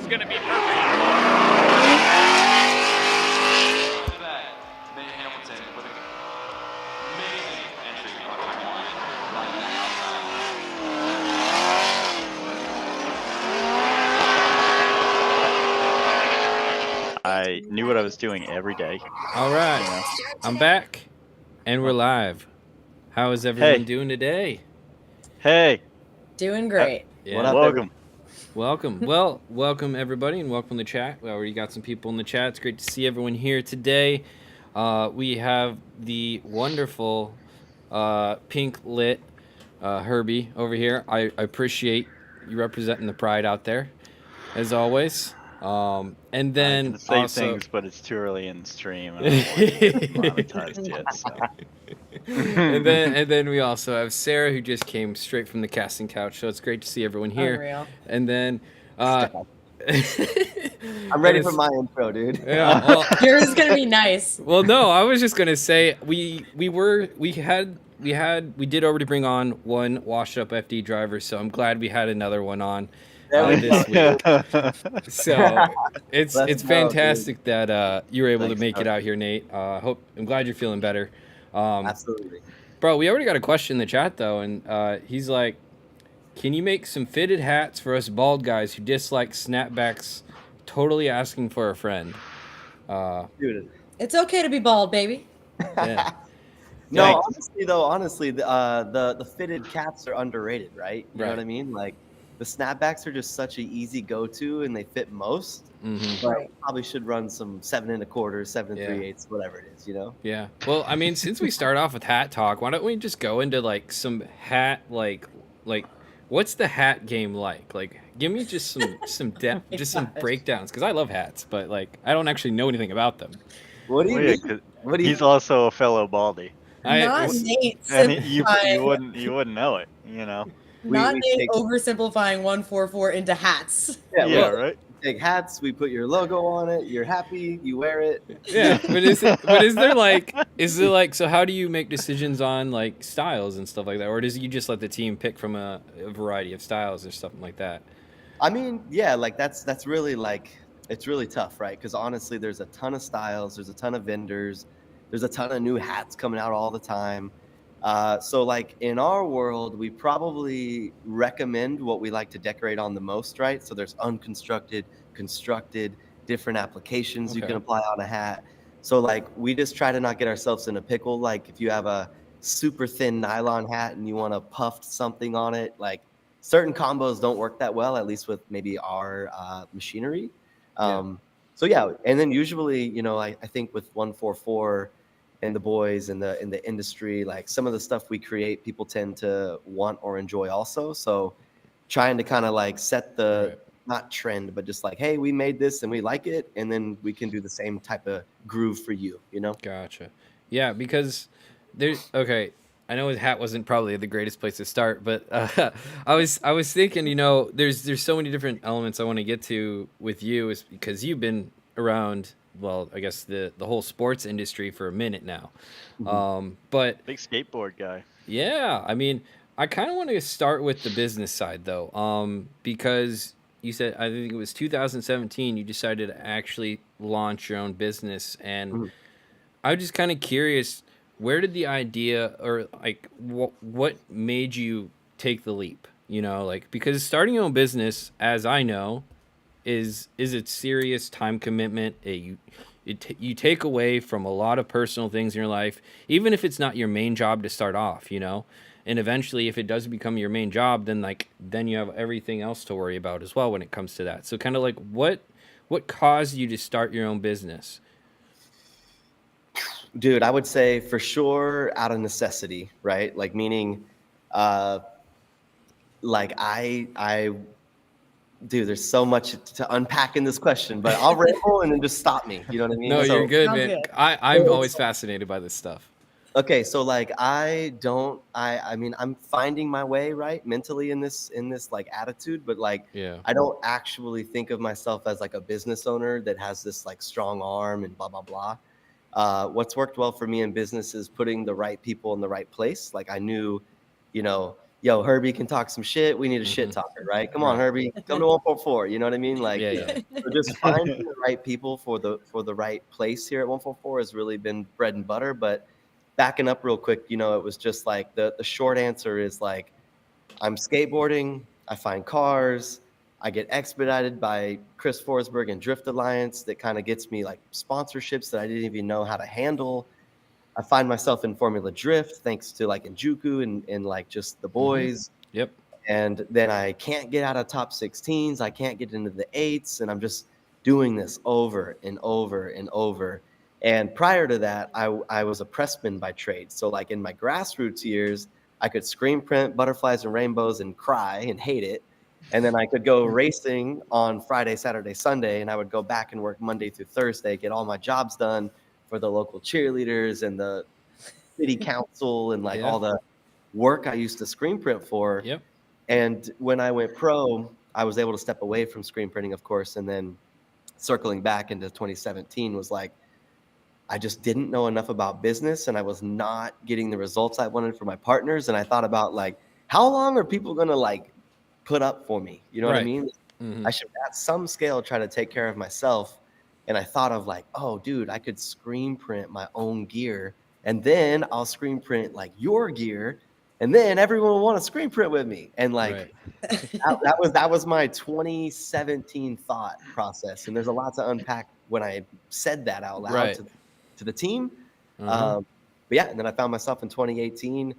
is going to be perfect. I knew what I was doing every day. All right, You know? I'm back, and we're live. How is everyone doing today? Hey. Doing great. Yeah. What up, Welcome. Welcome. Well, welcome everybody, and welcome to the chat. We already got some people in the chat. It's great to see everyone here today. We have the wonderful pink lit Herbie over here. I appreciate you representing the pride out there, as always. And then I can say also, things, but it's too early in the stream. And I don't want to get monetized yet. So. and then we also have Sara, who just came straight from the casting couch. So it's great to see everyone here. Unreal. And then I'm ready for my intro, dude. Yeah, well, Yours is gonna be nice. well, no, I was just gonna say we did already bring on one washed up FD driver, so I'm glad we had another one on this week. So it's fantastic that you were able to make it out here, Nate. I'm glad you're feeling better. Absolutely. Bro, we already got a question in the chat though, and he's like, "Can you make some fitted hats for us bald guys who dislike snapbacks?" Totally asking for a friend. Dude. It's okay to be bald, baby. Yeah. No, honestly, the fitted caps are underrated, right? You know what I mean? Like the snapbacks are just such an easy go-to, and they fit most. Mm-hmm. But probably should run some 7 1/4, 7 3/8, whatever it is, you know? Yeah. Well, I mean, since we start off with hat talk, why don't we just go into like some hat like what's the hat game like? Like, give me just some depth, just some breakdowns, because I love hats, but like I don't actually know anything about them. What do you mean? What do you He's also a fellow baldy. Not Nate And simplifying. you wouldn't know it, you know. Not Nate oversimplifying 144 into hats. Yeah, right. Take hats, we put your logo on it, you're happy, you wear it. Yeah, but is there like so how do you make decisions on like styles and stuff like that, or does you just let the team pick from a variety of styles or something like that? I mean, yeah, like that's really like it's really tough, right? Because honestly, there's a ton of styles, there's a ton of vendors, there's a ton of new hats coming out all the time. So like in our world, we probably recommend what we like to decorate on the most, right? So there's unconstructed, constructed, different applications you can apply on a hat. So like we just try to not get ourselves in a pickle. Like if you have a super thin nylon hat and you want to puff something on it, like certain combos don't work that well, at least with maybe our machinery. So yeah, and then usually, you know, I think with 144 and the boys in the industry, like some of the stuff we create, people tend to want or enjoy also. So trying to kind of like set the not trend, but just like, hey, we made this and we like it, and then we can do the same type of groove for you, you know? Gotcha. Yeah, because there's I know his hat wasn't probably the greatest place to start, but I was thinking, you know, there's so many different elements I want to get to with you, is because you've been around, well, I guess the whole sports industry for a minute now. But big skateboard guy. Yeah, I mean, I kind of want to start with the business side though, because you said, I think it was 2017, you decided to actually launch your own business, and I'm just kind of curious, where did the idea, or like what made you take the leap? You know, like, because starting your own business, as I know, is a serious time commitment. You take away from a lot of personal things in your life, even if it's not your main job to start off, you know. And eventually, if it does become your main job, then you have everything else to worry about as well when it comes to that. So kind of like what caused you to start your own business? Dude, I would say for sure out of necessity, right? Like meaning, like dude, there's so much to unpack in this question, but I'll ramble and then just stop me. You know what I mean? No, you're good, man. I'm always fascinated by this stuff. Okay, so like I mean I'm finding my way, right, mentally in this like attitude, but like I don't actually think of myself as like a business owner that has this like strong arm and blah blah blah. What's worked well for me in business is putting the right people in the right place. Like I knew, you know, yo, Herbie can talk some shit. We need a shit talker, right? Come on, Right. Herbie, come to 144. You know what I mean? Like, Yeah. so just finding the right people for the right place here at 144 has really been bread and butter. But backing up real quick, you know, it was just like the short answer is like, I'm skateboarding, I find cars, I get expedited by Chris Forsberg and Drift Alliance that kind of gets me like sponsorships that I didn't even know how to handle. I find myself in Formula Drift thanks to like Njuku and like just the boys. Yep. And then I can't get out of top 16s. I can't get into the eights. And I'm just doing this over and over and over. And prior to that, I was a pressman by trade. So like in my grassroots years, I could screen print butterflies and rainbows and cry and hate it. And then I could go racing on Friday, Saturday, Sunday, and I would go back and work Monday through Thursday, get all my jobs done for the local cheerleaders and the city council and like all the work I used to screen print for. Yep. And when I went pro, I was able to step away from screen printing, of course, and then circling back into 2017 was like, I just didn't know enough about business and I was not getting the results I wanted for my partners. And I thought about like, how long are people going to like put up for me? You know what I Right. mean? I should at some scale try to take care of myself. And I thought of like, oh, dude, I could screen print my own gear and then I'll screen print like your gear. And then everyone will want to screen print with me. And like, that was my 2017 thought process. And there's a lot to unpack when I said that out loud to the team. But yeah, and then I found myself in 2018,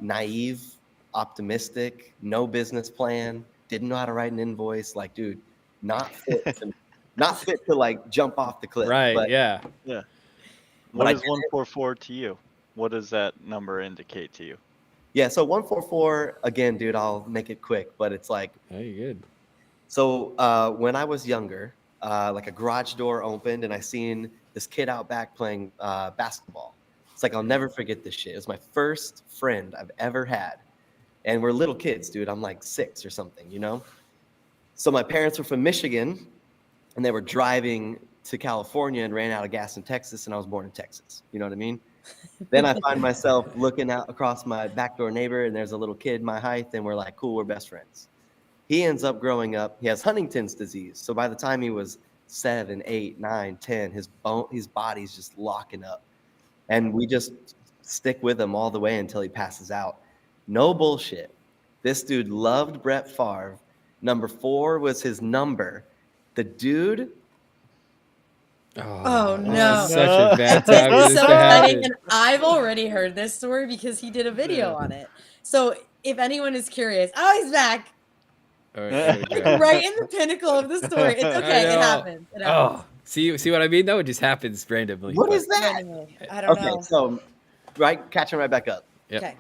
naive, optimistic, no business plan, didn't know how to write an invoice. Like, dude, not fit to like jump off the cliff. Right. But, Yeah. Yeah. But What I is 144 to you? What does that number indicate to you? yeah, so 144 again, dude. I'll make it quick, but it's like, Oh, you're good. so when I was younger, like a garage door opened and I seen this kid out back playing basketball. It's like, I'll never forget this shit. It was my first friend I've ever had. And we're little kids, dude. I'm like 6 or something, you know? So my parents were from Michigan and they were driving to California and ran out of gas in Texas, and I was born in Texas. You know what I mean? Then I find myself looking out across my backdoor neighbor and there's a little kid my height and we're like, cool, we're best friends. He ends up growing up, he has Huntington's disease. So by the time he was 7, 8, 9, 10, his body's just locking up. And we just stick with him all the way until he passes out. No bullshit. This dude loved Brett Favre. Number 4 was his number. The dude. Oh, this no. is such a bad This time for is this so to exciting, happen. and I've already heard this story because he did a video on it. So if anyone is curious, oh, he's back. All right, Like right in the pinnacle of the story. It's okay. It know. happens. It happens. Oh, see what I mean? Though it just happens randomly. What but- is that? Randomly. I don't know. Okay, so catching right back up. Yep. Okay.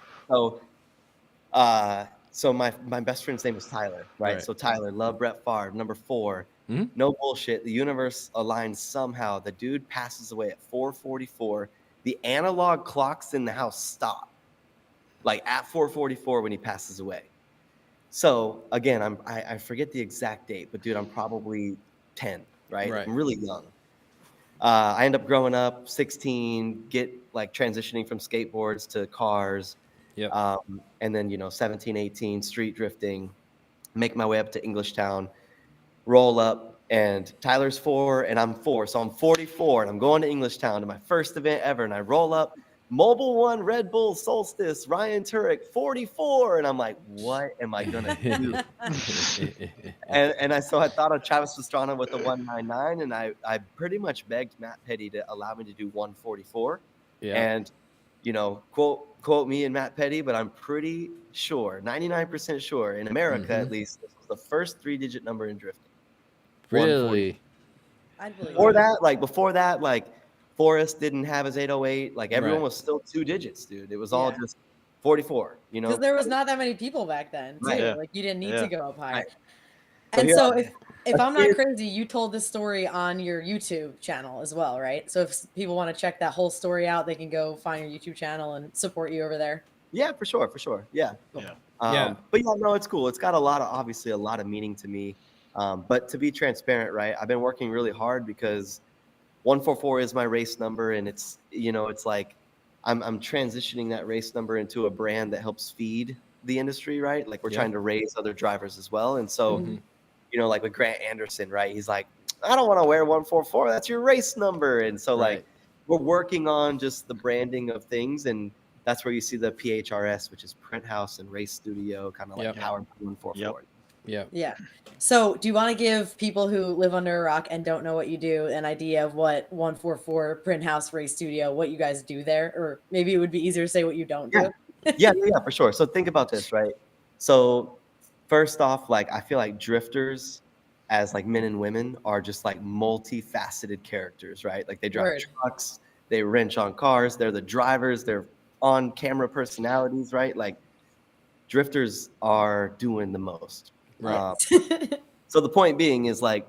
So my best friend's name was Tyler, right? So Tyler, love Brett Favre. Number 4, no bullshit. The universe aligned somehow. The dude passes away at 4:44. The analog clocks in the house stop, like at 4:44 when he passes away. So again, I forget the exact date, but dude, I'm probably 10, right? I'm really young. I end up growing up 16, get like transitioning from skateboards to cars. Yep. And then, 17, 18, street drifting, make my way up to Englishtown, roll up, and Tyler's 4 and I'm 4. So I'm 44 and I'm going to Englishtown to my first event ever. And I roll up, Mobile One, Red Bull, Solstice, Ryan Turek, 44. And I'm like, what am I going to do? and I thought of Travis Pastrana with the 199. And I pretty much begged Matt Petty to allow me to do 144. Yeah. And, quote me and Matt Petty, but I'm pretty sure, 99% sure, in America at least, this was the first 3-digit number in drifting. Really? I believe Before that, Forrest didn't have his 808. Like everyone was still 2 digits, dude. It was all just 44, Because there was not that many people back then, too. Right. Yeah. Like you didn't need to go up higher. Right. And So so if I'm not crazy, you told this story on your YouTube channel as well, right? So if people want to check that whole story out, they can go find your YouTube channel and support you over there. Yeah, for sure. Yeah. Yeah. But yeah, no, it's cool. It's got obviously a lot of meaning to me. But to be transparent, right? I've been working really hard because 144 is my race number, and it's like I'm transitioning that race number into a brand that helps feed the industry, right? Like we're Yep. trying to raise other drivers as well. And so, Mhm. you know, like with Grant Anderson, right? He's like, I don't want to wear 144. That's your race number. And so Right. like we're working on just the branding of things, and that's where you see the PHRS, which is Print House and Race Studio, kind of like Yep. powered by 144. Yeah. Yeah. So, do you want to give people who live under a rock and don't know what you do an idea of what 144 Print House Race Studio, what you guys do there? Or maybe it would be easier to say what you don't Yeah. do. Yeah, for sure. So think about this, right? So first off, like I feel like drifters as like men and women are just like multifaceted characters, right? Like they drive Word. trucks, they wrench on cars, they're the drivers, they're on camera personalities, right? Like drifters are doing the most. Right. So the point being is like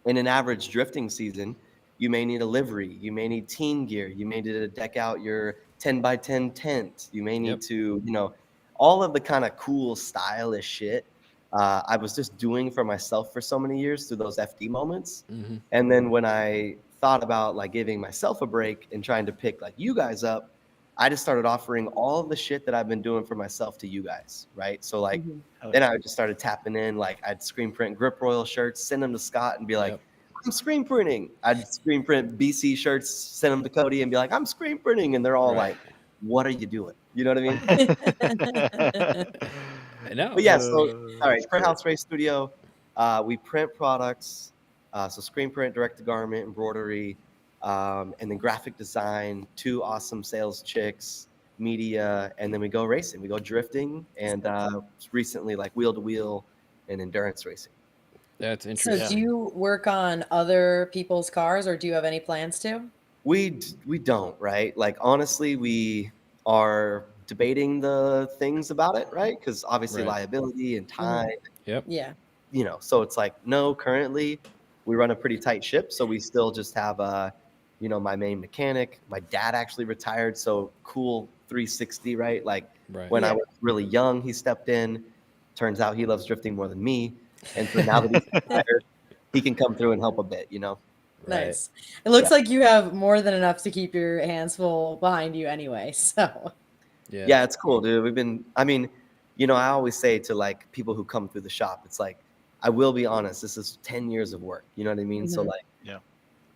in an average drifting season, you may need a livery, you may need team gear, you may need to deck out your 10 by 10 tent, you may need Yep. to, you know, all of the kind of cool, stylish shit I was just doing for myself for so many years through those FD moments. Mhm. And then when I thought about like giving myself a break and trying to pick like you guys up, I just started offering all of the shit that I've been doing for myself to you guys, right? So like Mhm. then I just started tapping in, like I'd screen print Grip Royal shirts, send them to Scott and be like, Yep. I'm screen printing. I'd screen print BC shirts, send them to Cody and be like, I'm screen printing. And they're all Right. like, what are you doing? You know what I mean? No. But yeah, so all right, That's Print great. House Race Studio. We print products, so screen print, direct to garment, embroidery, and then graphic design. 2 awesome sales chicks, media, and then we go racing. We go drifting, and recently like wheel to wheel and endurance racing. That's So, interesting. do you work on other people's cars, or do you have any plans to? We don't, right? Like honestly, we are debating the things about it, right? Because obviously Right. liability and Mhm. time. Yep. Yeah. You know, so it's like, no, currently we run a pretty tight ship. So we still just have, you know, my main mechanic. My dad actually retired. So cool 360, right? Like Right. when I Yeah. was really young, he stepped in. Turns out he loves drifting more than me. And so now that he's retired, he can come through and help a bit, you know? Right. Nice. It looks Yeah. like you have more than enough to keep your hands full behind you anyway. So, Yeah. Yeah, it's cool, dude. I mean, you know, I always say to like people who come through the shop, it's like, I will be honest, this is 10 years of work. You know what I mean? So Mhm. like Yeah.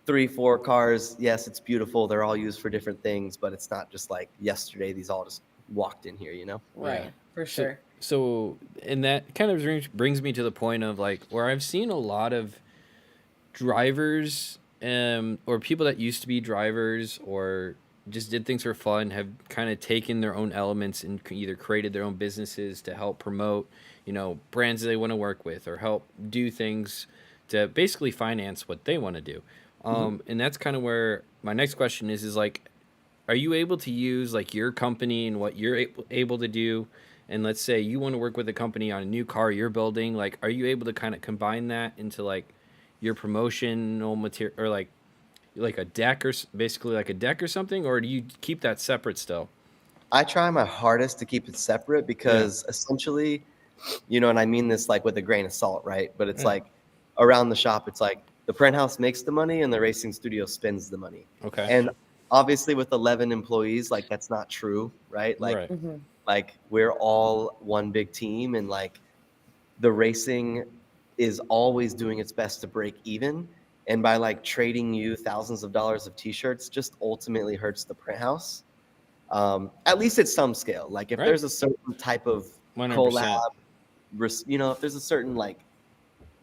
3, 4 cars, yes, it's beautiful. They're all used for different things, but it's not just like yesterday, these all just walked in here, you know? right, Yeah. for So, sure. so, and that kind of brings me to the point of like where I've seen a lot of drivers, or people that used to be drivers or just did things for fun have kind of taken their own elements and either created their own businesses to help promote, brands that they want to work with or help do things to basically finance what they want to do. And that's kind of where my next question is like, are you able to use like your company and what you're able to do? And let's say you want to work with a company on a new car you're building, like, are you able to kind of combine that into like your promotional material or like a deck or basically like a deck or something, or do you keep that separate still? I try my hardest to keep it separate because essentially, you know, and I mean this like with a grain of salt, right? But it's Yeah. like around the shop, it's like the print house makes the money and the racing studio spends the money. Okay. And obviously with 11 employees, like that's not true, right? Right. Like we're all one big team, and like the racing is always doing its best to break even. And by like trading you thousands of dollars of t-shirts just ultimately hurts the print house. At least at some scale. Like if Right. there's a certain type of 100%. collab, you know, if there's a certain like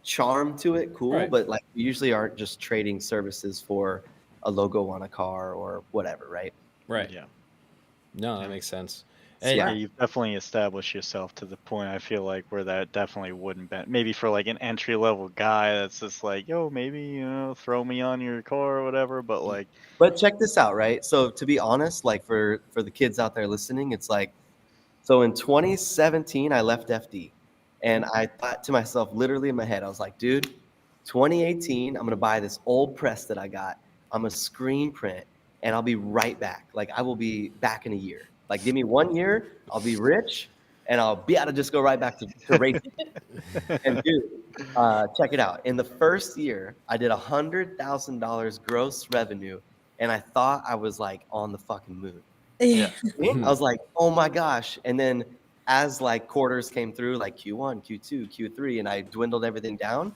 charm to it, cool. Right. But like we usually aren't just trading services for a logo on a car or whatever, right? Right. Yeah. No, that makes sense. So, And Yeah, you've definitely established yourself to the point, I feel like, where that definitely wouldn't be maybe for like an entry level guy that's just like, yo, maybe, you know, throw me on your car or whatever. But like, But check this out, right? So to be honest, like for the kids out there listening, it's like, so in 2017, I left FD, and I thought to myself, literally in my head, I was like, dude, 2018, I'm gonna buy this old press that I got. I'm gonna screen print, and I'll be right back. Like I will be back in a year. Like give me 1 year, I'll be rich, and I'll be able to just go right back to racing. And dude, check it out. In the first year, I did $100,000 gross revenue, and I thought I was like on the fucking moon. yeah, I was like, oh my gosh. And then as like quarters came through, like Q1, Q2, Q3, and I dwindled everything down,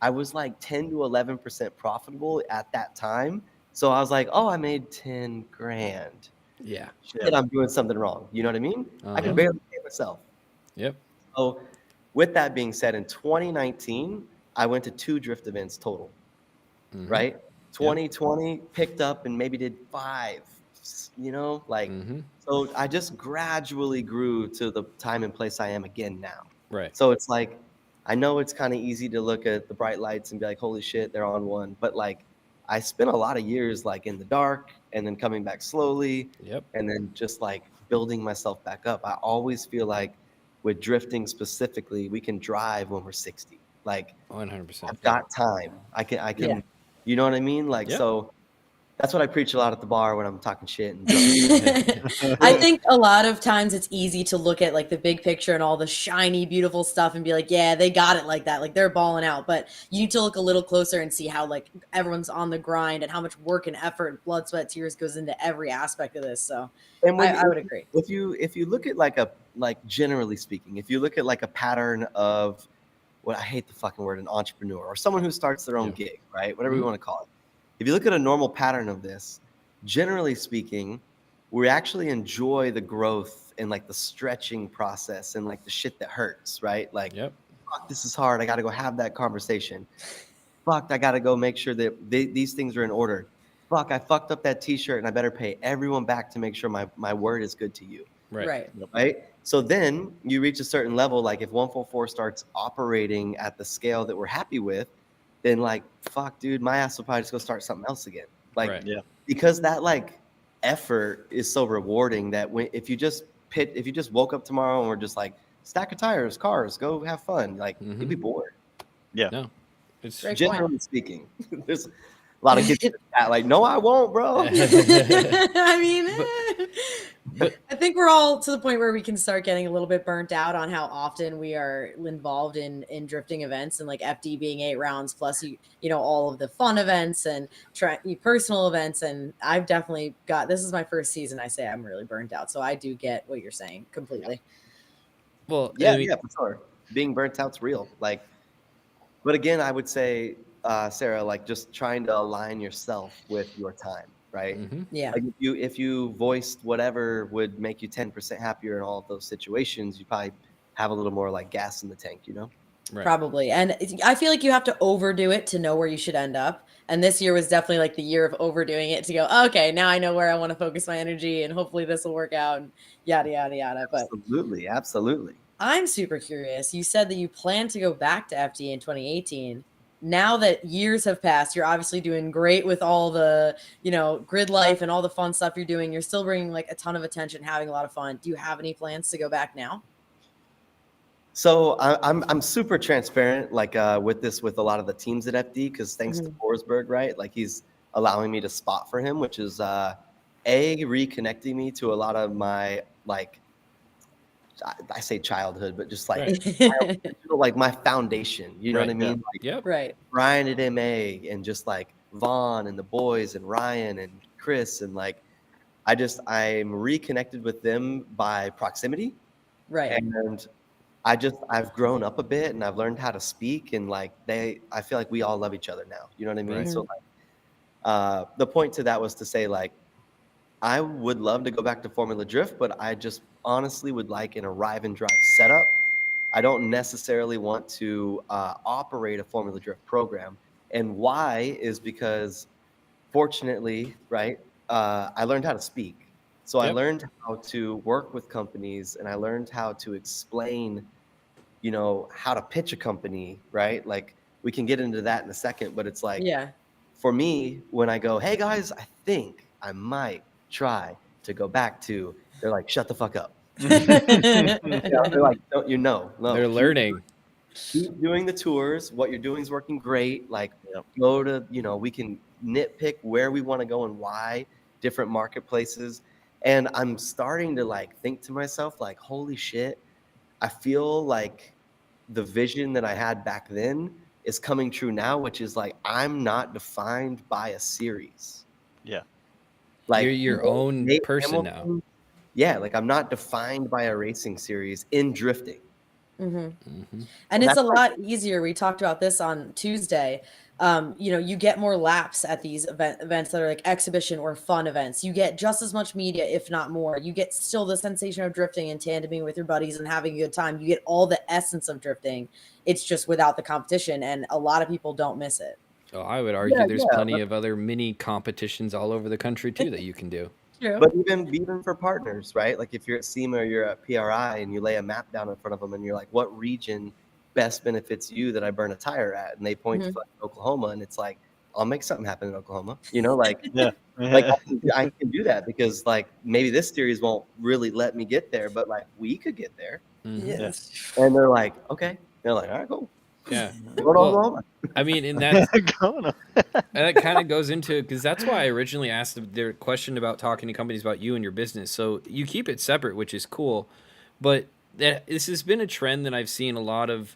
I was like 10 to 11% profitable at that time. So I was like, oh, I made 10 grand. Yeah. Shit, I'm doing something wrong. You know what I mean? I Uh-huh. can barely pay myself. Yep. So with that being said, in 2019, I went to 2 drift events total, Mhm. right? 2020 picked up and maybe did 5, you know, like, Mhm. so I just gradually grew to the time and place I am again now. Right. So it's like, I know it's kind of easy to look at the bright lights and be like, holy shit, they're on one. But like, I spent a lot of years like in the dark and then coming back slowly Yep. and then just like building myself back up. I always feel like with drifting specifically, we can drive when we're 60. Like, 100%. I've got time. I Yeah. can, you know what I mean? Like, Yep. so that's what I preach a lot at the bar when I'm talking shit and drunk. I think a lot of times it's easy to look at like the big picture and all the shiny, beautiful stuff and be like, yeah, they got it like that. Like they're balling out. But you need to look a little closer and see how like everyone's on the grind and how much work and effort, blood, sweat, tears goes into every aspect of this. So And when I would agree. if you look at like generally speaking, if you look at like a pattern of what I hate the fucking word, an entrepreneur or someone who starts their own gig, right? Whatever you want to call it. If you look at a normal pattern of this, generally speaking, we actually enjoy the growth and like the stretching process and like the shit that hurts, right? Like, Yep. fuck, this is hard. I got to go have that conversation. Fuck, I got to go make sure that these things are in order. Fuck, I fucked up that t-shirt and I better pay everyone back to make sure my word is good to you. Right. Right. So then you reach a certain level, like if 144 starts operating at the scale that we're happy with, then like, fuck, dude, my ass will probably just go start something else again. Like, Right. Yeah. because that like effort is so rewarding that if you just woke up tomorrow and we're just like, stack of tires, cars, go have fun, like you'd be bored. Yeah. No. It's Great point. Generally speaking, there's a lot of kids that like, no, I won't, bro. I mean, but I think we're all to the point where we can start getting a little bit burnt out on how often we are involved in drifting events and like FD being 8 rounds plus you know all of the fun events and personal events. And I've definitely got, this is my first season. I say I'm really burnt out, so I do get what you're saying completely. well, Yeah, I mean, yeah, for sure. Being burnt out's real. Like, but again, I would say, Sarah, like just trying to align yourself with your time, right? mhm. Yeah. Like if you voiced whatever would make you 10% happier in all of those situations, you probably have a little more like gas in the tank, you know? Right. Probably. And I feel like you have to overdo it to know where you should end up. And this year was definitely like the year of overdoing it to go, okay, now I know where I want to focus my energy and hopefully this will work out and yada, yada, yada. But Absolutely, absolutely. I'm super curious. You said that you plan to go back to FD in 2018. Now that years have passed, you're obviously doing great with all the, you know, grid life and all the fun stuff you're doing. You're still bringing like a ton of attention, having a lot of fun. Do you have any plans to go back now? So I'm super transparent, like with a lot of the teams at FD, because thanks to Forsberg, right? Like he's allowing me to spot for him, which is reconnecting me to a lot of my like I say childhood, but just like like my foundation. You know what I mean? Like Yep. Right. Brian at MA and just like Vaughn and the boys and Ryan and Chris and like I'm reconnected with them by proximity. Right. And I've grown up a bit and I've learned how to speak and like I feel like we all love each other now. You know what I mean? Right. So like the point to that was to say like I would love to go back to Formula Drift, but I just honestly would like an arrive and drive setup. I don't necessarily want to operate a Formula Drift program. And why is because fortunately, right, I learned how to speak. So I Yep. learned how to work with companies and I learned how to explain, you know, how to pitch a company, right? Like we can get into that in a second, but it's like, Yeah. for me, when I go, hey guys, I think I might try to go back to, they're like, shut the fuck up. They're like, don't you know? No, They're learning. keep doing the tours. What you're doing is working great. Like Yep. go to, you know, we can nitpick where we want to go and why, different marketplaces. And I'm starting to like think to myself, like, holy shit, I feel like the vision that I had back then is coming true now, which is like I'm not defined by a series. Yeah. Like You're your own Nate person now. Hamilton, yeah, like I'm not defined by a racing series in drifting. And it's a lot easier. We talked about this on Tuesday. You get more laps at these events that are like exhibition or fun events. You get just as much media, if not more. You get still the sensation of drifting and tandeming with your buddies and having a good time. You get all the essence of drifting. It's just without the competition, and a lot of people don't miss it. Oh, I would argue there's Yeah, plenty of other mini competitions all over the country too that you can do. True. but even for partners, right? Like if you're at SEMA or you're at PRI and you lay a map down in front of them and you're like, what region best benefits you that I burn a tire at? And they point to like Oklahoma, and it's like, I'll make something happen in Oklahoma. Like Yeah. like I can do that because like maybe this series won't really let me get there, but like we could get there. Yes. And they're like, okay. They're like, all right, cool. Yeah. Go to Oklahoma. I mean, and that Going on. that kind of goes into, because that's why I originally asked their question about talking to companies about you and your business. So you keep it separate, which is cool, but this has been a trend that I've seen a lot of,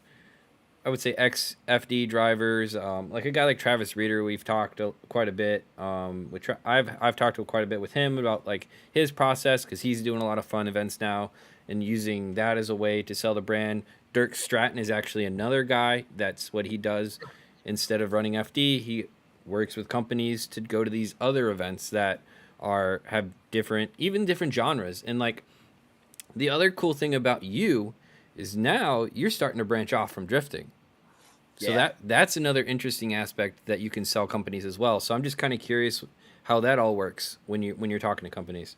I would say, ex FD drivers, like a guy like Travis Reeder. We've talked quite a bit. I've talked to quite a bit with him about like his process, because he's doing a lot of fun events now and using that as a way to sell the brand. Dirk Stratton is actually another guy. That's what he does. Instead of running FD, he works with companies to go to these other events that have different genres. And like the other cool thing about you is now you're starting to branch off from drifting. So Yeah. that's another interesting aspect that you can sell companies as well. So I'm just kind of curious how that all works when you're talking to companies.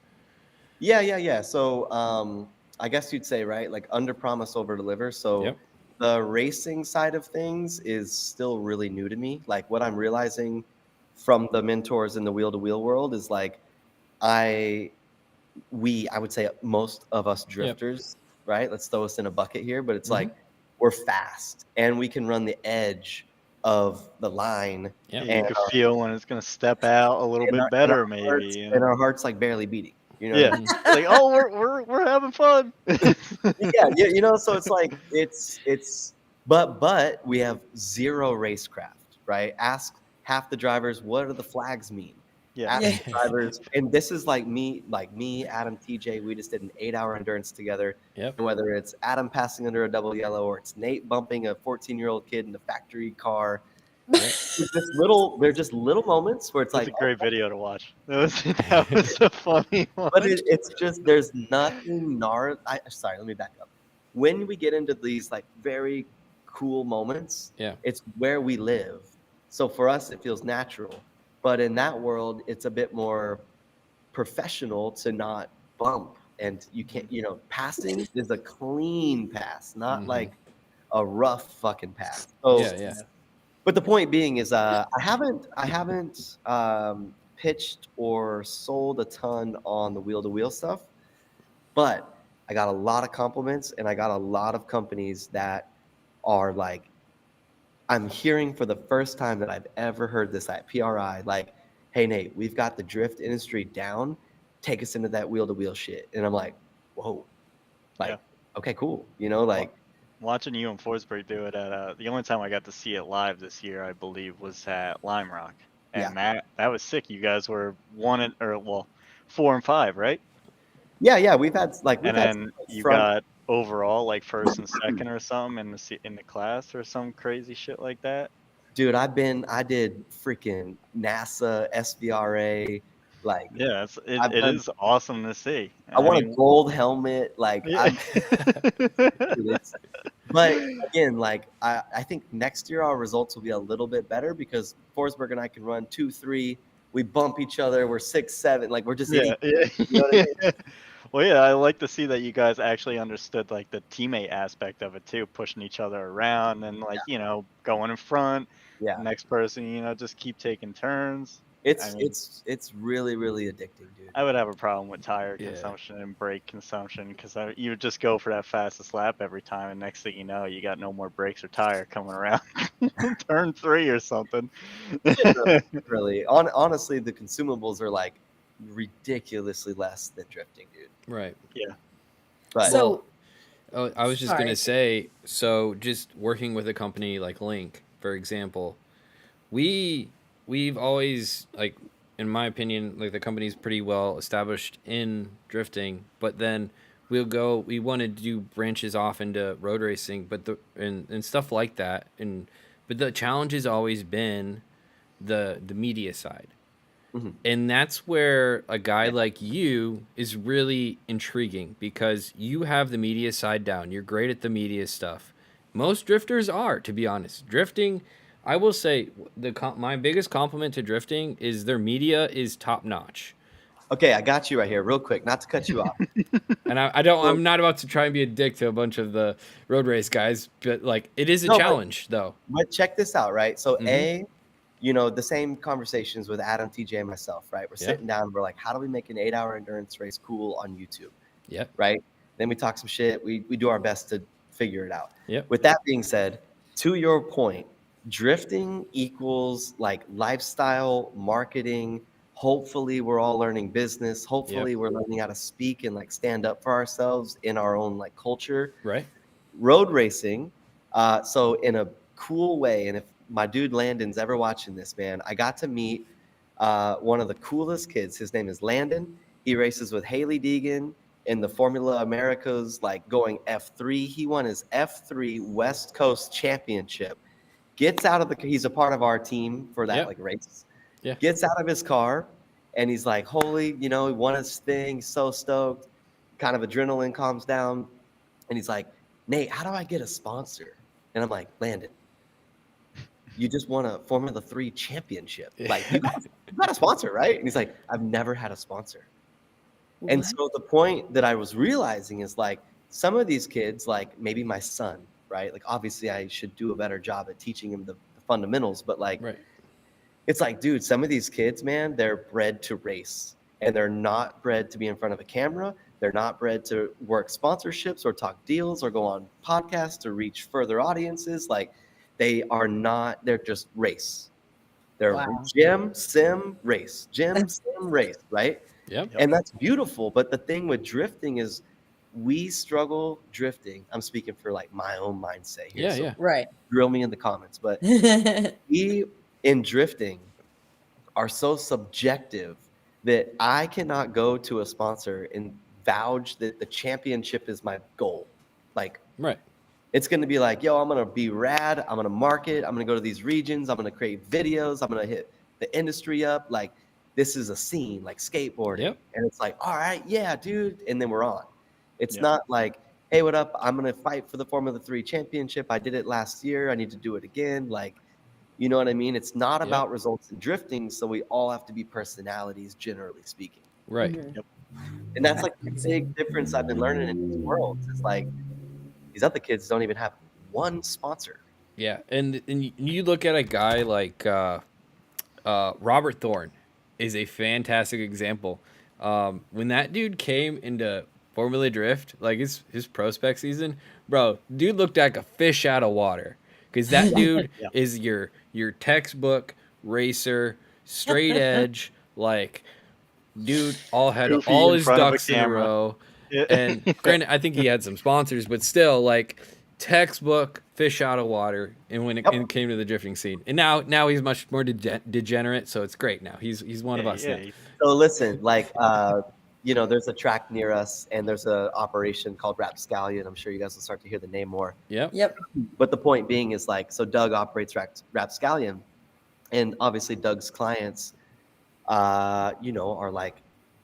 Yeah. So I guess you'd say, right, like under promise, over deliver. So Yep. the racing side of things is still really new to me. Like what I'm realizing from the mentors in the wheel to wheel world is like I would say most of us drifters, right? Let's throw us in a bucket here, but it's like we're fast and we can run the edge of the line. Yep. You could feel when it's gonna step out a little bit better, maybe. And our heart's like barely beating. You know Yeah. what I mean? Like, oh, we're having fun. Yeah. So it's like but we have zero racecraft, right? Ask half the drivers, what do the flags mean? Yeah. Ask the drivers, and this is like me, Adam, TJ. We just did an 8-hour endurance together. Yep. And whether it's Adam passing under a double yellow or it's Nate bumping a 14-year-old kid in the factory car, they're just little moments where it's That's like a great video to watch. That was a funny one. But it's just there's nothing sorry, let me back up. When we get into these like very cool moments, it's where we live. So for us, it feels natural. But in that world, it's a bit more professional to not bump. And you can't, passing is a clean pass, not like a rough fucking pass. So, but the point being is, I haven't pitched or sold a ton on the wheel to wheel stuff, but I got a lot of compliments and I got a lot of companies that are like, I'm hearing for the first time that I've ever heard this at PRI, like, hey Nate, we've got the drift industry down. Take us into that wheel to wheel shit. And I'm like, whoa, like, okay, cool. Like watching you and Forsberg do it at the only time I got to see it live this year, I believe, was at Lime Rock. And that was sick. You guys were 4 and 5, right? Yeah. We've had then you got overall like first and second or something in the class or some crazy shit like that. Dude, I did freaking NASA, SVRA, like it is awesome to see. I want a gold helmet, like but again, like I think next year our results will be a little bit better because Forsberg and I can run 2-3. We bump each other. We're 6-7. Like we're just You know what I mean? Well, yeah, I like to see that you guys actually understood like the teammate aspect of it too, pushing each other around and like going in front. Yeah. Next person, just keep taking turns. It's really, really addicting, dude. I would have a problem with tire consumption and brake consumption because you would just go for that fastest lap every time, and next thing you know, you got no more brakes or tire coming around turn 3 or something. Really, honestly, the consumables are like ridiculously less than drifting, dude. Right. Yeah. But I was just gonna say, so just working with a company like Link, for example, we've always like, in my opinion, like the company's pretty well established in drifting, but then we want to do branches off into road racing, but and stuff like that. But the challenge has always been the media side. Mhm. And that's where a guy like you is really intriguing because you have the media side down. You're great at the media stuff. Most drifters are, to be honest. Drifting, I will say, my biggest compliment to drifting is their media is top notch. Okay, I got you right here, real quick, not to cut you off. And I don't. I'm not about to try and be a dick to a bunch of the road race guys, but like it is a No, challenge, though. But check this out, right? So Mhm. the same conversations with Adam, TJ, and myself, right? We're Yeah. sitting down, we're like, how do we make an 8-hour endurance race cool on YouTube? Yep. Right? Then we talk some shit. We do our best to figure it out. Yep. With that being said, to your point, drifting equals like lifestyle marketing. Hopefully, we're all learning business. Hopefully, we're learning how to speak and like stand up for ourselves in our own like culture. Right. Road racing. So in a cool way, and if my dude Landon's ever watching this, man, I got to meet one of the coolest kids. His name is Landon. He races with Haley Deegan in the Formula Americas, like going F3. He won his F3 West Coast Championship. Gets out of the. He's a part of our team for that like race. Yeah. Gets out of his car, and he's like, "Holy, he won his thing. He's so stoked." Kind of adrenaline calms down, and he's like, "Nate, how do I get a sponsor?" And I'm like, "Landon, you just won a Formula 3 championship. Like, you got a sponsor, right?" And he's like, "I've never had a sponsor." What? And so the point that I was realizing is like some of these kids, like maybe my son, right? Like obviously I should do a better job at teaching him the fundamentals, but like it's like, dude, some of these kids, man, they're bred to race and they're not bred to be in front of a camera. They're not bred to work sponsorships or talk deals or go on podcasts to reach further audiences. Like they are not, they're just race. They're gym, sim, race, gym, sim, race, right? Yep. And that's beautiful. But the thing with drifting is we struggle drifting. I'm speaking for like my own mindset here. Yeah, so yeah. Right. drill me in the comments. But we in drifting are so subjective that I cannot go to a sponsor and vouch that the championship is my goal. Like, Right. it's going to be like, yo, I'm going to be rad. I'm going to market. I'm going to go to these regions. I'm going to create videos. I'm going to hit the industry up. Like, this is a scene, like skateboarding. Yep. And it's like, all right, yeah, dude. And then we're on. It's Yep. not like, hey, what up? I'm going to fight for the Formula 3 championship. I did it last year. I need to do it again. Like, you know what I mean? It's not about results in drifting. So we all have to be personalities, generally speaking. Right. Yep. And that's like the big difference I've been learning in this world. It's like these other kids don't even have one sponsor. Yeah, and you look at a guy like Robert Thorne is a fantastic example. When that dude came into Formula Drift, like his prospect season, bro, dude looked like a fish out of water because that dude Yeah. is your textbook racer, straight edge, like dude had Goofy all in his front of a ducks in a camera. row. Yeah. And granted, I think he had some sponsors, but still, like textbook fish out of water. And when it came to the drifting scene, and now he's much more degenerate, so it's great. Now he's one of us. Yeah. Now. So listen, like there's a track near us, and there's an operation called Rapscallion. I'm sure you guys will start to hear the name more. Yep. But the point being is like, so Doug operates Rapscallion, and obviously Doug's clients, are like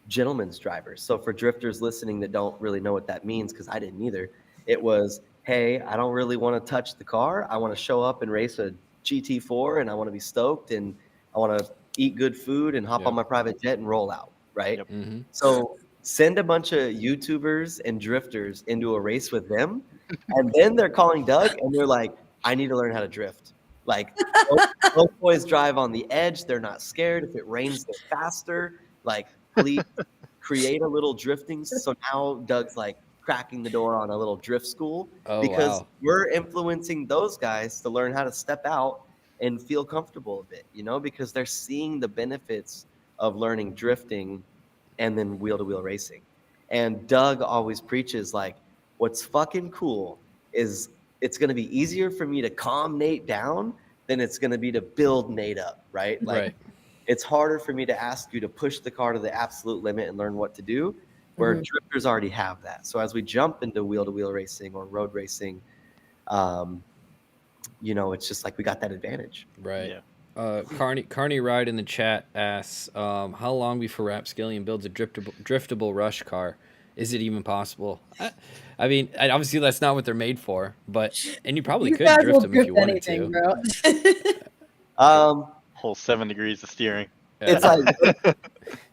gentlemen's drivers. So for drifters listening that don't really know what that means, because I didn't either, it was, hey, I don't really want to touch the car. I want to show up and race a GT4, and I want to be stoked, and I want to eat good food and hop on my private jet and roll out, right? Yep. Mm-hmm. So send a bunch of YouTubers and drifters into a race with them, and then they're calling Doug, and they're like, I need to learn how to drift. Like, those boys drive on the edge. They're not scared. If it rains, they're faster. Like, please create a little drifting. So now Doug's like cracking the door on a little drift school because we're influencing those guys to learn how to step out and feel comfortable a bit, because they're seeing the benefits of learning drifting and then wheel-to-wheel racing. And Doug always preaches like, what's fucking cool is it's going to be easier for me to calm Nate down than it's going to be to build Nate up, right? Like, it's harder for me to ask you to push the car to the absolute limit and learn what to do, where drifters already have that. So as we jump into wheel-to-wheel racing or road racing, you know, it's just like we got that advantage. Right. Yeah. Carney Ride in the chat asks, how long before Rapscallion builds a driftable rush car? Is it even possible? I mean, obviously that's not what they're made for, and you probably could guys drift will them if you wanted anything, to. bro. Whole 7 degrees of steering. It's like,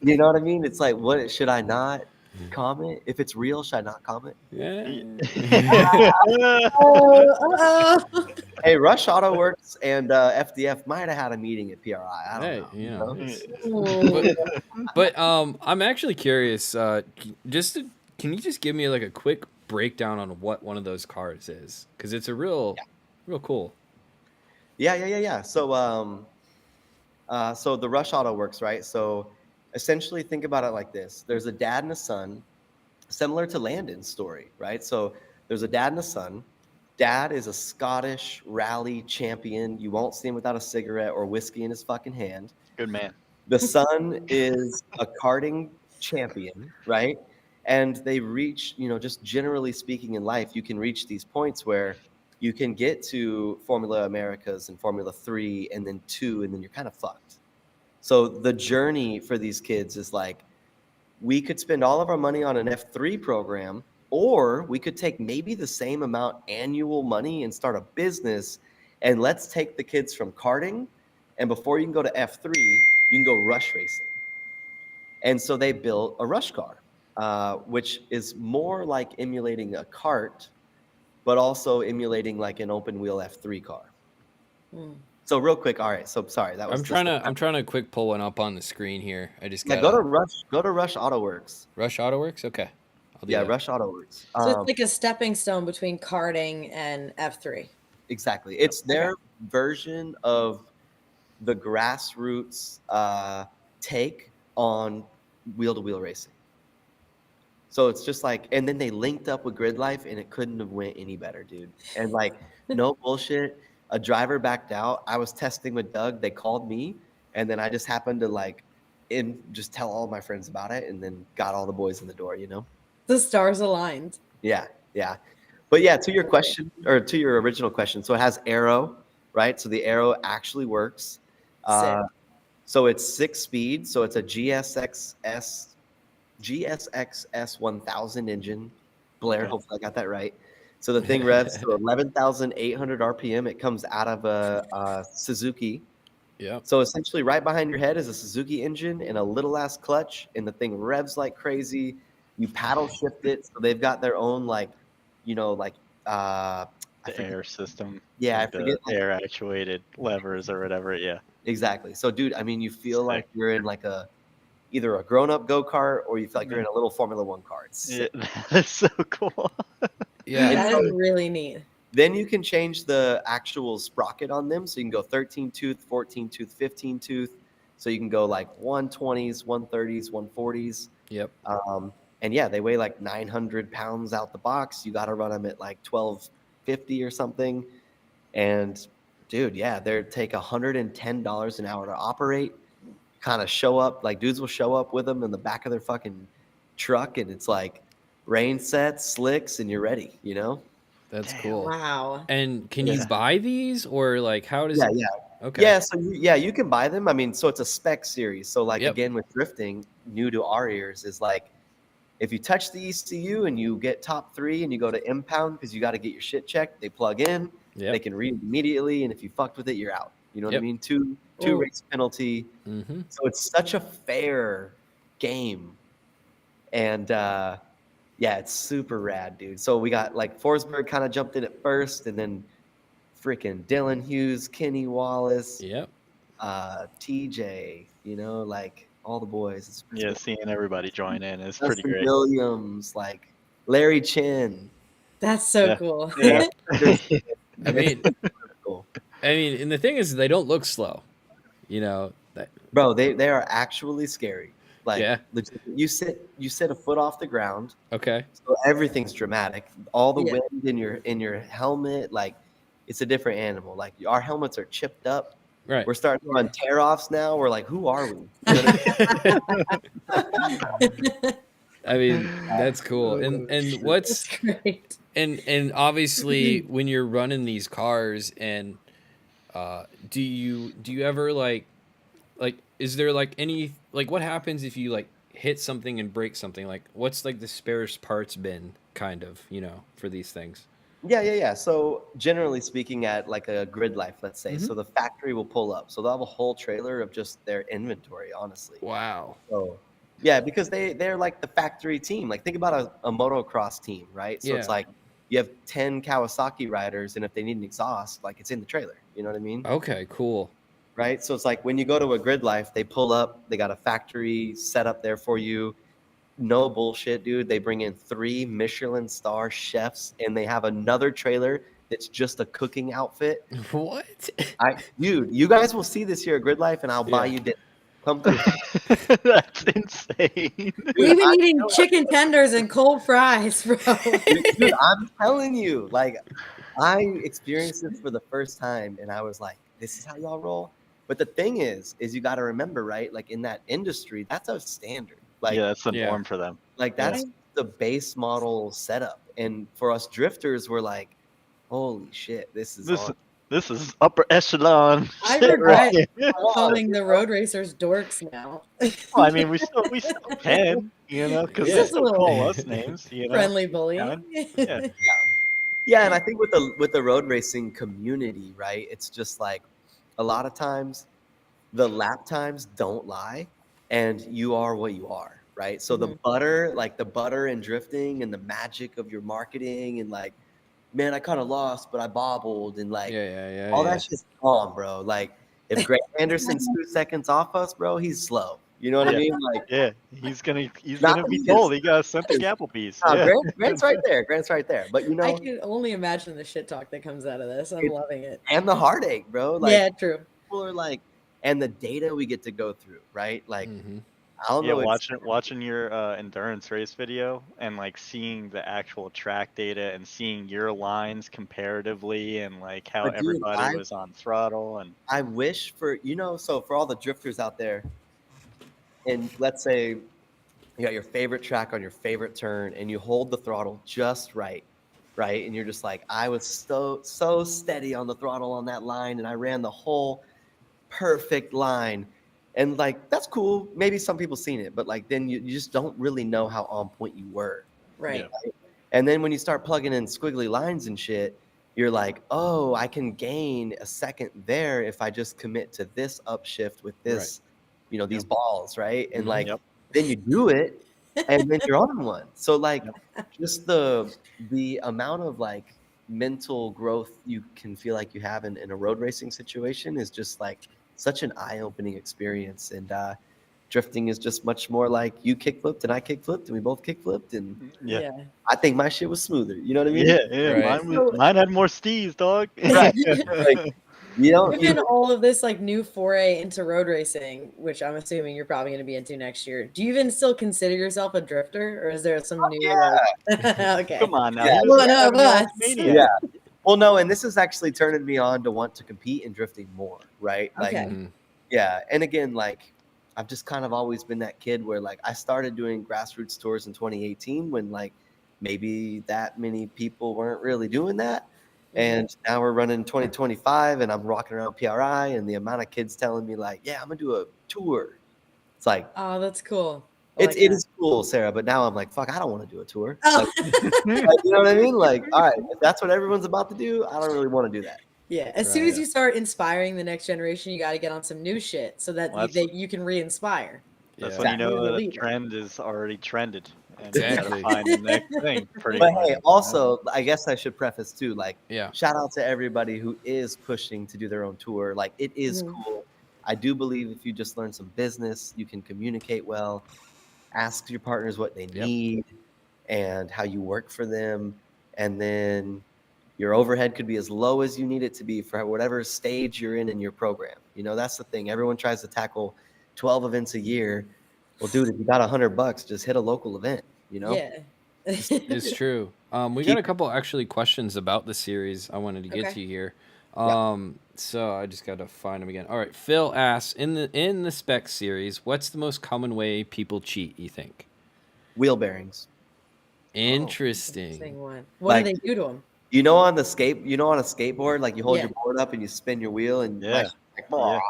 you know what I mean? It's like, what should I not comment? If it's real, should I not comment? Yeah. Hey, Rush Auto Works and FDF might have had a meeting at PRI. I don't know. You know? But I'm actually curious. Can you just give me like a quick breakdown on what one of those cars is? Because it's a real cool. Yeah. So so the Rush Auto Works, right? So essentially think about it like this. There's a dad and a son, similar to Landon's story, right? So there's a dad and a son. Dad is a Scottish rally champion. You won't see him without a cigarette or whiskey in his fucking hand. Good man. The son is a karting champion, right? And they reach, you know, just generally speaking in life, you can reach these points where you can get to Formula Americas and Formula 3 and then 2, and then you're kind of fucked. So the journey for these kids is like, we could spend all of our money on an F3 program, or we could take maybe the same amount annual money and start a business, and let's take the kids from karting, and before you can go to F3, you can go rush racing. And so they built a rush car, which is more like emulating a kart, but also emulating like an open wheel F3 car. So real quick, all right. So sorry, that was. I'm trying to quick pull one up on the screen here. I just go to Rush Auto Works. Rush Auto Works, okay. That. Rush Auto Works. So it's like a stepping stone between karting and F3. Exactly, it's their version of the grassroots take on wheel-to-wheel racing. So it's just like, and then they linked up with Grid Life, and it couldn't have went any better, dude. And like, no bullshit. A driver backed out. I was testing with Doug. They called me, and then I just happened to just tell all my friends about it, and then got all the boys in the door. You know, the stars aligned. Yeah. But yeah, to your question, or to your original question, so it has aero, right? So the aero actually works. So it's 6 speed. So it's a GSX-S 1000 engine. Blair, hopefully I got that right. So the thing revs to 11,800 RPM. It comes out of a Suzuki. Yeah. So essentially right behind your head is a Suzuki engine and a little ass clutch, and the thing revs like crazy. You paddle shift it. So they've got their own air system. Yeah, like I forget. Air actuated levers or whatever. Yeah. Exactly. So dude, I mean, you feel like you're in like either a grown-up go-kart or you feel like you're in a little Formula 1 car. That's so cool. Yeah. That is really neat. Then you can change the actual sprocket on them. So you can go 13 tooth, 14 tooth, 15 tooth. So you can go like 120s, 130s, 140s. Yep. And yeah, they weigh like 900 pounds out the box. You got to run them at like 1250 or something. And dude, yeah, they take $110 an hour to operate. Kind of show up, like dudes will show up with them in the back of their fucking truck, and it's like rain sets, slicks, and you're ready, you know? That's cool. Wow. And can you buy these, or like how does Yeah. Okay. Yeah, so you can buy them. I mean, so it's a spec series. So like again with drifting, new to our ears is like if you touch the ECU and you get top 3 and you go to impound because you got to get your shit checked, they plug in, they can read immediately, and if you fucked with it, you're out. You know what I mean? Two race penalty. Mm-hmm. So it's such a fair game. And it's super rad, dude. So we got like Forsberg kind of jumped in at first, and then freaking Dylan Hughes, Kenny Wallace, TJ, you know, like all the boys. Yeah, seeing everybody join in is pretty great. Williams, like Larry Chin. That's so cool. Yeah. I mean, and the thing is, they don't look slow. You know, bro, they are actually scary. Like, you sit a foot off the ground. Okay. So everything's dramatic. All the wind in your helmet, like it's a different animal. Like our helmets are chipped up, Right. We're starting to run tear-offs now. We're like, who are we? You know what I mean, that's cool. And what's That's great. and obviously when you're running these cars and do you ever like is there like any like what happens if you like hit something and break something? Like what's like the sparest parts bin kind of, for these things? Yeah. So generally speaking, at like a grid life, let's say, Mhm. so the factory will pull up. So they'll have a whole trailer of just their inventory, honestly. Wow. So yeah, because they're like the factory team. Like think about a motocross team, right? So it's Yeah. like you have 10 Kawasaki riders, and if they need an exhaust, like it's in the trailer. You know what I mean? Okay, cool. Right? So it's like when you go to a grid life, they pull up, they got a factory set up there for you. No bullshit, dude. They bring in 3 Michelin star chefs, and they have another trailer that's just a cooking outfit. What? Dude, you guys will see this here at Grid Life, and I'll buy Yeah. you dinner. Come through. That's insane. Dude, We've been eating chicken tenders and cold fries, bro. dude, I'm telling you, like, I experienced this for the first time, and I was like, this is how y'all roll? But the thing is you got to remember, right? Like, in that industry, that's a standard. Like, Yeah, that's the Yeah. norm for them. like that's the base model setup. And for us drifters, we're like, holy shit, this is on. This is upper echelon. I shit regret right here. calling the road racers dorks now. Well, I mean, we still can, because Yeah. they Just a still little call us names, friendly bully. Yeah. Yeah, and I think with the road racing community, right? It's just like a lot of times the lap times don't lie, and you are what you are, right? So the butter and drifting and the magic of your marketing and like, man, I kind of lost, but I bobbled and like Yeah. all that shit's gone, bro. Like if Grant Anderson's 2 seconds off us, bro, he's slow. You know what I Yeah. mean? Like Yeah, he's gonna not that be he told gets- he got sent to Applebee's. Nah, Yeah. Grant's right there. Grant's right there. But you I know, can only imagine the shit talk that comes out of this. I'm loving it. and the heartache, bro. Like Yeah, true. people are like, and the data we get to go through, right? Like Mhm. I don't Yeah, know. watching your endurance race video and like seeing the actual track data and seeing your lines comparatively and like how But dude, everybody was on throttle and I wish for so for all the drifters out there, and let's say you got your favorite track on your favorite turn, and you hold the throttle just right, and you're just like, I was so steady on the throttle on that line, and I ran the whole perfect line. And like that's cool. Maybe some people seen it, but like then you just don't really know how on point you were. Right. Yeah. And then when you start plugging in squiggly lines and shit, you're like, oh, I can gain a second there if I just commit to this upshift with this, these balls, right? And like Yep. then you do it, and then you're on one. So like just the amount of like mental growth you can feel like you have in a road racing situation is just like such an eye-opening experience. And drifting is just much more like you kickflipped and I kickflipped and we both kickflipped, and Yeah. I think my shit was smoother. You know what I mean? Yeah. Right. Mine had more steez, dog. Right. Like, you don't Given all of this like new foray into road racing, which I'm assuming you're probably going to be into next year, do you even still consider yourself a drifter, or is there some new? Okay. Come on now. Yeah. He was One of having all us. the maniac. Yeah. Well, no, and this is actually turning me on to want to compete in drifting more, right? Like, Okay. Mhm. yeah. And again, like, I've just kind of always been that kid where, like, I started doing grassroots tours in 2018 when, like, maybe that many people weren't really doing that. And now we're running 2025 and I'm rocking around PRI, and the amount of kids telling me, like, yeah, I'm going to do a tour. It's like, Oh, that's cool. it is cool, Sarah, but now I'm like, fuck, I don't want to do a tour. Oh. Like, you know what I mean? Like, all right, if that's what everyone's about to do, I don't really want to do that. Yeah, as soon as Right. you start inspiring the next generation, you got to get on some new shit so that Well, you can re-inspire. That's Yeah. when you know You're the that a leader. trend is already trended. And Exactly. you gotta find the next thing, pretty But much. hey, also, I guess I should preface too, like, Yeah. shout out to everybody who is pushing to do their own tour. Like, it is cool. I do believe if you just learn some business, you can communicate well, ask your partners what they need and how you work for them, and then your overhead could be as low as you need it to be for whatever stage you're in your program. That's the thing. Everyone tries to tackle 12 events a year. Well, dude, if you got $100, just hit a local event. Yeah. It's true. We got a couple actually questions about the series I wanted to get Okay. to here. So I just got to find them again. All right, Phil asks in the spec series, what's the most common way people cheat? You think? Wheel bearings. Interesting. One. What do Like, they do to them? on a skateboard, like you hold Yeah. your board up and you spin your wheel, and my Yeah. shit's like, "Bah,"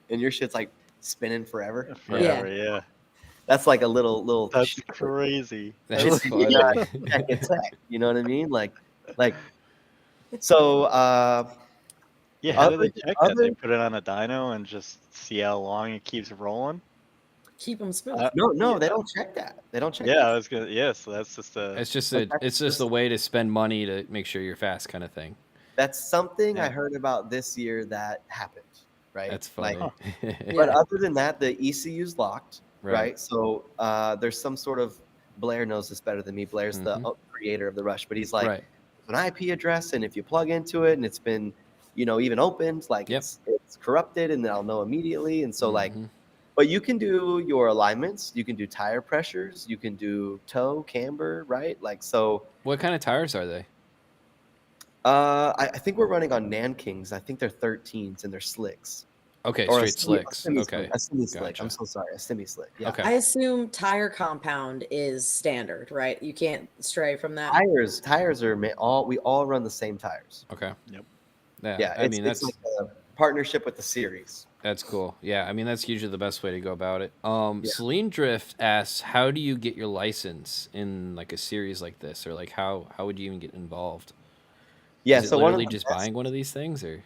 and your shit's like spinning forever. Forever, yeah. That's like a little. That's shit. crazy. That's Shit, funny. tech and tech. You know what I mean? Like. So. Yeah, how do Other, they check that? They other. put it on a dyno and just see how long it keeps rolling? Keep them smooth. No, they yeah. don't check that. They don't check. Yeah, that. I was gonna. Yeah, so that's just a. It's just Like, it's just a way to spend money to make sure you're fast, kind of thing. That's something I Yeah. heard about this year that happened. Right. That's funny. But other than that, the ECU's locked. Right. Right. So there's some sort of. Blair knows this better than me. Blair's the creator of the Rush, but he's like an IP address, and if you plug into it and it's been, even opened, like it's corrupted, and then I'll know immediately. And so like, but you can do your alignments, you can do tire pressures, you can do toe camber, right? Like so. What kind of tires are they? I think we're running on Nankings. I think they're 13s and they're slicks. Okay, Or straight slicks. Okay, a semi-slick. Gotcha. I'm so sorry, a semi-slick. Yeah. Okay. I assume tire compound is standard, right? You can't stray from that. Tires are we all run the same tires. Okay. Yep. Yeah. I mean, it's like a partnership with the series. That's cool. Yeah, I mean that's usually the best way to go about it. Celine Drift asks, how do you get your license in like a series like this, or like how would you even get involved? Yeah, Is it so literally just buying one of these things, or?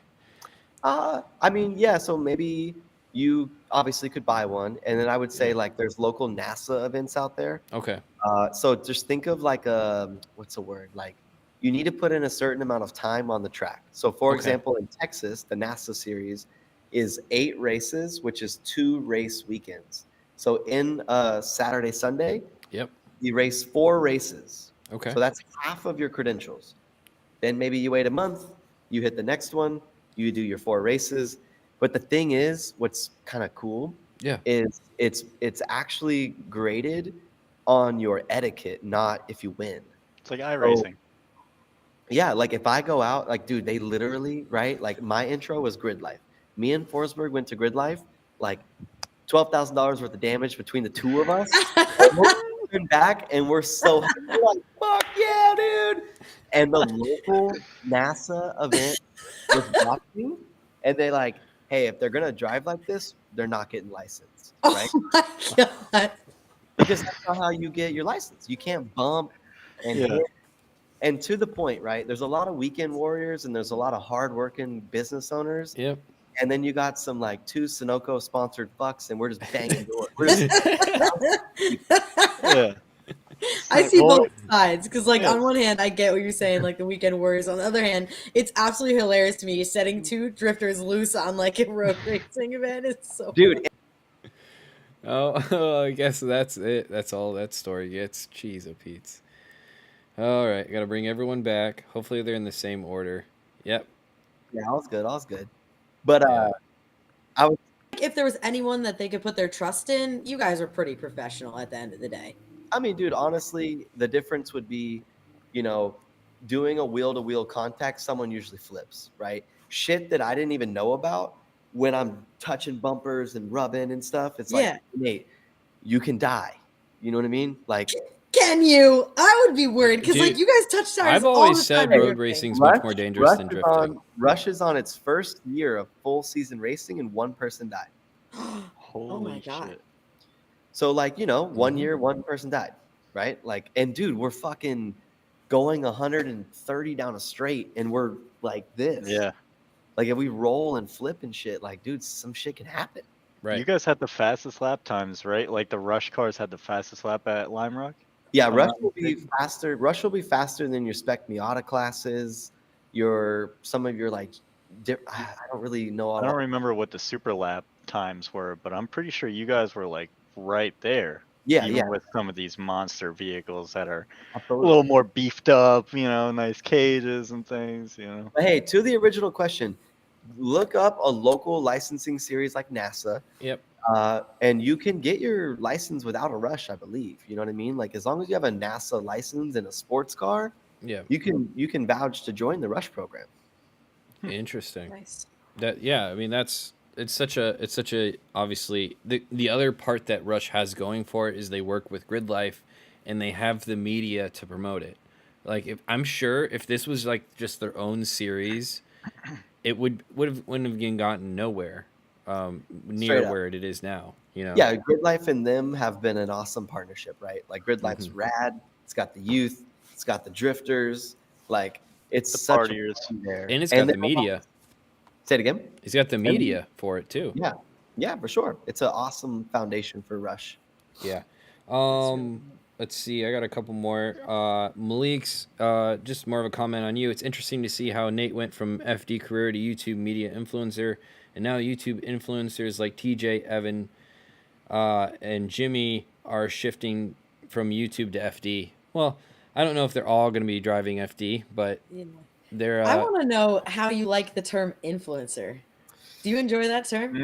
I mean, yeah. So maybe you obviously could buy one, and then I would say like there's local NASA events out there. Okay. So just think of like what's the word? Like you need to put in a certain amount of time on the track. So for example, in Texas, the NASA series is 8 races, which is 2 race weekends. So in Saturday, Sunday, you race 4 races. Okay. So that's half of your credentials. Then maybe you wait a month, you hit the next one, you do your 4 races. But the thing is, what's kind of cool is it's actually graded on your etiquette, not if you win. It's like iRacing. Yeah, like if I go out, like dude, they literally, right? Like my intro was Grid Life. Me and Forsberg went to Grid Life, like $12,000 worth of damage between the two of us. And we're coming back, and we're so happy. We're like, fuck yeah, dude! And the local NASA event was watching, and they like, hey, if they're gonna drive like this, they're not getting licensed, right? Oh my god! Because that's not how you get your license. You can't bump and hit. And to the point, right? There's a lot of weekend warriors, and there's a lot of hardworking business owners. Yep. And then you got some like 2 Sunoco sponsored fucks, and we're just banging doors. We're just I see both sides because, like, on one hand, I get what you're saying, like the weekend warriors. On the other hand, it's absolutely hilarious to me setting 2 drifters loose on like a road racing event. It's so dude. Oh, I guess that's it. That's all that story gets. Cheese of Pete's. All right, got to bring everyone back. Hopefully, they're in the same order. Yep. Yeah, all's good. But I was. If there was anyone that they could put their trust in, you guys are pretty professional at the end of the day. I mean, dude, honestly, the difference would be, doing a wheel-to-wheel contact, someone usually flips, right? Shit that I didn't even know about when I'm touching bumpers and rubbing and stuff. It's like, Nate, you can die. You know what I mean? Like, can you? I would be worried because, like, you guys touch tires. I've always said road racing's much more dangerous than drifting. Rush is on its first year of full season racing, and 1 person died. Holy my God. shit. So, like, 1 year, 1 person died, right? Like, and dude, we're fucking going 130 down a straight, and we're like this. Yeah. Like, if we roll and flip and shit, like, dude, some shit can happen. Right. You guys had the fastest lap times, right? Like the Rush cars had the fastest lap at Lime Rock? Yeah, Rush will be faster. Rush will be faster than your Spec Miata classes. Some of your like, I don't really know. I don't remember what the super lap times were, but I'm pretty sure you guys were like right there. Yeah, with some of these monster vehicles that are a little more beefed up, nice cages and things, But hey, to the original question, look up a local licensing series like NASA. Yep. And you can get your license without a Rush, I believe. You know what I mean? Like, as long as you have a NASA license and a sports car, you can vouch to join the Rush program. Interesting. Nice. I mean it's such a obviously the other part that Rush has going for it is they work with Grid Life and they have the media to promote it. Like if I'm sure if this was like just their own series, it wouldn't have gotten nowhere near Straight up. where it is now, you know. Yeah, Grid Life and them have been an awesome partnership, right? Like Grid Life's Mhm. rad. It's got the youth. It's got the drifters. Like it's The such a partiers. fun there. And it's And got then, the media. say it again. It's got the And media for it too. yeah, yeah, for sure. It's an awesome foundation for Rush. Yeah. That's really Let's see. I got a couple more. Malik's just more of a comment on you. It's interesting to see how Nate went from FD career to YouTube media influencer, and now YouTube influencers like TJ, Evan, and Jimmy are shifting from YouTube to FD. Well, I don't know if they're all going to be driving FD, but Yeah. they're. I want to know how you like the term influencer. Do you enjoy that term?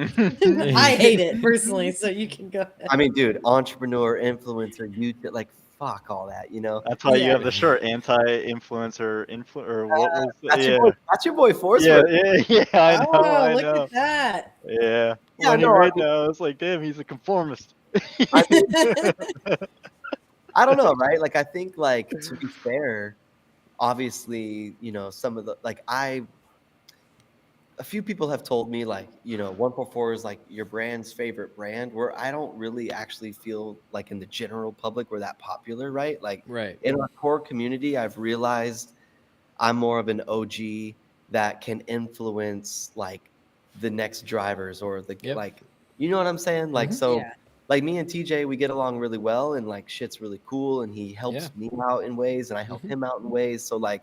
I hate it personally, so you can go ahead. I mean, dude, entrepreneur, influencer, YouTube, like fuck all that, you know. That's why you Yeah. have the shirt, anti-influencer, or what was it? That's Yeah. your boy Yeah, Forsberg. yeah, I know, Oh, I look know. at that. Yeah. Yeah, When he no, I made mean- that, I was like, damn, he's a conformist. I mean, I don't know, right? Like I think, like, to be fair, obviously, you know, some of the a few people have told me, like, you know, 144 is like your brand's favorite brand, where I don't really actually feel like in the general public we're that popular, right? Like Right. in our core community, I've realized I'm more of an OG that can influence like the next drivers or the Yep. like, you know what I'm saying? Like, Mhm. so Yeah. like me and TJ, we get along really well, and like shit's really cool, and he helps Yeah. me out in ways and I help Mhm. him out in ways. So like,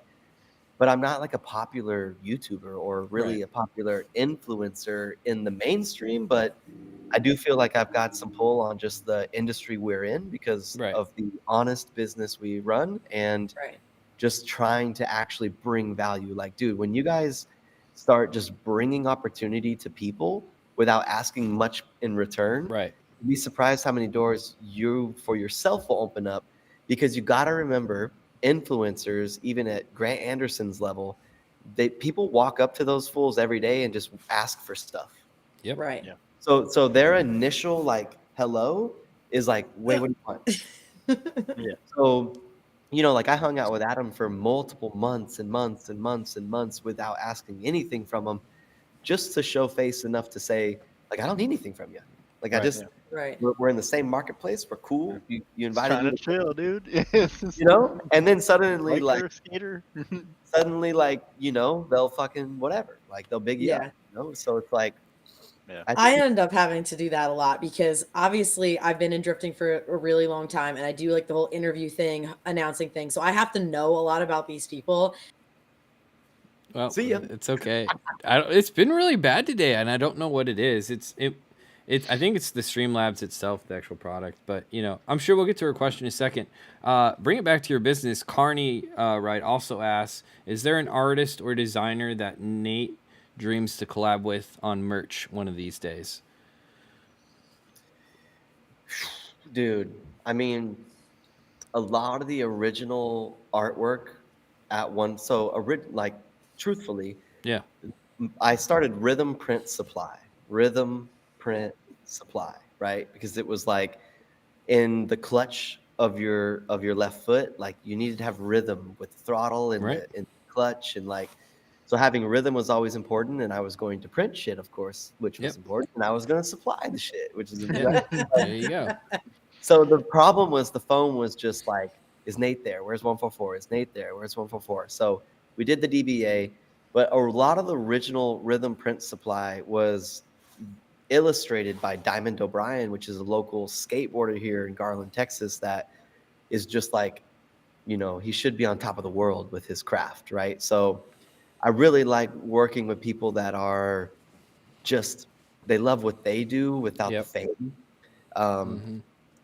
but I'm not like a popular YouTuber or really Right. a popular influencer in the mainstream, but I do feel like I've got some pull on just the industry we're in because Right. of the honest business we run and Right. just trying to actually bring value. Like, dude, when you guys start just bringing opportunity to people without asking much in return, Right. you'd be surprised how many doors you for yourself will open up, because you got to remember influencers, even at Grant Anderson's level, people walk up to those fools every day and just ask for stuff. Yep. Right. Yeah. So their initial like hello is like, wait, what do you want? Yeah. So, you know, like I hung out with Adam for multiple months and months and months and months without asking anything from him, just to show face enough to say, like, I don't need anything from you. Like, I Right. just, Yeah. Right. we're in the same marketplace. We're cool. You Just invited trying me to to, chill, dude. you know, and then suddenly, like, Biker, skater. you know, they'll fucking whatever. Like, they'll big you up, Yeah. you know? So it's like, Yeah. I I think, end up having to do that a lot because obviously I've been in drifting for a really long time and I do like the whole interview thing, announcing things. So I have to know a lot about these people. Well, see ya. it's okay. It's been really bad today, and I don't know what it is. I think it's the Streamlabs itself, the actual product. But you know, I'm sure we'll get to her question in a second. Bring it back to your business. Carney, right, also asks, is there an artist or designer that Nate dreams to collab with on merch one of these days? Dude, I mean, a lot of the original artwork at one, so like, truthfully, Yeah. I started Rhythm Print Supply. Rhythm Print Supply, right? Because it was like in the clutch of your left foot, like you needed to have rhythm with throttle in Right. the clutch, and like, so having rhythm was always important, and I was going to print shit, of course, which was Yep. important, and I was going to supply the shit, which is Yeah. There you go. so the problem was the phone was just like, is Nate there? Where's 144? Is Nate there? Where's 144? So we did the DBA, but a lot of the original Rhythm Print Supply was illustrated by Diamond O'Brien, which is a local skateboarder here in Garland, Texas, that is just like, you know, he should be on top of the world with his craft, right? So I really like working with people that are just, they love what they do without the Yep. fame. Mm-hmm.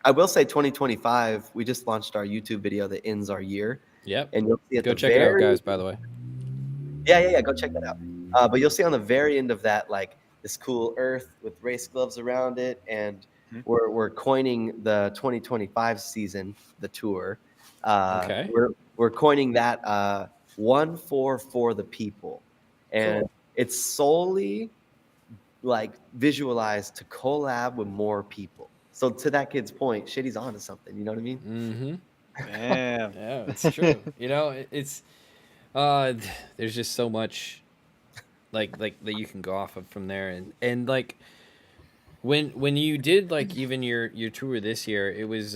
I will say 2025, we just launched our YouTube video that ends our year. Yep. And you'll see at Go the check it out, very, guys. By the way. yeah, go check that out. But you'll see on the very end of that, like this cool earth with race gloves around it. And Mhm. we're coining the 2025 season, the tour. Okay. We're coining that 144 the people. And Cool. It's solely like visualized to collab with more people. So to that kid's point, Shitty's onto something. You know what I mean? Mm-hmm. Damn. Yeah, it's true. You know, it's there's just so much like that you can go off of from there, and like when you did like even your tour this year, it was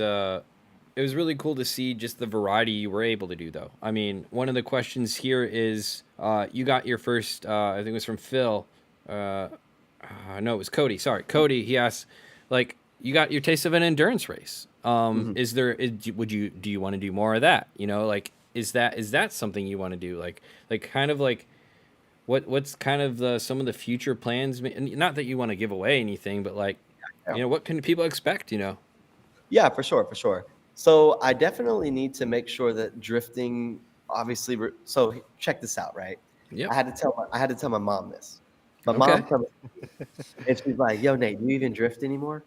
really cool to see just the variety you were able to do though. I mean, one of the questions here is you got your first I think it was from Phil. No, it was Cody. Sorry, Cody. He asked, like, you got your taste of an endurance race. Mhm. Do you want to do more of that? You know, like, is that something you want to do? Like kind of like what's kind of some of the future plans? And not that you want to give away anything, but like, Yeah. you know, what can people expect? You know. Yeah, for sure, for sure. So I definitely need to make sure that drifting, obviously. So check this out, right? Yep. I had to tell my mom this. My Okay. mom comes and she's like, "Yo, Nate, do you even drift anymore?"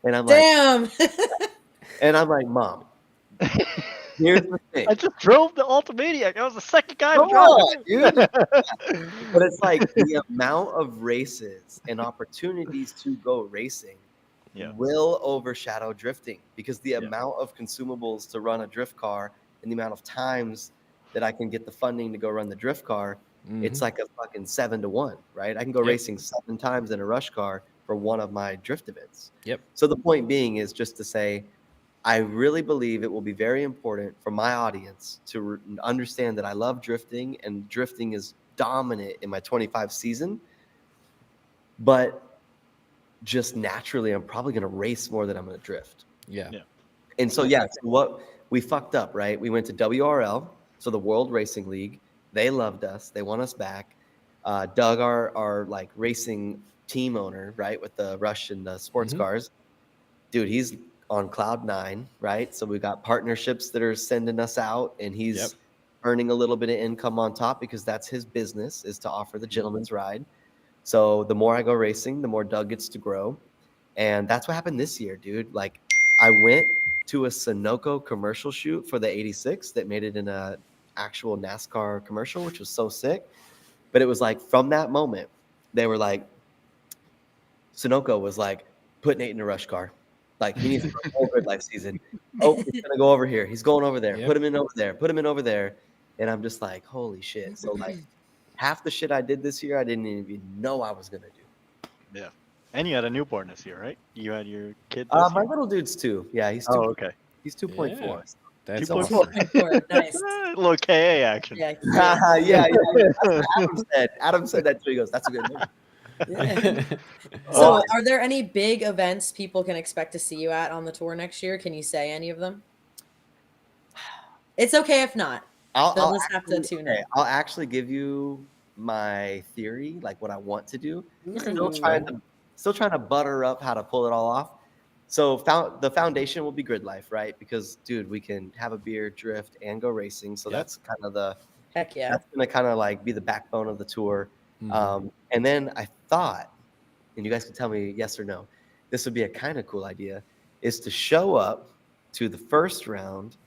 And I'm like, Damn. "Mom, here's the thing. I just drove the Ultimaniac. I was the second guy to Come drive on, it. dude." But it's like the amount of races and opportunities to go racing Yeah. will overshadow drifting because the Yeah. amount of consumables to run a drift car and the amount of times that I can get the funding to go run the drift car, it's Mhm. like a fucking 7-to-1, right? I can go Yep. racing 7 times in a rush car for one of my drift events. Yep. So the point being is just to say, I really believe it will be very important for my audience to understand that I love drifting and drifting is dominant in my 25 season. But just naturally, I'm probably going to race more than I'm going to drift. Yeah. Yeah. And so, yeah, so what we fucked up, right? We went to WRL, so the World Racing League. They loved us. They want us back. Doug, our like racing team owner, right, with the Rush and the sports Mhm. cars, dude, he's on cloud 9, right? So we got partnerships that are sending us out, and he's Yep. earning a little bit of income on top because that's his business is to offer the gentleman's ride. So the more I go racing, the more Doug gets to grow. And that's what happened this year, dude. Like I went to a Sunoco commercial shoot for the 86 that made it in a actual NASCAR commercial, which was so sick. But it was like from that moment, they were like, Sunoco was like, put Nate in a rush car. Like he needs to run the whole grid life season. Oh, he's gonna go over here. He's going over there. Yep. Put him in over there. Put him in over there. And I'm just like, holy shit. So like half the shit I did this year, I didn't even know I was gonna do. Yeah. And you had a newborn this year, right? You had your kid this My year? little dude's 2. Yeah, he's 2. Oh, okay. He's 2.4. Yeah. That's 2.4. awesome. 2.4. Nice. Little KA action. Yeah. Yeah. That's what Adam said. Adam said that too. He goes, "That's a good number." Yeah. Oh, So, are there any big events people can expect to see you at on the tour next year? Can you say any of them? It's okay if not. They'll just have to tune in. I'll actually give you my theory, like what I want to do. Okay, Still that's trying to butter up how to pull it all off. So the foundation will be grid life, right? Because dude, we can have a beer, drift, and go racing. So Yep. that's kind of Heck yeah. that's gonna kind of like be the backbone of the tour. Mhm. And then I thought, and you guys can tell me yes or no, this would be a kind of cool idea, is to show up to the first round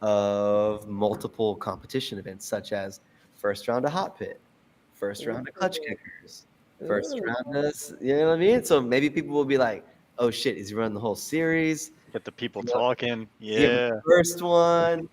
of multiple competition events, such as first round of hot pit, first round of clutch kickers, first Ooh. round of, you know what I mean? So maybe people will be like, oh shit, is he running the whole series? Get the people Yeah. talking. He have Yeah. the first one,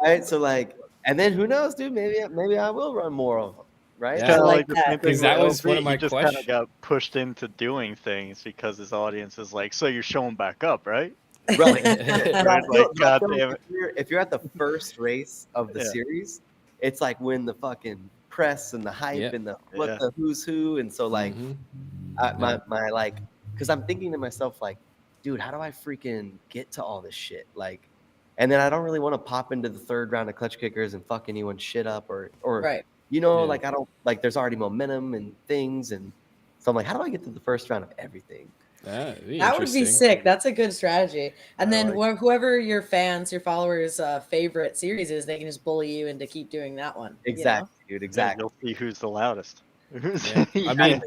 right? So like, and then who knows, dude? Maybe I will run more of them, right? Yeah. Kind So of like like the that. same thing Because with that was LB. one of my He just kind of questions. got pushed into doing things because his audience is like, so you're showing back up, right? Right. Right? Like, God damn it. If you're at the first race of the Yeah. series, it's like when the fucking press and the hype Yep. and the Yeah. the who's who, and so like Mhm. my like, because I'm thinking to myself like, dude, how do I freaking get to all this shit? Like, and then I don't really want to pop into the third round of clutch kickers and fuck anyone shit up or Right. you know, Yeah. like I don't like there's already momentum and things, and so I'm like, how do I get to the first round of everything? That'd be That would be interesting. sick. That's a good strategy. And I then like whoever your fans, your followers' favorite series is, they can just bully you into keep doing that one. you know? Exactly, dude. Yeah, Exactly. you'll see who's the loudest. Yeah. I mean,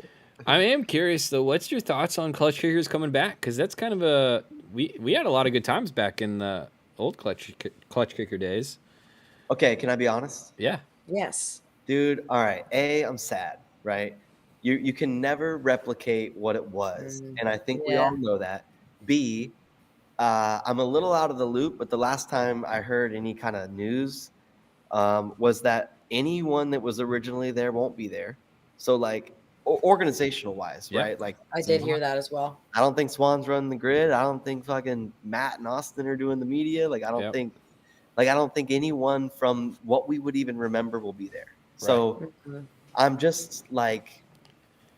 I am curious though. What's your thoughts on clutch kickers coming back? Because that's kind of a we had a lot of good times back in the old clutch kicker days. Okay, can I be honest? Yeah. Yes. Dude, all right. I'm sad. right? You can never replicate what it was, and I think we Yeah. all know that. B, I'm a little out of the loop, but the last time I heard any kind of news was that anyone that was originally there won't be there. So like organizational wise, Yeah. right? Like I did hear that as well. I don't think Swan's running the grid. I don't think fucking Matt and Austin are doing the media. Like I don't Yep. think like I don't think anyone from what we would even remember will be there. So I'm just like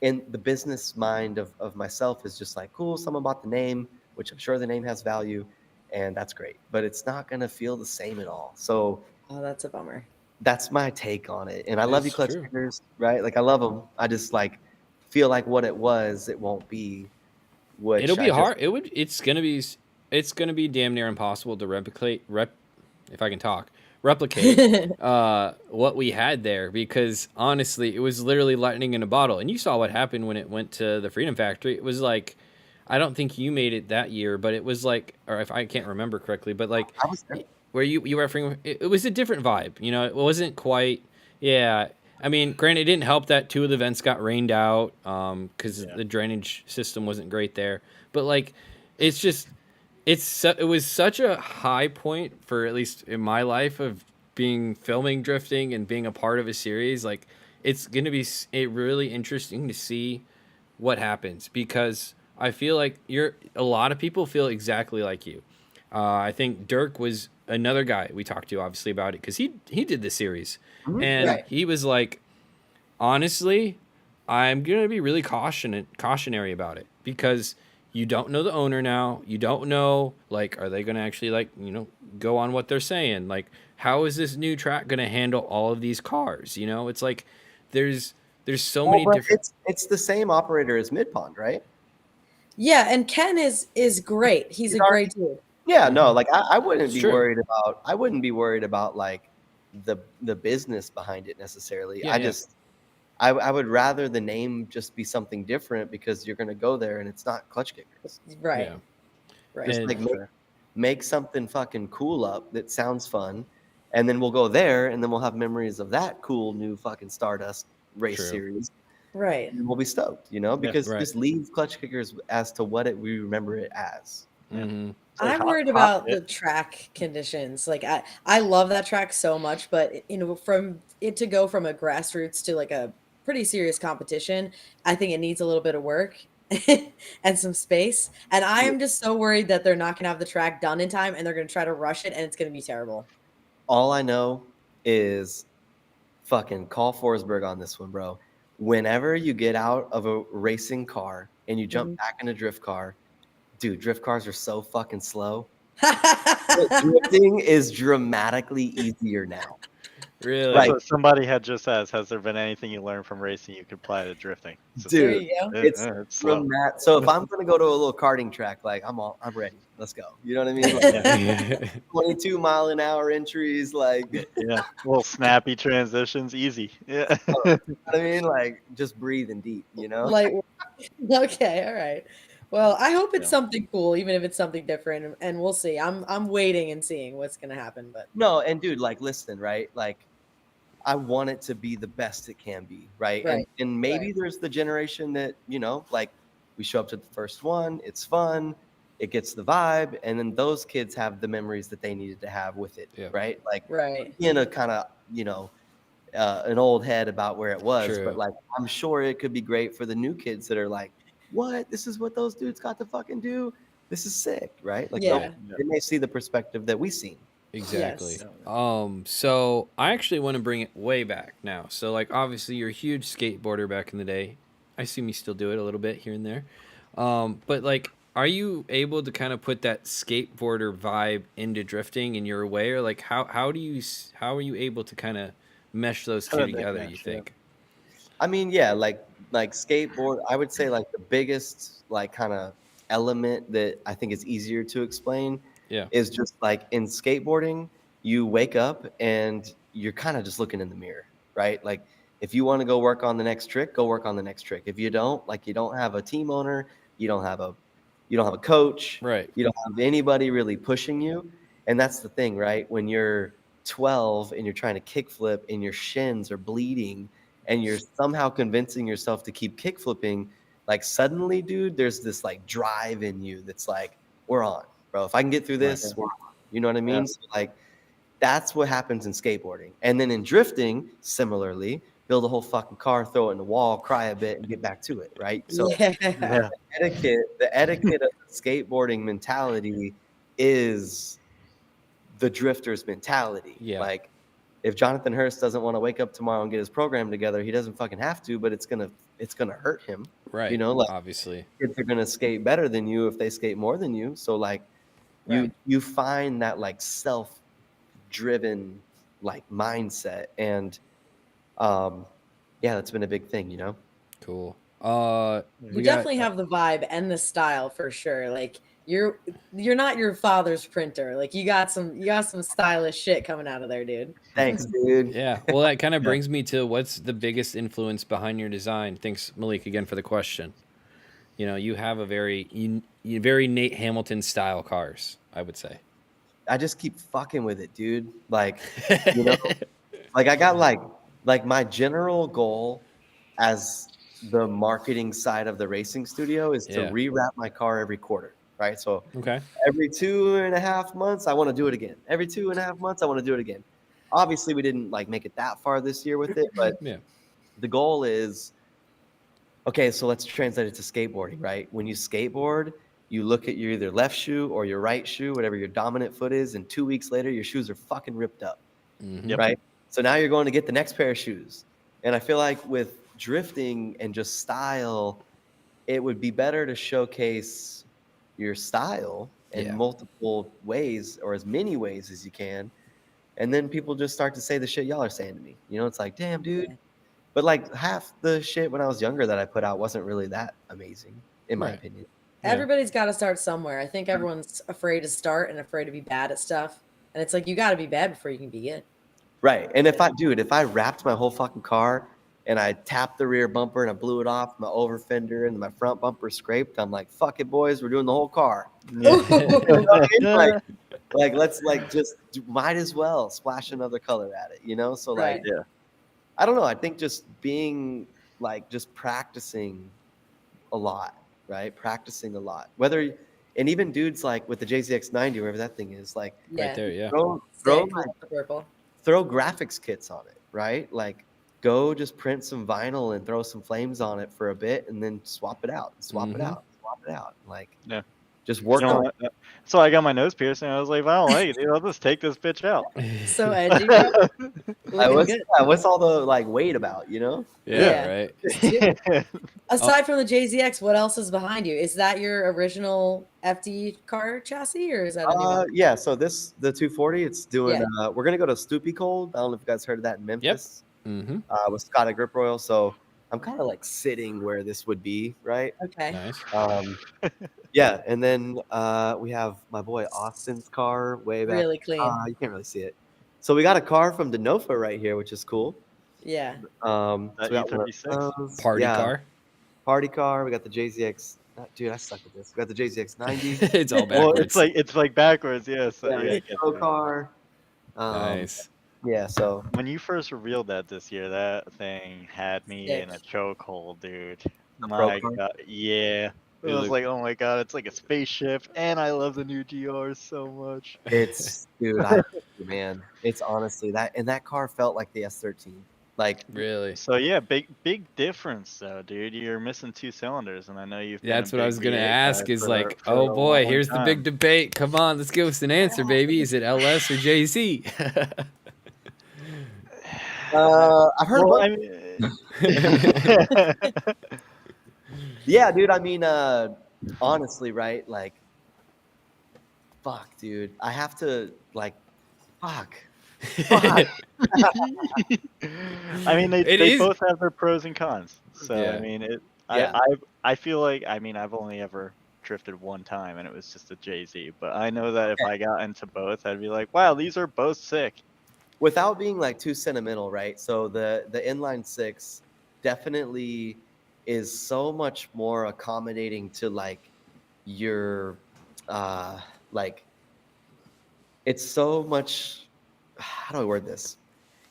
in the business mind of myself is just like, cool, someone bought the name, which I'm sure the name has value, and that's great. But it's not gonna feel the same at all. So Oh, that's a bummer. that's my take on it. And I love you, It's Clutch true. Kickers, right? Like I love them. I just like feel like what it was, it won't be. Which It'll be I just hard. It's gonna be damn near impossible to if I can talk, replicate what we had there, because honestly, it was literally lightning in a bottle. And you saw what happened when it went to the Freedom Factory. It was like, I don't think you made it that year, but it was like, or if I can't remember correctly, but like I was there. where you were referring, it was a different vibe. You know, it wasn't quite. Yeah, I mean, granted, it didn't help that 2 of the vents got rained out because the drainage system wasn't great there. But like, it's just, it was such a high point for, at least in my life, of being filming drifting and being a part of a series. Like, it's gonna be really interesting to see what happens, because I feel like a lot of people feel exactly like you. I think Dirk was another guy we talked to, obviously, about it, because he did the series, and Right. he was like, honestly, I'm gonna be really cautionary about it, because you don't know the owner now. You don't know, like, are they gonna actually, like, go on what they're saying? Like, how is this new track gonna handle all of these cars? It's like there's so many But different. it's the same operator as Mid Pond, right? Yeah, and Ken is great. He's a great dude. Yeah, no, like I wouldn't It's be true. worried about like the business behind it necessarily. Yeah, yeah. I would rather the name just be something different, because you're gonna go there and it's not Clutch Kickers. Right. Yeah. Right. Just And like make something fucking cool up that sounds fun, and then we'll go there and then we'll have memories of that cool new fucking Stardust race True. series. Right. And we'll be stoked, because right. just leave Clutch Kickers as to what we remember it as. Mhm. like I'm hot- worried hot about pit. the track conditions. Like I love that track so much, but from it to go from a grassroots to like a pretty serious competition, I think it needs a little bit of work and some space. And I am just so worried that they're not gonna have the track done in time, and they're gonna try to rush it, and it's gonna be terrible. All I know is fucking call Forsberg on this one, bro. Whenever you get out of a racing car and you jump back in a drift car, dude, drift cars are so fucking slow. Drifting is dramatically easier now. Really? Like, So somebody had just asked, has there been anything you learned from racing you could apply to drifting? It's just- There dude, you go. it's slow. so if I'm gonna go to a little karting track, like I'm ready. Let's go. You know what I mean? Like, 22 mile an hour entries, like Yeah, little snappy transitions, easy. Yeah. you know what I mean? Like just breathing deep, Like okay, all right. Well, I hope it's something cool, even if it's something different, and we'll see. I'm waiting and seeing what's gonna happen, but No, and dude, like listen, right? Like I want it to be the best it can be, right? Right. And maybe there's the generation that, like we show up to the first one, it's fun, it gets the vibe, and then those kids have the memories that they needed to have with it, Yeah. right? Like right. in a kind of, an old head about where it was, True. but like I'm sure it could be great for the new kids that are like, what? This is what those dudes got to fucking do? This is sick, right? Like Yeah. they may see the perspective that we seen. Exactly. Yes. So I actually want to bring it way back now. So, like, obviously you're a huge skateboarder back in the day. I assume you still do it a little bit here and there. But like, are you able to kind of put that skateboarder vibe into drifting in your way, or like how are you able to kind of mesh those two together, you think? I mean, yeah, like skateboard, I would say like the biggest like kind of element that I think is easier to explain Yeah. is just like in skateboarding, you wake up and you're kind of just looking in the mirror, right? Like if you want to go work on the next trick, go work on the next trick. If you don't, like you don't have a team owner, you don't have a coach, Right. you don't have anybody really pushing you. And that's the thing, right? When you're 12 and you're trying to kickflip and your shins are bleeding and you're somehow convincing yourself to keep kick flipping, like suddenly, dude, there's this like drive in you that's like, we're on, bro. If I can get through this, we're on. You know what I mean? So like that's what happens in skateboarding. And then in drifting, similarly, build a whole fucking car, throw it in the wall, cry a bit, and get back to it, right? So Yeah. the etiquette of the skateboarding mentality is the drifter's mentality. Yeah. Like if Jonathan Hurst doesn't want to wake up tomorrow and get his program together, he doesn't fucking have to, but it's gonna hurt him. Right. You know, like Obviously. kids are gonna skate better than you if they skate more than you. So like Right. you find that like self-driven like mindset, and yeah, that's been a big thing, you know. Cool. You definitely have the vibe and the style for sure. Like you're not your father's printer. Like you got some stylish shit coming out of there, dude. Thanks, dude. Yeah. Well, that kind of brings me to what's the biggest influence behind your design? Thanks, Malik, again for the question. You know, you have a very Nate Hamilton style cars, I would say. I just keep fucking with it, dude. Like, you know, like I got like my general goal as the marketing side of the racing studio is to rewrap my car every quarter, right? So every 2.5 months, I want to do it again. Every 2.5 months, I want to do it again. Obviously, we didn't like make it that far this year with it, but the goal is, okay, so let's translate it to skateboarding, right? When you skateboard, you look at your either left shoe or your right shoe, whatever your dominant foot is, and 2 weeks later, your shoes are fucking ripped up, right? So now you're going to get the next pair of shoes. And I feel like with drifting and just style, it would be better to showcase your style in multiple ways or as many ways as you can. And then people just start to say the shit y'all are saying to me. You know, it's like, damn, dude. But like half the shit when I was younger that I put out wasn't really that amazing, in my opinion. Everybody's got to start somewhere. I think everyone's afraid to start and afraid to be bad at stuff. And it's like, you got to be bad before you can be good. Right. And if I wrapped my whole fucking car and I tapped the rear bumper and I blew it off, my over fender and my front bumper scraped, I'm like, fuck it, boys, we're doing the whole car. You know what I mean? Like let's like just might as well splash another color at it, you know? So like, I don't know. I think just being like just practicing a lot, right? Practicing a lot. Whether and even dudes like with the JZX90, wherever that thing is, like right there, throw graphics kits on it, right? Like go just print some vinyl and throw some flames on it for a bit and then swap it out, swap it out. Like just work on it. So I got my nose pierced and I was like, if I don't like it, dude, I'll just take this bitch out. So edgy, bro. What's all the like weight about, you know? Right. Aside from the JZX, what else is behind you? Is that your original FD car chassis, or is that a new one? Yeah, so the 240, it's doing we're gonna go to Stoopy Cold. I don't know if you guys heard of that in Memphis. With Scott at Grip Royal. So I'm kind of like sitting where this would be, right? Okay. Nice. Yeah, and then we have my boy Austin's car way back. Really clean. You can't really see it. So we got a car from Denofa right here, which is cool. Yeah. So we got E36 car. Party car. We got the JZX. Dude, I suck at this. We got the JZX90. It's all backwards. Well, it's like backwards, yes. Pro car. Nice. Yeah, so when you first revealed that this year, that thing had me in a chokehold, dude. My God, yeah. It was like, oh my God, it's like a spaceship, and I love the new GR so much. It's, dude, man, it's honestly that car felt like the S13. Like really. So yeah, big difference though, dude. You're missing 2 cylinders, and I know you've. That's what I was gonna ask. Is like, oh boy, here's the big debate. Come on, let's give us an answer, baby. Is it LS or JZ? I've heard. Yeah, dude. I mean, honestly, right? Like, fuck, dude. I have to like, fuck. I mean, they both have their pros and cons. So I mean, I feel like I've only ever drifted one time, and it was just a JZ. But I know that if I got into both, I'd be like, wow, these are both sick. Without being like too sentimental, right? So the inline 6 definitely is so much more accommodating to like your like it's so much, how do I word this?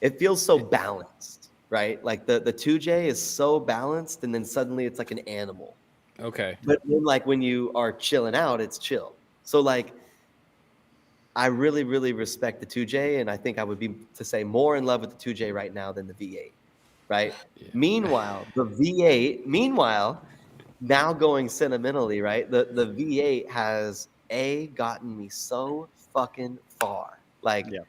It feels so balanced, right? Like the 2J is so balanced, and then suddenly it's like an animal. Okay. But then like when you are chilling out, it's chill. So like I really, really respect the 2J, and I think I would be to say more in love with the 2J right now than the V8, right? Yeah. Meanwhile, the V8, now going sentimentally, right? The V8 has gotten me so fucking far. Like Yeah.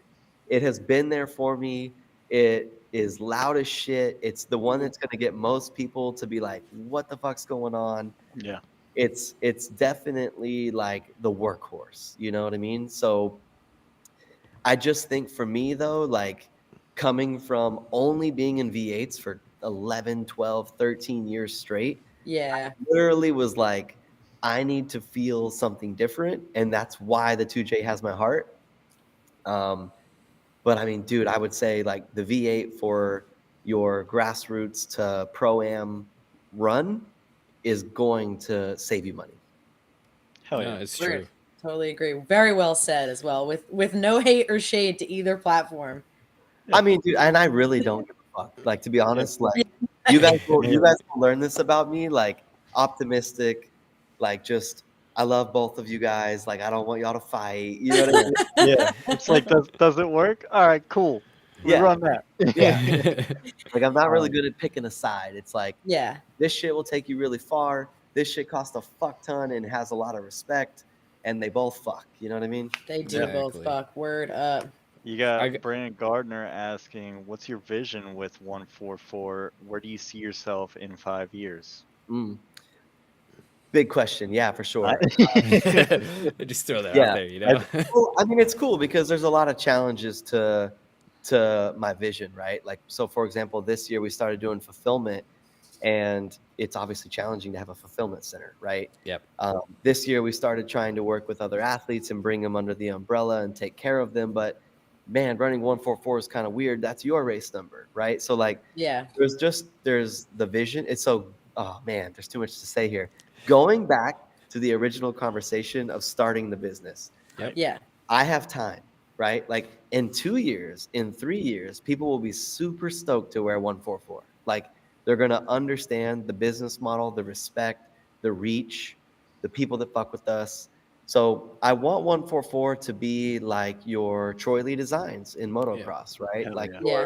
it has been there for me. It is loud as shit. It's the one that's going to get most people to be like, "What the fuck's going on?" Yeah. It's definitely like the workhorse. You know what I mean? So I just think for me though, like coming from only being in V8s for 11, 12, 13 years straight, Yeah. literally was like, I need to feel something different. And that's why the 2J has my heart. But I mean, dude, I would say like the V8 for your grassroots to pro-am run is going to save you money. Hell No, yeah. it's We're true. totally agree. Very well said as well, with no hate or shade to either platform. I mean, dude, and I really don't give a fuck. Like to be Yeah. honest, like Yeah. you guys will learn this about me, like optimistic, like just I love both of you guys. Like I don't want y'all to fight. You know what I mean? Yeah. It's like, does it work? All right, cool. We Yeah, run that. yeah. Like I'm not really Um, good at picking a side. It's like Yeah, this shit will take you really far. This shit costs a fuck ton and has a lot of respect, and they both fuck. You know what I mean? they do both Exactly. fuck. Word up. You I got Brandon Gardner asking, "What's your vision with 144? Where do you see yourself in 5 years?" Mm. Big question. Yeah, for I, sure. just throw that out Yeah. there, you I, know. Well, I mean, it's cool because there's a lot of challenges to my vision, right? Like, so for example, this year we started doing fulfillment, and it's obviously challenging to have a fulfillment center, right? Yep. This year we started trying to work with other athletes and bring them under the umbrella and take care of them, but man, running 144 is kind of weird. That's your race number, right? So like, Yeah, there's the vision. It's so, oh man, there's too much to say here. Going back to the original conversation of starting the business, Yep. yeah, I have time, right? Like in 2 years, in 3 years, people will be super stoked to wear 144. Like they're going to understand the business model, the respect, the reach, the people that fuck with us. So I want 144 to be like your Troy Lee Designs in Yeah. motocross, right? hell Like yeah. yeah,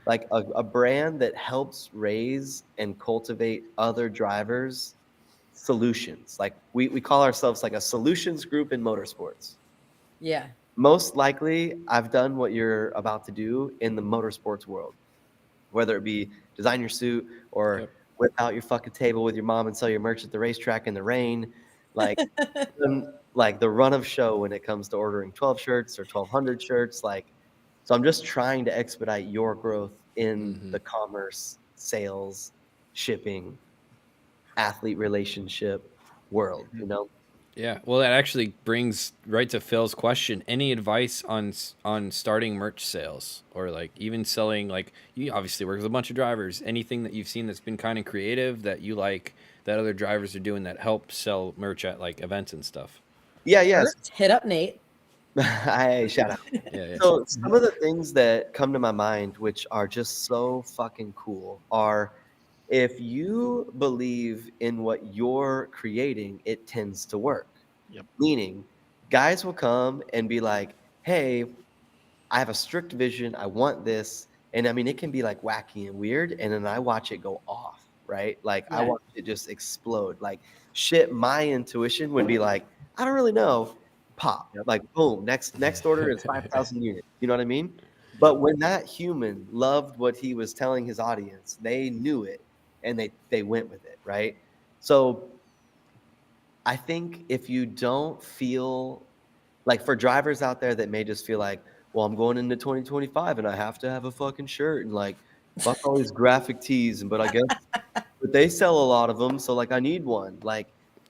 like a brand that helps raise and cultivate other drivers solutions. Like we call ourselves like a solutions group in motorsports. yeah, Most likely I've done what you're about to do in the motorsports world, whether it be design your suit or Yep. whip out your fucking table with your mom and sell your merch at the racetrack in the rain. Like like the run of show when it comes to ordering 12 shirts or 1200 shirts. Like, so I'm just trying to expedite your growth in Hmm. the commerce, sales, shipping, athlete relationship world, Mhm. you know? Yeah. Well, that actually brings right to Phil's question. Any advice on starting merch sales or like even selling? Like you obviously work with a bunch of drivers. Anything that you've seen that's been kind of creative that you like that other drivers are doing that help sell merch at like events and stuff? Yeah, yes. First, hit up Nate. I shout out. Yeah. Yeah. So some of the things that come to my mind, which are just so fucking cool, are if you believe in what you're creating, it tends to work. Yep. Meaning, guys will come and be like, hey, I have a strict vision. I want this. And I mean, it can be like wacky and weird. And then I watch it go off, right? Like I Yeah, watch it just explode. Like shit, my intuition would be like, I don't really know. Pop. Yep. Like boom, next order is 5,000 units. You know what I mean? But when that human loved what he was telling his audience, they knew it and they went with it, right? So I think if you don't feel like for drivers out there that may just feel like, well, I'm going into 2025 and I have to have a fucking shirt and like fuck all these graphic tees, and but I guess but they sell a lot of them, so like I need one. Like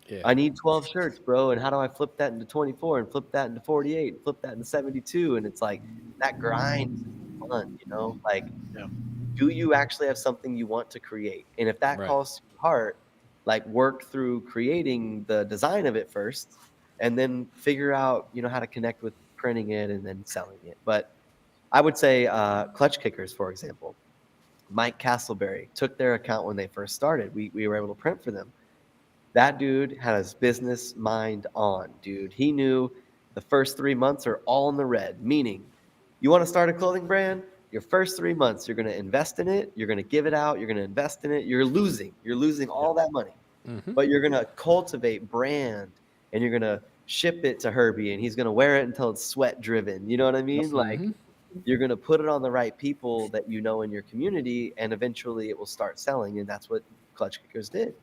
Yeah. I need 12 shirts, bro, and how do I flip that into 24 and flip that into 48 and flip that into 72? And it's like that grind is fun, you know? Like Yeah. do you actually have something you want to create? And if that Right. calls to your heart, like work through creating the design of it first and then figure out, you know, how to connect with printing it and then selling it. But I would say clutch kickers, for example. Mike Castleberry, took their account when they first started. We were able to print for them. That dude had his business mind on, dude. He knew the first 3 months are all in the red, meaning you want to start a clothing brand, your first 3 months, you're going to invest in it, you're going to give it out, you're going to invest in it, you're losing all that money. But you're going to cultivate brand and you're going to ship it to Herbie and he's going to wear it until it's sweat driven. You know what I mean? Like you're going to put it on the right people that you know in your community and eventually it will start selling. And that's what Clutch Kickers did.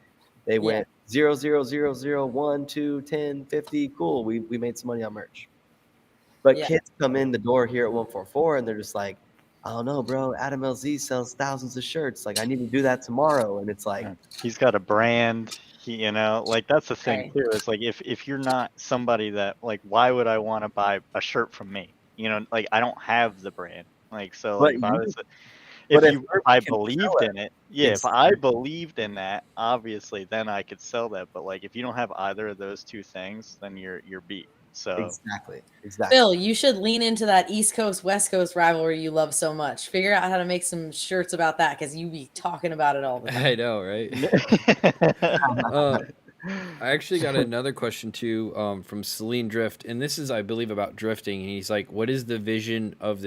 They went 0, 0, 0, 0, 1, 2, 10, 50. Cool. We made some money on merch. But kids come in the door here at 144 and they're just like, I don't know, bro. Adam LZ sells thousands of shirts. Like, I need to do that tomorrow. And it's like, he's got a brand. Like that's the thing too. It's like if you're not somebody that like, why would I want to buy a shirt from me? Like I don't have the brand. Like so, like if I believed in it, if I believed in that, obviously, then I could sell that. But like if you don't have either of those two things, then you're beat. So exactly. Phil, you should lean into that East Coast West Coast rivalry you love so much. Figure out how to make some shirts about that because you be talking about it all the time. I know, right? I actually got another question too from Celine Drift, and this is, I believe, about drifting. And he's like, "What is the vision of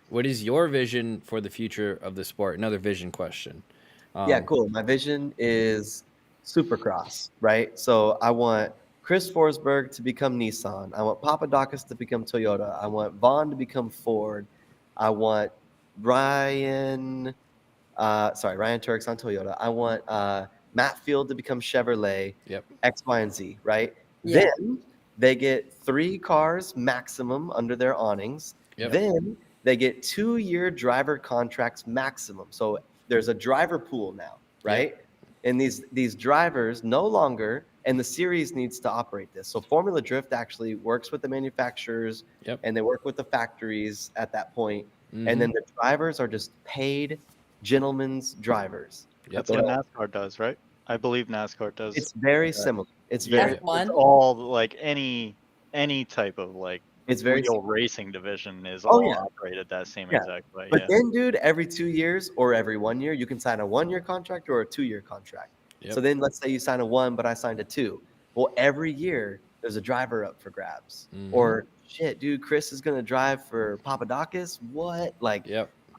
what is your vision for the future of the sport?" Another vision question. Yeah, cool. My vision is Supercross, right? So I want Chris Forsberg to become Nissan. I want Papadakis to become Toyota. I want Vaughn to become Ford. I want Ryan Turks on Toyota. I want Matt Field to become Chevrolet. Yep. X, Y, and Z, right? Yeah. Then they get 3 cars maximum under their awnings. Yep. Then they get 2-year driver contracts maximum. So there's a driver pool now, right? Yep. And these drivers no longer, and the series needs to operate this. So Formula Drift actually works with the manufacturers and they work with the factories at that point. And then the drivers are just paid gentlemen's drivers. That's what NASCAR does, right? I believe NASCAR does. It's very similar. It's very F1? It's all like any type of like it's very real racing division is all operated that same exact way. But then, dude, every 2 years or every 1 year, you can sign a 1-year contract or a 2-year contract. Yep. So then let's say you sign a 1, but I signed a 2. Well, every year there's a driver up for grabs. Or shit, dude, Chris is gonna drive for Papadakis. What? Like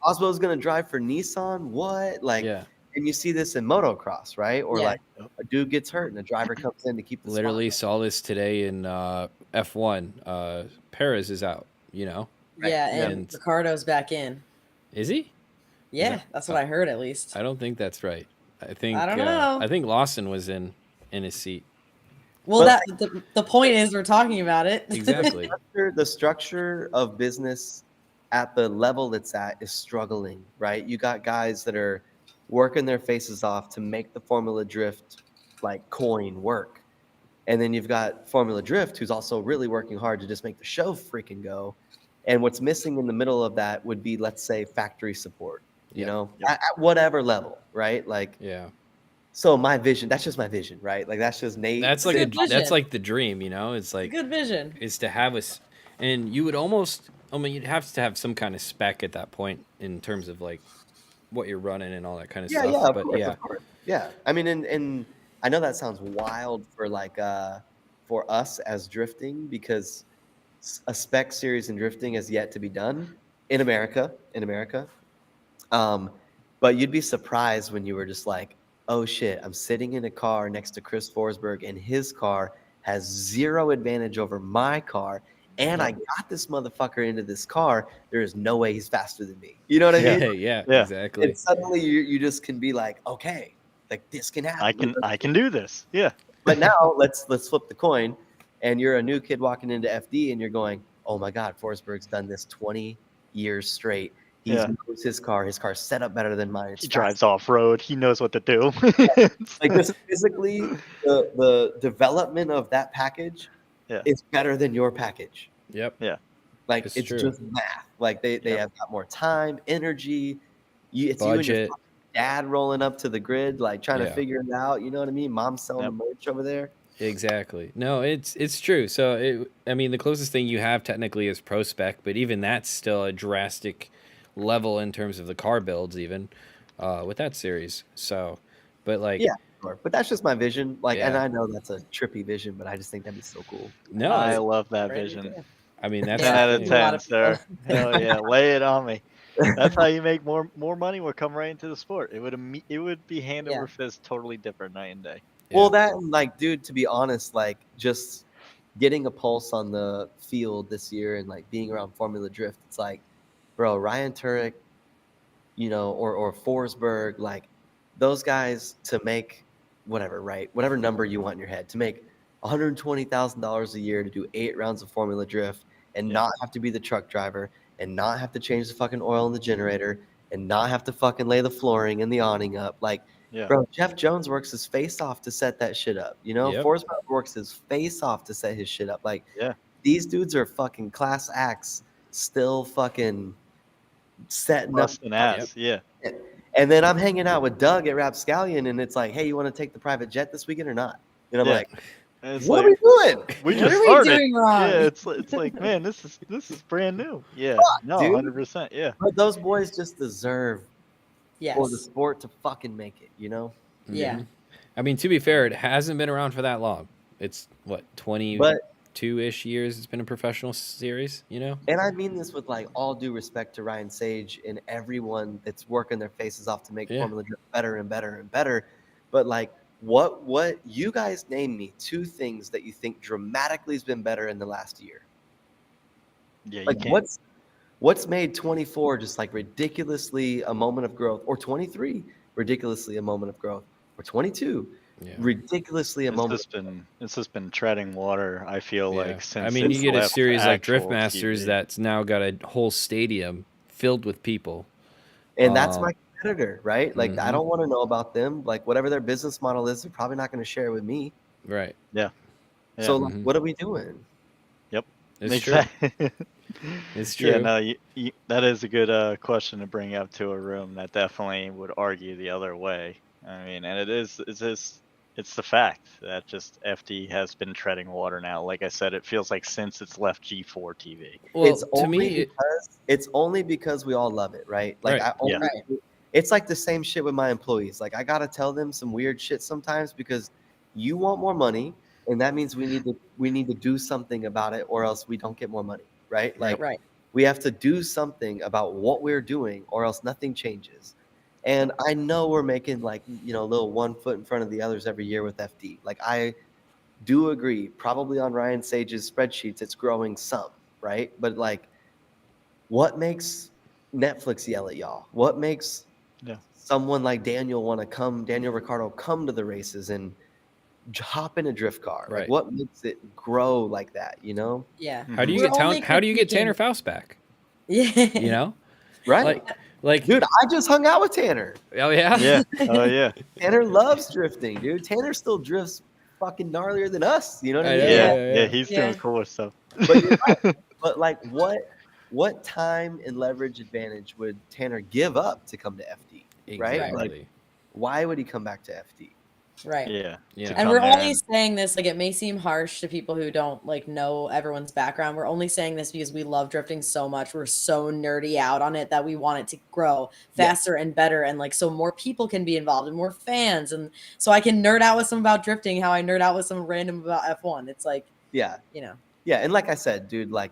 Oswald's gonna drive for Nissan. What? Like and you see this in motocross, right? Or like a dude gets hurt and the driver comes in to keep the literally saw this today in F1. Perez is out, Right. Yeah, and Ricardo's back in. Is he? Yeah, that's what I heard at least. I don't think that's right. I don't know. I think Lawson was in his seat. Well, the point is we're talking about it. Exactly. The structure of business at the level it's at is struggling, right? You got guys that are working their faces off to make the Formula Drift like coin work. And then you've got Formula Drift, who's also really working hard to just make the show freaking go. And what's missing in the middle of that would be, let's say, factory support, you know, at whatever level, right? Like, so my vision, that's just my vision, right? Like, that's just Nate. That's like that's like the dream, It's like good vision is to have us, and you would almost, you'd have to have some kind of spec at that point in terms of like what you're running and all that kind of stuff. Yeah, but of course. Yeah. I mean, and I know that sounds wild for like for us as drifting because a spec series in drifting has yet to be done in America. But you'd be surprised when you were just like, oh shit, I'm sitting in a car next to Chris Forsberg and his car has 0 advantage over my car. And I got this motherfucker into this car. There is no way he's faster than me. You know what I mean? Yeah, exactly. And suddenly you just can be like, okay, like this can happen. I can do this. Yeah. But now let's flip the coin, and you're a new kid walking into FD, and you're going, oh my God, Forsberg's done this 20 years straight. He knows his car. His car's set up better than mine. He drives off road. He knows what to do. Like this physically, the development of that package is better than your package. Yep. Yeah. Like it's just math. Like they have got more time, energy. It's budget. You and your dad rolling up to the grid, like trying to figure it out. You know what I mean? Mom's selling the merch over there. Exactly. No, it's true. So the closest thing you have technically is Pro Spec, but even that's still a drastic level in terms of the car builds even. with that series. So, but like, Yeah, sure. But that's just my vision. Like, and yeah, I know that's a trippy vision, but I just think that'd be so cool. no, I love that Great vision. idea. I mean that's 10 the Yeah, out I of think a thing. lot 10, of people. sir. Hell yeah, lay it on me. That's how you make more money will come right into the sport. It would be hand Yeah. over fist, totally different night and day. Yeah. Well, that and, like, dude, to be honest, like just getting a pulse on the field this year and like being around Formula Drift, it's like, bro, Ryan Turek, or Forsberg, like those guys to make whatever, right? Whatever number you want in your head, to make $120,000 a year to do 8 rounds of Formula Drift and Yeah. not have to be the truck driver and not have to change the fucking oil in the generator and not have to fucking lay the flooring and the awning up. Like, Yeah. bro, Jeff Jones works his face off to set that shit up. Yep. Forsberg works his face off to set his shit up. Like, Yeah. these dudes are fucking class acts, still fucking setting up. Busting ass. Yeah. And then I'm hanging out with Doug at Rapscallion, and it's like, hey, you want to take the private jet this weekend or not? And I'm Yeah. like, And it's what like, are we doing? we What just are we started. doing wrong? Yeah, it's like, man, this is brand new. Yeah. No, dude. 100%. Yeah. But those boys just deserve for the Yes. sport to fucking make it, you know? Yeah. Mhm. I mean, to be fair, it hasn't been around for that long. It's what, But 22-ish years it's been a professional series, you know? and I mean this with like all due respect to Ryan Sage and everyone that's working their faces off to make Yeah. Formula Drift better and better and better. But like what you guys name me 2 things that you think dramatically has been better in the last year. Yeah, you Like can't. what's made 24 just like ridiculously a moment of growth, or 23 ridiculously a moment of growth, or 22 Yeah. ridiculously a moment It's just been treading water, I feel Yeah. like, since I mean, you it's get a left series like Drift actual Masters TV. that's now got a whole stadium filled with people. And that's my competitor, right? Like I Mhm. don't want to know about them. Like whatever their business model is, they're probably not going to share it with me. Right. Yeah. So Yeah. like, Mhm. what are we doing? Yep. It's true. Exactly. It's Yeah, true. no, that is a good question to bring up to a room that definitely would argue the other way. I mean, and it's the fact that just FD has been treading water now. Like I said, it feels like since it's left G4 TV. Well, It's to only me, because we all love it, right? Like Right. Yeah. it's like the same shit with my employees. Like I gotta tell them some weird shit sometimes because you want more money, and that means we need to do something about it, or else we don't get more money, right? Like Right. we have to do something about what we're doing, or else nothing changes. And I know we're making like a little one foot in front of the others every year with FD. Like I do agree, probably on Ryan Sage's spreadsheets, it's growing some, right? But like, what makes Netflix yell at y'all? What makes Yeah. someone like Daniel Ricciardo come to the races and hop in a drift car? Right. Like, what makes it grow like that? You know? Yeah. How do you We're get only How do you get Tanner critiquing- Faust back? Yeah. You know, Right? like Dude, I just hung out with Tanner. oh yeah, Yeah. Oh yeah. Tanner loves drifting, dude. Tanner still drifts fucking gnarlier than us. You know what I I mean? know, Yeah. yeah. Yeah. He's Yeah. doing cooler stuff. But you're right. But like, what time and leverage advantage would Tanner give up to come to FD? Right? Exactly. Like, why would he come back to FD? Right. Yeah. Yeah. to And come we're there only and- saying this, like, it may seem harsh to people who don't like know everyone's background. We're only saying this because we love drifting so much. We're so nerdy out on it that we want it to grow faster and better, and like so more people can be involved and more fans. And so I can nerd out with some about drifting, how I nerd out with some random about F1. It's like, Yeah. you know, Yeah. And like I said, dude, like,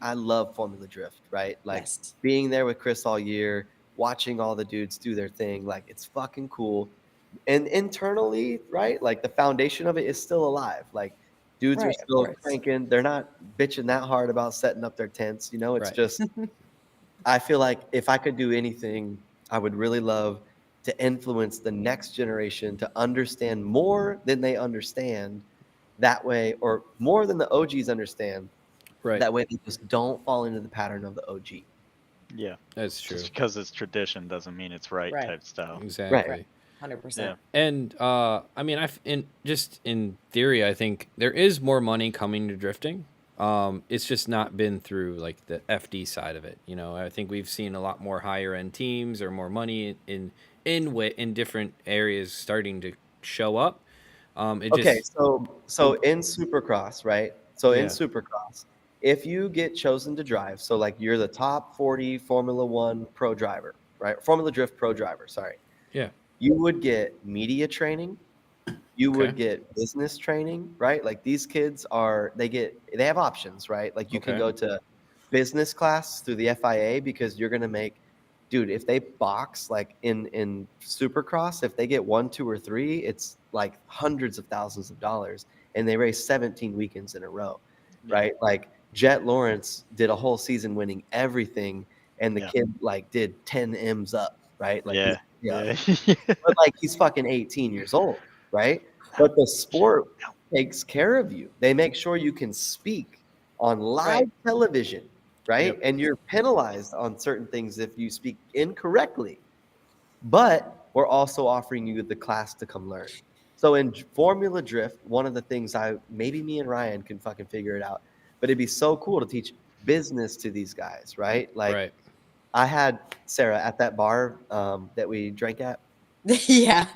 I love Formula Drift, right? Like yes. being there with Chris all year, watching all the dudes do their thing, like it's fucking cool. And internally, right? Like the foundation of it is still alive. Like dudes are Right, of still course. cranking. They're not bitching that hard about setting up their tents. It's Right. just I feel like if I could do anything, I would really love to influence the next generation to understand more than they understand. That way, or more than the OGs understand. Right. That way, they just don't fall into the pattern of the OG. Yeah. That's true. Just because it's tradition doesn't mean it's right, Right. type style. Exactly. 100%. And I mean, in theory, I think there is more money coming to drifting. It's just not been through like the FD side of it. I think we've seen a lot more higher end teams or more money in different areas starting to show up. Okay, so in Supercross, right? So in Yeah. Supercross, if you get chosen to drive, so like you're the top 40 Formula One pro driver, right? Formula Drift Pro driver, sorry. Yeah. You would get media training. You Okay. would get business training, right? Like these kids they have options, right? Like you can Okay. go to business class through the FIA because you're gonna make, dude, if they box like in Supercross, if they get 1, 2, or 3, it's like hundreds of thousands of dollars, and they race 17 weekends in a row, right? Like Jet Lawrence did a whole season winning everything, and the kid like did 10 M's up, right? Like but like he's fucking 18 years old, right? But the sport takes care of you. They make sure you can speak on live television, right? Yep. And you're penalized on certain things if you speak incorrectly. But we're also offering you the class to come learn. So in Formula Drift, one of the things maybe me and Ryan can fucking figure it out, but it'd be so cool to teach business to these guys, right? Like Right. I had Sara at that bar that we drank at. Yeah.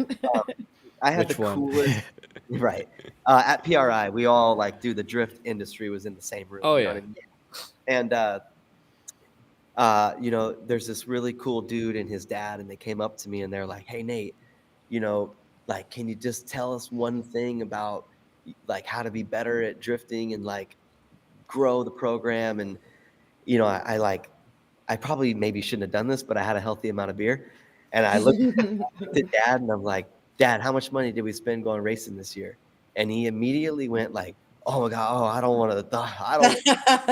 I had Which the one? coolest, right? At PRI, we all like, dude, the drift industry was in the same room. Oh, you know yeah. what I mean? And you know, there's this really cool dude and his dad, and they came up to me and they're like, "Hey, Nate, you know, like, can you just tell us one thing about like how to be better at drifting and like grow the program?" And you know, I probably maybe shouldn't have done this, but I had a healthy amount of beer, and I looked at Dad and I'm like, "Dad, how much money did we spend going racing this year?" And he immediately went like, "Oh my God, oh, I don't want to,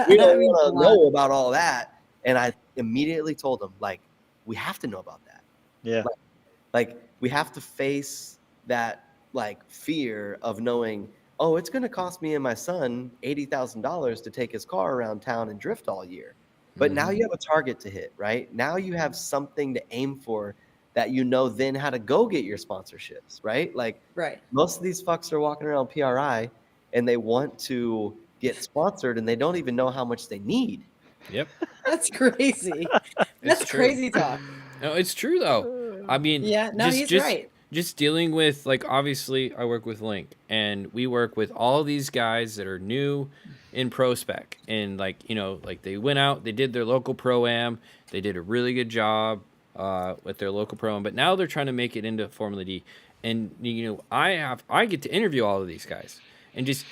we don't That means a want to lot. know about all that." And I immediately told him, like, we have to know about that. Yeah. Like we have to face that like fear of knowing, oh, it's going to cost me and my son $80,000 to take his car around town and drift all year. But now you have a target to hit, right? Now you have something to aim for that you know then how to go get your sponsorships, right? Like most of these fucks are walking around PRI and they want to get sponsored and they don't even know how much they need. Yep. That's crazy. That's It's true. crazy talk. No, it's true though. I mean, Yeah, no, he's right. Just dealing with, like, obviously I work with Link and we work with all these guys that are new in pro spec, and like, you know, like they went out, they did their local pro-am, they did a really good job with their local pro-am, but now they're trying to make it into Formula D. And you know, I get to interview all of these guys and just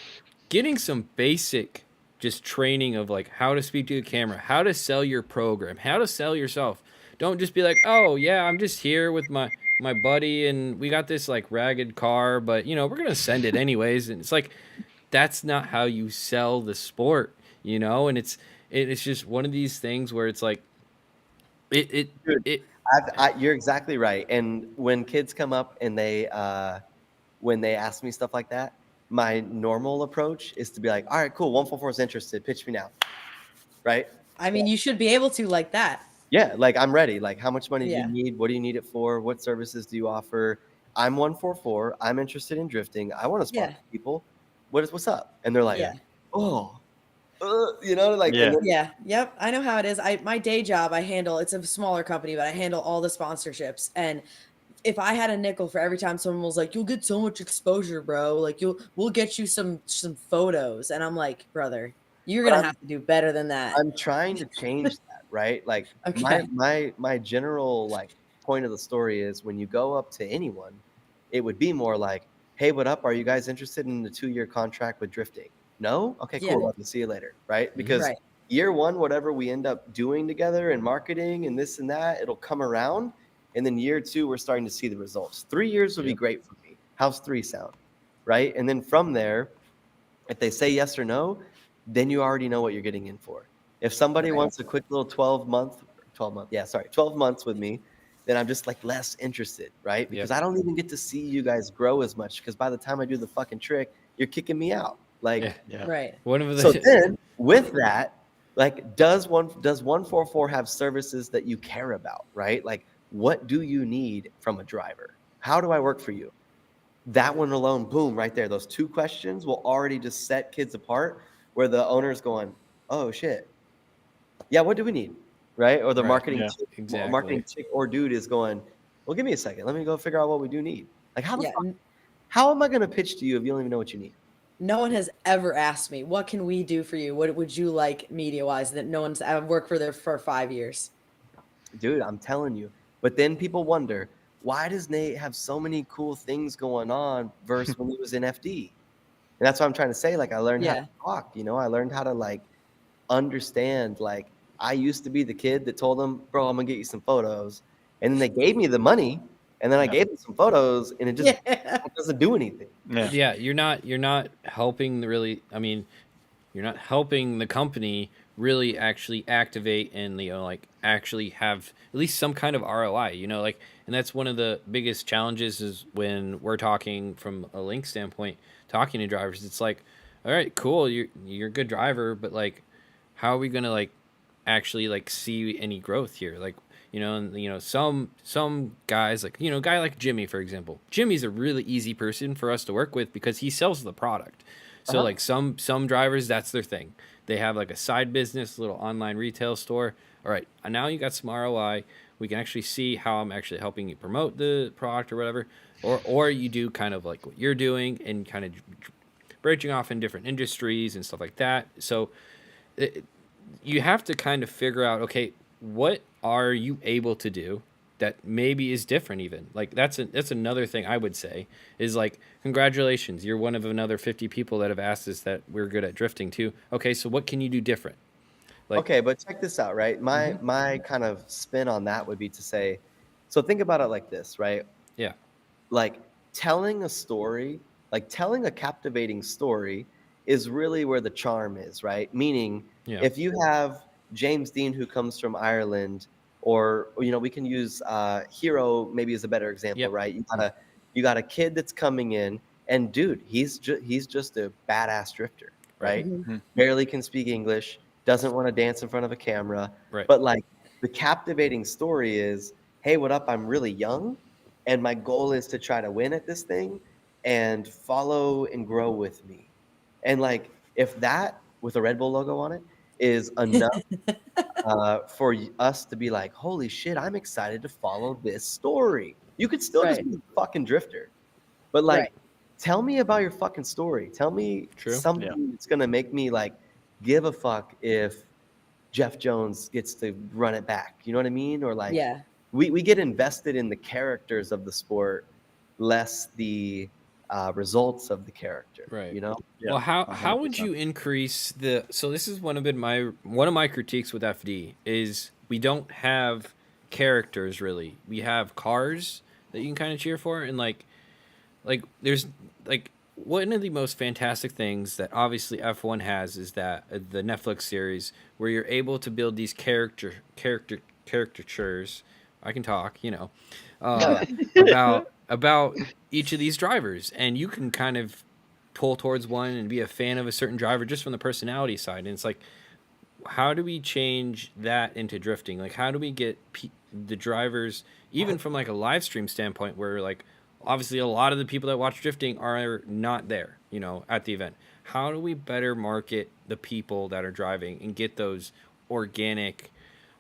getting some basic just training of like how to speak to the camera, how to sell your program, how to sell yourself. Don't just be like, "Oh yeah, I'm just here with my buddy and we got this like ragged car, but you know, we're going to send it anyways." And it's like, that's not how you sell the sport, you know? And it's just one of these things where it's like Dude, you're exactly right. And when kids come up and when they ask me stuff like that, my normal approach is to be like, "All right, cool. 144 is interested. Pitch me now." Right? I mean, you should be able to like that. Yeah, like I'm ready. Like, how much money do you need? What do you need it for? What services do you offer? I'm 144. I'm interested in drifting. I want to sponsor people. What's up? And they're like, "Oh, you know, like Yep. I know how it is. My day job, it's a smaller company, but I handle all the sponsorships. And if I had a nickel for every time someone was like, "You'll get so much exposure, bro. Like we'll get you some photos," and I'm like, "Brother, you're gonna have to do better than that." I'm trying to change that, right? Like my general like point of the story is when you go up to anyone, it would be more like, "Hey, what up? Are you guys interested in the 2-year contract with drifting?" No? Okay, cool. Love to see you later, right? Because year one, whatever we end up doing together in marketing and this and that, it'll come around. And then year 2, we're starting to see the results. 3 years would be great for me. How's 3 sound? Right? And then from there, if they say yes or no, then you already know what you're getting in for. If somebody wants a quick little 12 months with me, then I'm just like less interested, right? Because I don't even get to see you guys grow as much, because by the time I do the fucking trick, you're kicking me out. Like, so then with that, like, does 144 have services that you care about, right? Like, what do you need from a driver? How do I work for you? That one alone, boom, right there. Those 2 questions will already just set kids apart, where the owner's going, "Oh shit, yeah, what do we need?" Right? Or the marketing chick or dude is going, "Well, give me a second. Let me go figure out what we do need." Like, how am I going to pitch to you if you don't even know what you need? No one has ever asked me, "What can we do for you? What would you like media wise?" That no one's. I've worked for 5 years. Dude, I'm telling you, But then people wonder, why does Nate have so many cool things going on versus when he was in FD? And that's what I'm trying to say. Like, I learned how to talk, you know, I learned how to like understand. Like, I used to be the kid that told them, bro, I'm gonna get you some photos. And then they gave me the money, and then I gave them some photos, and it just it doesn't do anything. Yeah, you're not helping I mean, you're not helping the company really actually activate and, you know, like actually have at least some kind of ROI, you know, like, and that's one of the biggest challenges is when we're talking from a link standpoint, talking to drivers, it's like, all right, cool, you're a good driver, but like, how are we gonna like actually like see any growth here? Like, you know, and you know, some guys, like, you know, a guy like Jimmy, for example. Jimmy's a really easy person for us to work with because he sells the product. So like some drivers, that's their thing. They have like a side business, a little online retail store. All right, now you got some ROI. We can actually see how I'm actually helping you promote the product or whatever. Or you do kind of like what you're doing and kind of branching off in different industries and stuff like that. So you have to kind of figure out, okay, what are you able to do that maybe is different even? Like that's another thing I would say is like, congratulations, you're one of another 50 people that have asked us that we're good at drifting too. Okay, so what can you do different? Like, okay, but check this out, right? My kind of spin on that would be to say, so think about it like this, right? Yeah. Like telling a story, like telling a captivating story is really where the charm is, right? Meaning, if you have James Dean who comes from Ireland, or you know, we can use Hero maybe as a better example, right? You got a kid that's coming in, and dude, he's just a badass drifter, right? Barely can speak English, doesn't want to dance in front of a camera, but like the captivating story is, hey, what up? I'm really young, and my goal is to try to win at this thing, and follow and grow with me. And like, if that with a Red Bull logo on it is enough for us to be like, holy shit, I'm excited to follow this story. You could still just be a fucking drifter, but like, tell me about your fucking story. Tell me something that's gonna make me like give a fuck if Jeff Jones gets to run it back. You know what I mean? Or like, we get invested in the characters of the sport, less the results of the character. Right. You know? Well, how would you increase the? So this is one of my critiques with FD is we don't have characters really. We have cars that you can kind of cheer for, and like there's like one of the most fantastic things that obviously F1 has is that the Netflix series where you're able to build these caricatures. I can talk, you know, about each of these drivers, and you can kind of pull towards one and be a fan of a certain driver just from the personality side. And it's like, how do we change that into drifting? Like, how do we get the drivers, even from like a live stream standpoint, where like obviously a lot of the people that watch drifting are not there, you know, at the event. How do we better market the people that are driving and get those organic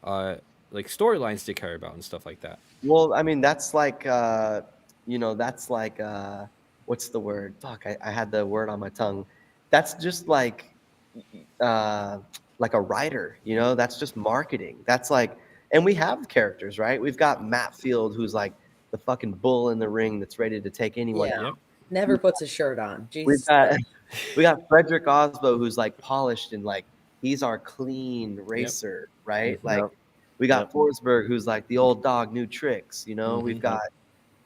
like storylines to care about and stuff like that? Well, I mean, that's like you know, that's like what's the word? Fuck, I had the word on my tongue. That's just like a writer, you know, that's just marketing. That's like, and we have characters, right? We've got Matt Field, who's like the fucking bull in the ring that's ready to take anyone out. Never puts a shirt on. Jesus. We got Frederick Osbo, who's like polished and like he's our clean racer, right? Like we got Forsberg, who's like the old dog, new tricks, you know. We've got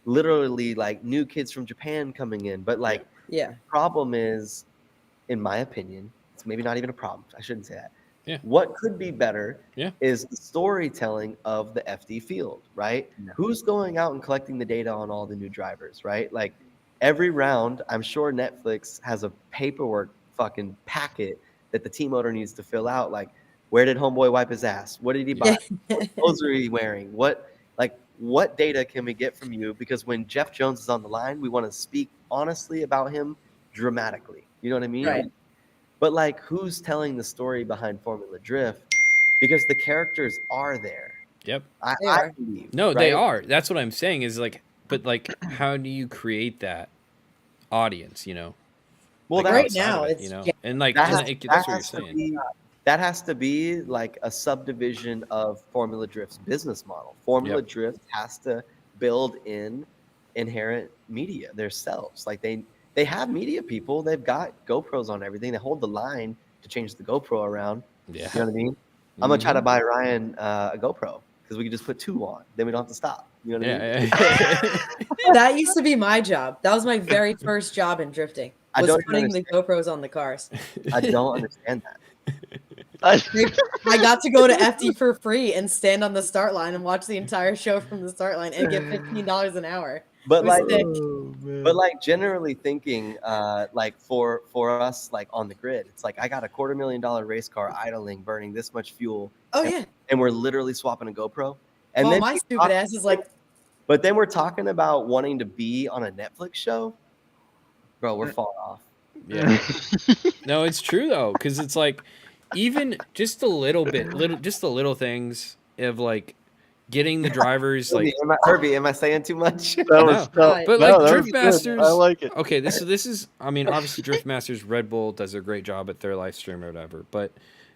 literally like new kids from Japan coming in, but like the problem is, in my opinion, it's maybe not even a problem. I shouldn't say that. What could be better is the storytelling of the FD field, right? Who's going out and collecting the data on all the new drivers, right? Like every round, I'm sure Netflix has a paperwork fucking packet that the team owner needs to fill out. Like, where did homeboy wipe his ass? What did he buy? What clothes are he wearing? What data can we get from you? Because when Jeff Jones is on the line, we want to speak honestly about him dramatically. You know what I mean? Right. But like, who's telling the story behind Formula Drift? Because the characters are there. Yep. I believe. No, they are. That's what I'm saying is like, but like, how do you create that audience, you know? Well, like right now, it's, you know, and like, that's what you're saying. that has to be like a subdivision of Formula Drift's business model. Formula Drift has to build in inherent media themselves. Like they have media people. They've got GoPros on everything. They hold the line to change the GoPro around. Yeah. You know what I mean? I'm gonna try to buy Ryan a GoPro because we can just put 2 on. Then we don't have to stop. You know what I mean? That used to be my job. That was my very first job in drifting. Was putting the GoPros on the cars. I don't understand that. I got to go to FD for free and stand on the start line and watch the entire show from the start line and get $15 an hour. But like generally thinking, like for us, like on the grid, it's like I got a $250,000 race car idling, burning this much fuel. Oh yeah, and we're literally swapping a GoPro. And well, then my stupid ass is like. But then we're talking about wanting to be on a Netflix show, bro. We're far off. Yeah. No, it's true though, because it's like even just a little bit, just the little things of like getting the drivers like Herbie, am I saying too much? But like Drift Masters, I like it. Okay, this is I mean, obviously Drift Masters, Red Bull does a great job at their live stream or whatever, but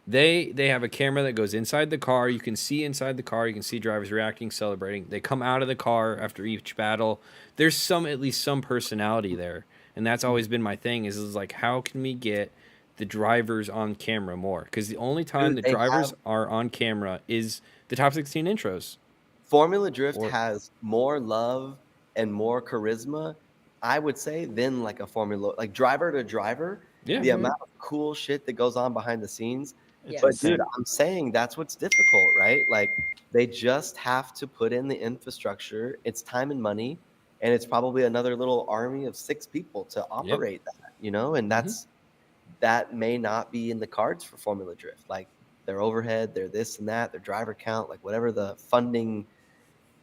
they have a camera that goes inside the car. You can see inside the car. You can see drivers reacting, celebrating. They come out of the car after each battle. There's at least some personality there, and that's always been my thing. Is like, how can we get the drivers on camera more? Because the only time the drivers are on camera is the top 16 intros. Formula Drift has more love and more charisma, I would say, than like a Formula, like driver to driver. Yeah. The amount of cool shit that goes on behind the scenes. Yes. But dude, I'm saying that's what's difficult, right? Like they just have to put in the infrastructure. It's time and money, and it's probably another little army of 6 people to operate that, you know? And that may not be in the cards for Formula Drift. Like their overhead, their this and that, their driver count, like whatever the funding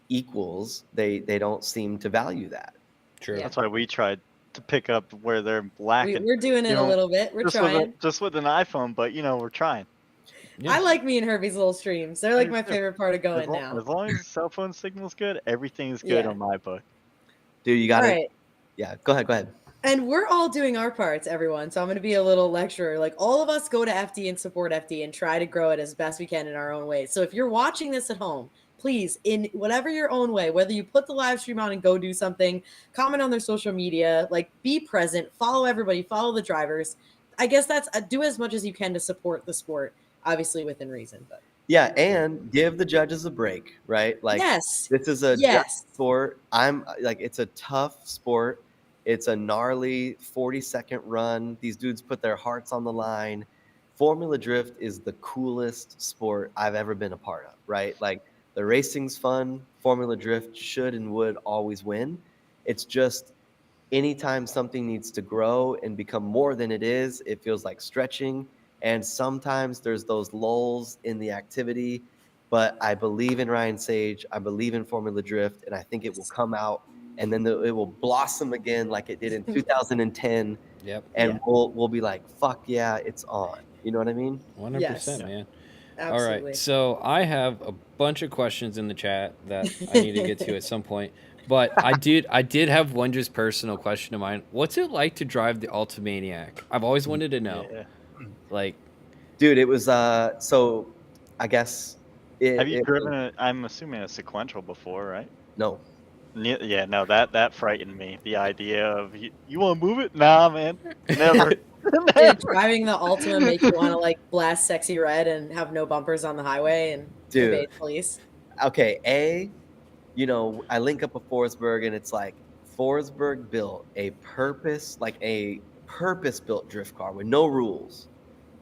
equals, they don't seem to value that. True. Yeah. That's why we tried to pick up where they're lacking. We're doing it a little bit. We're trying. Just with an iPhone, but we're trying. Yeah. I like me and Herbie's little streams. They're like my favorite part of going now. As long as the cell phone signal's good, everything's good on my book. Dude, you got it. Yeah, go ahead. And we're all doing our parts, everyone. So I'm going to be a little lecturer. Like all of us go to FD and support FD and try to grow it as best we can in our own way. So if you're watching this at home, please, in whatever your own way, whether you put the live stream on and go do something, comment on their social media, like be present, follow everybody, follow the drivers. I guess that's do as much as you can to support the sport, obviously within reason. But yeah, and give the judges a break, right? Like this is a sport. I'm like, it's a tough sport. It's a gnarly 40-second run. These dudes put their hearts on the line. Formula Drift is the coolest sport I've ever been a part of, right? Like the racing's fun. Formula Drift should and would always win. It's just anytime something needs to grow and become more than it is, it feels like stretching. And sometimes there's those lulls in the activity. But I believe in Ryan Sage. I believe in Formula Drift. And I think it will come out. And then it will blossom again like it did in 2010. Yep. And we'll be like, fuck yeah, it's on. You know what I mean? 100%, man. Absolutely. All right, so I have a bunch of questions in the chat that I need to get to at some point, but I did have one just personal question of mine. What's it like to drive the Ultimaniac? I've always wanted to know. Yeah. Like, dude, it was so I guess. Have you driven? I'm assuming a sequential before, right? No. Yeah, no, that frightened me. The idea of you want to move it? Nah, man, never. Did driving the Ultima make you want to like blast Sexy Red and have no bumpers on the highway and evade police? Okay, I link up with Forsberg and it's like Forsberg built a purpose-built drift car with no rules,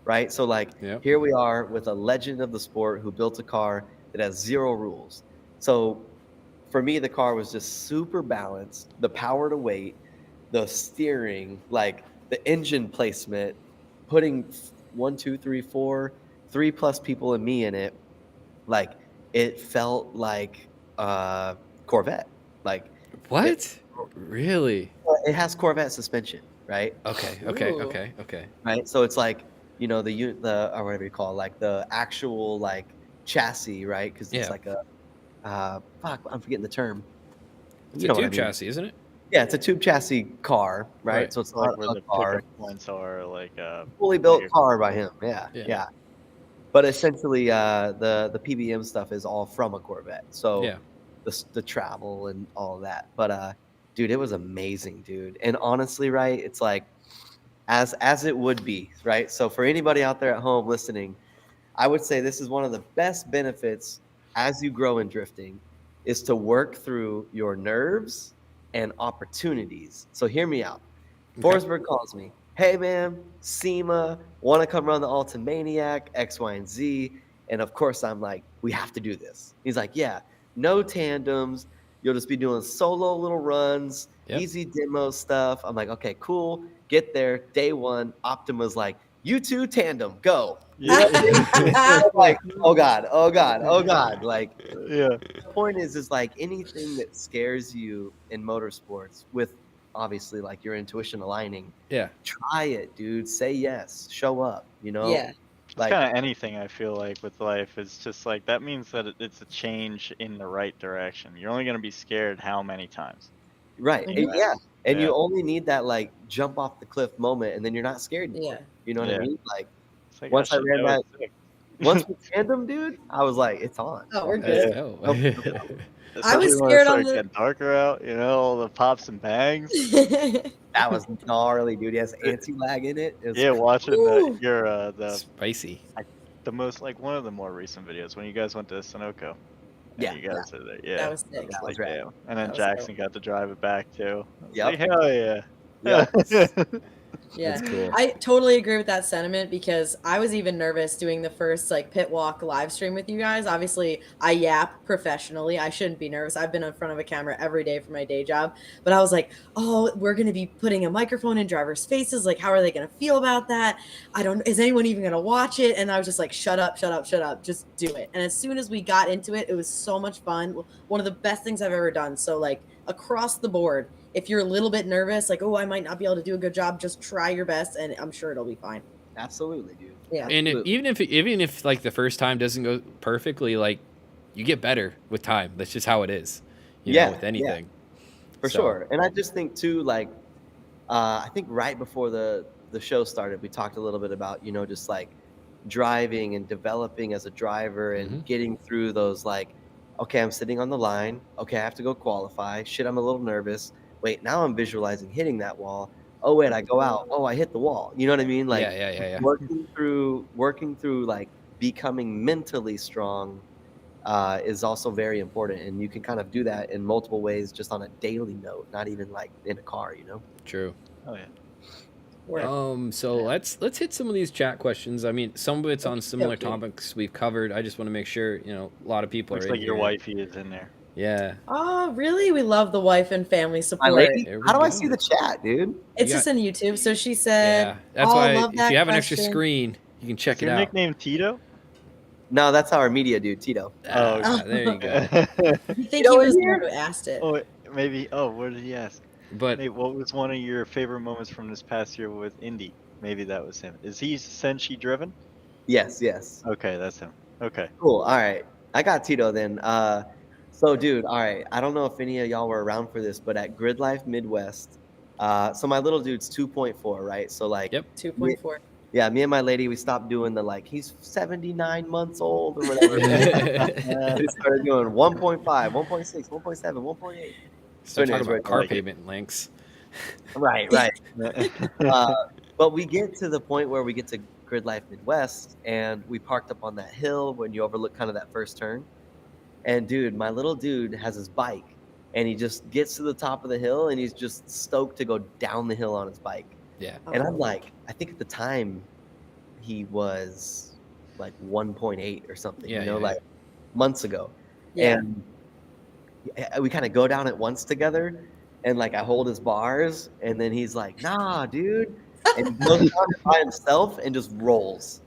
right? So like here we are with a legend of the sport who built a car that has 0 rules. So for me, the car was just super balanced, the power to weight, the steering, like the engine placement, putting 1, 2, 3, 4, 3+ people and me in it, like it felt like Corvette. Like what? Really? It has Corvette suspension, right? Okay. Right, so it's like the or whatever you call it, like the actual like chassis, right? Because it's like a I'm forgetting the term. It's a tube chassis, isn't it? Yeah, it's a tube chassis car, right? So it's like where the pickup points are like a fully built car by him. Yeah. But essentially, the PBM stuff is all from a Corvette. So Yeah. the travel and all of that. But dude, it was amazing, dude. And honestly, right, it's like as it would be, right? So for anybody out there at home listening, I would say this is one of the best benefits as you grow in drifting is to work through your nerves and opportunities. So hear me out. Okay. Forsberg calls me, hey man, SEMA, want to come run the Ultimaniac, X, Y, and Z. And of course, I'm like, we have to do this. He's like, yeah, no tandems. You'll just be doing solo little runs, easy demo stuff. I'm like, okay, cool. Get there. Day one, Optima's like, you two tandem, go. Yeah. Like, oh God, oh God, oh God. Like, Yeah. the point is like anything that scares you in motorsports with obviously like your intuition aligning. Yeah. Try it, dude. Say yes. Show up, you know? Yeah. It's Like, kind of anything I feel like with life. It's just like that means that it's a change in the right direction. You're only gonna be scared how many times? right. And Mhm. yeah. And Yeah. you only need that like jump off the cliff moment and then you're not scared anymore. Yeah. You know what I Yeah. mean? Like It's like, once I shit, ran was that, sick. once we tandem, dude, I was like, it's on. Oh, we're Let's good. go. No, no problem. I was Especially when it scared on started the. getting darker out, all the pops and bangs. That was gnarly, dude. He has anti-lag in it. It was Yeah, watching Ooh. the Spicy. most like one of the more recent videos when you guys went to Sunoco. Yeah, And you guys are there. Yeah. That was sick. It's That was like, rad. damn. And then That was Jackson got to drive it back too. I was Yep. like, hell yeah. Yep. Yeah, That's cool. I totally agree with that sentiment because I was even nervous doing the first like pit walk live stream with you guys. Obviously, I yap professionally. I shouldn't be nervous. I've been in front of a camera every day for my day job, but I was like, "Oh, we're going to be putting a microphone in drivers' faces. Like, how are they going to feel about that? I don't. Is anyone even going to watch it?" And I was just like, "Shut up, shut up, shut up. Just do it." And as soon as we got into it, it was so much fun. One of the best things I've ever done. So like across the board, if you're a little bit nervous, like, oh, I might not be able to do a good job, just try your best, and I'm sure it'll be fine. Absolutely, dude. Yeah. And even if like the first time doesn't go perfectly, like you get better with time. That's just how it is. You know, with anything. For sure. And I just think too, like, I think right before the show started, we talked a little bit about, just like driving and developing as a driver and getting through those like, okay, I'm sitting on the line. Okay, I have to go qualify. Shit, I'm a little nervous. Wait, now I'm visualizing hitting that wall. Oh wait, I go out. Oh, I hit the wall. You know what I mean? Like yeah. working through like becoming mentally strong is also very important, and you can kind of do that in multiple ways, just on a daily note, not even like in a car. True. Oh yeah. So let's hit some of these chat questions. I mean, some of it's on similar topics we've covered. I just want to make sure a lot of people Looks are like in your here. wifey is in there. Yeah. Oh, really? We love the wife and family My support. lady, There we how do I go. see the chat, dude? It's just on YouTube. So she said, Yeah. That's "Oh, why love if that you have an extra question." screen, you can check Is it your out. nickname Tito? No, that's our media dude, Tito. Oh, Ah, there you go. You think Tito he was in the one here? who asked it? Oh, maybe. Oh, what did he ask? But Nate, what was one of your favorite moments from this past year with Indy? Maybe that was him. Is he Senshi driven? Yes. Okay, that's him. Okay. Cool. All right. I got Tito then. So, dude, all right. I don't know if any of y'all were around for this, but at Grid Life Midwest, so my little dude's 2.4, right? So, like, Yep. 2.4. Yeah, me and my lady, we stopped doing the like, he's 79 months old or whatever. We started doing 1.5, 1.6, 1.7, 1.8. Start anyways, talking about car like it. payment links. Right. But we get to the point where we get to Grid Life Midwest, and we parked up on that hill when you overlook kind of that first turn. And dude, my little dude has his bike, and he just gets to the top of the hill, and he's just stoked to go down the hill on his bike. Yeah. And I'm like, I think at the time he was like 1.8 or something, like months ago. Yeah. And we kind of go down at once together, and like I hold his bars, and then he's like, nah, dude. And he goes down by himself and just rolls.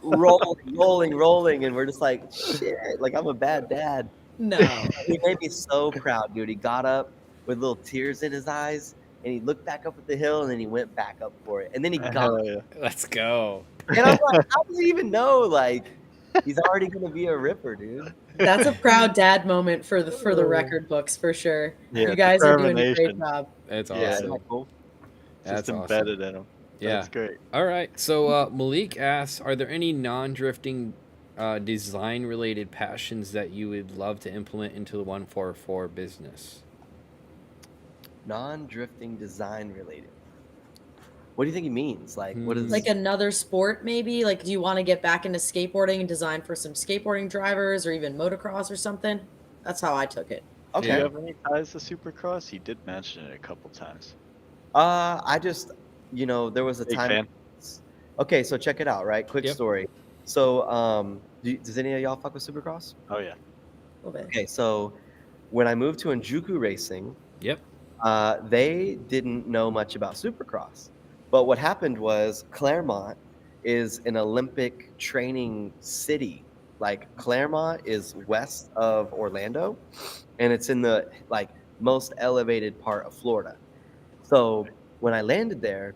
rolling. And we're just like, shit, like I'm a bad dad. No. He made me so proud, dude. He got up with little tears in his eyes, and he looked back up at the hill, and then he went back up for it. And then he got Yeah. Let's go. And I'm like, how does he even know? Like, he's already gonna be a ripper, dude. That's a proud dad moment for the record books for sure. Yeah, You guys are doing a great determination. job. That's awesome. Yeah, cool. Just That's awesome. embedded in him. That's great. All right. So Malik asks, are there any non-drifting design related passions that you would love to implement into the 144 business? Non-drifting design related. What do you think he means? Like, what is like another sport? Maybe like, do you want to get back into skateboarding and design for some skateboarding drivers or even motocross or something? That's how I took it. Do okay? you have any ties to Supercross? He did mention it a couple times. I just, there was a Big time. fan. Okay, so check it out, right? Quick Yep. story. So, does any of y'all fuck with Supercross? Oh yeah. A little bit. Okay, so when I moved to Enjuku Racing, Yep. they didn't know much about Supercross. But what happened was Claremont is an Olympic training city. Like Claremont is west of Orlando, and it's in the like most elevated part of Florida. So when I landed there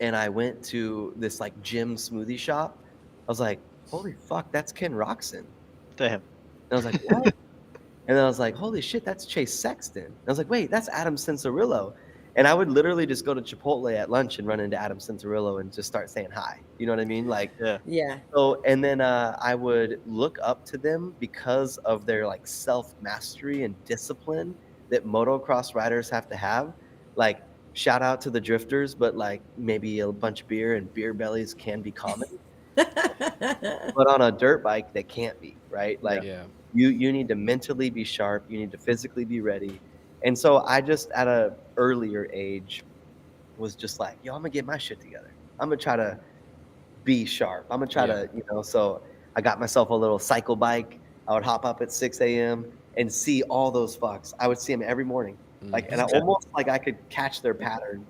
and I went to this like gym smoothie shop, I was like, holy fuck, that's Ken Roxon. Damn. And I was like, what? And then I was like, holy shit, that's Chase Sexton. And I was like, wait, that's Adam Cincerillo. And I would literally just go to Chipotle at lunch and run into Adam Cincerillo and just start saying hi. You know what I mean? Like, Yeah. so, and then I would look up to them because of their like self-mastery and discipline that motocross riders have to have. Like, shout out to the drifters, but like maybe a bunch of beer and beer bellies can be common. But on a dirt bike, they can't be, right? Like, Yeah. you need to mentally be sharp. You need to physically be ready. And so I just, at a earlier age, was just like, yo, I'm going to get my shit together. I'm going to try to be sharp. I'm going to try to, so I got myself a little cycle bike. I would hop up at 6 a.m. and see all those fucks. I would see them every morning. Like, and I almost like I could catch their pattern.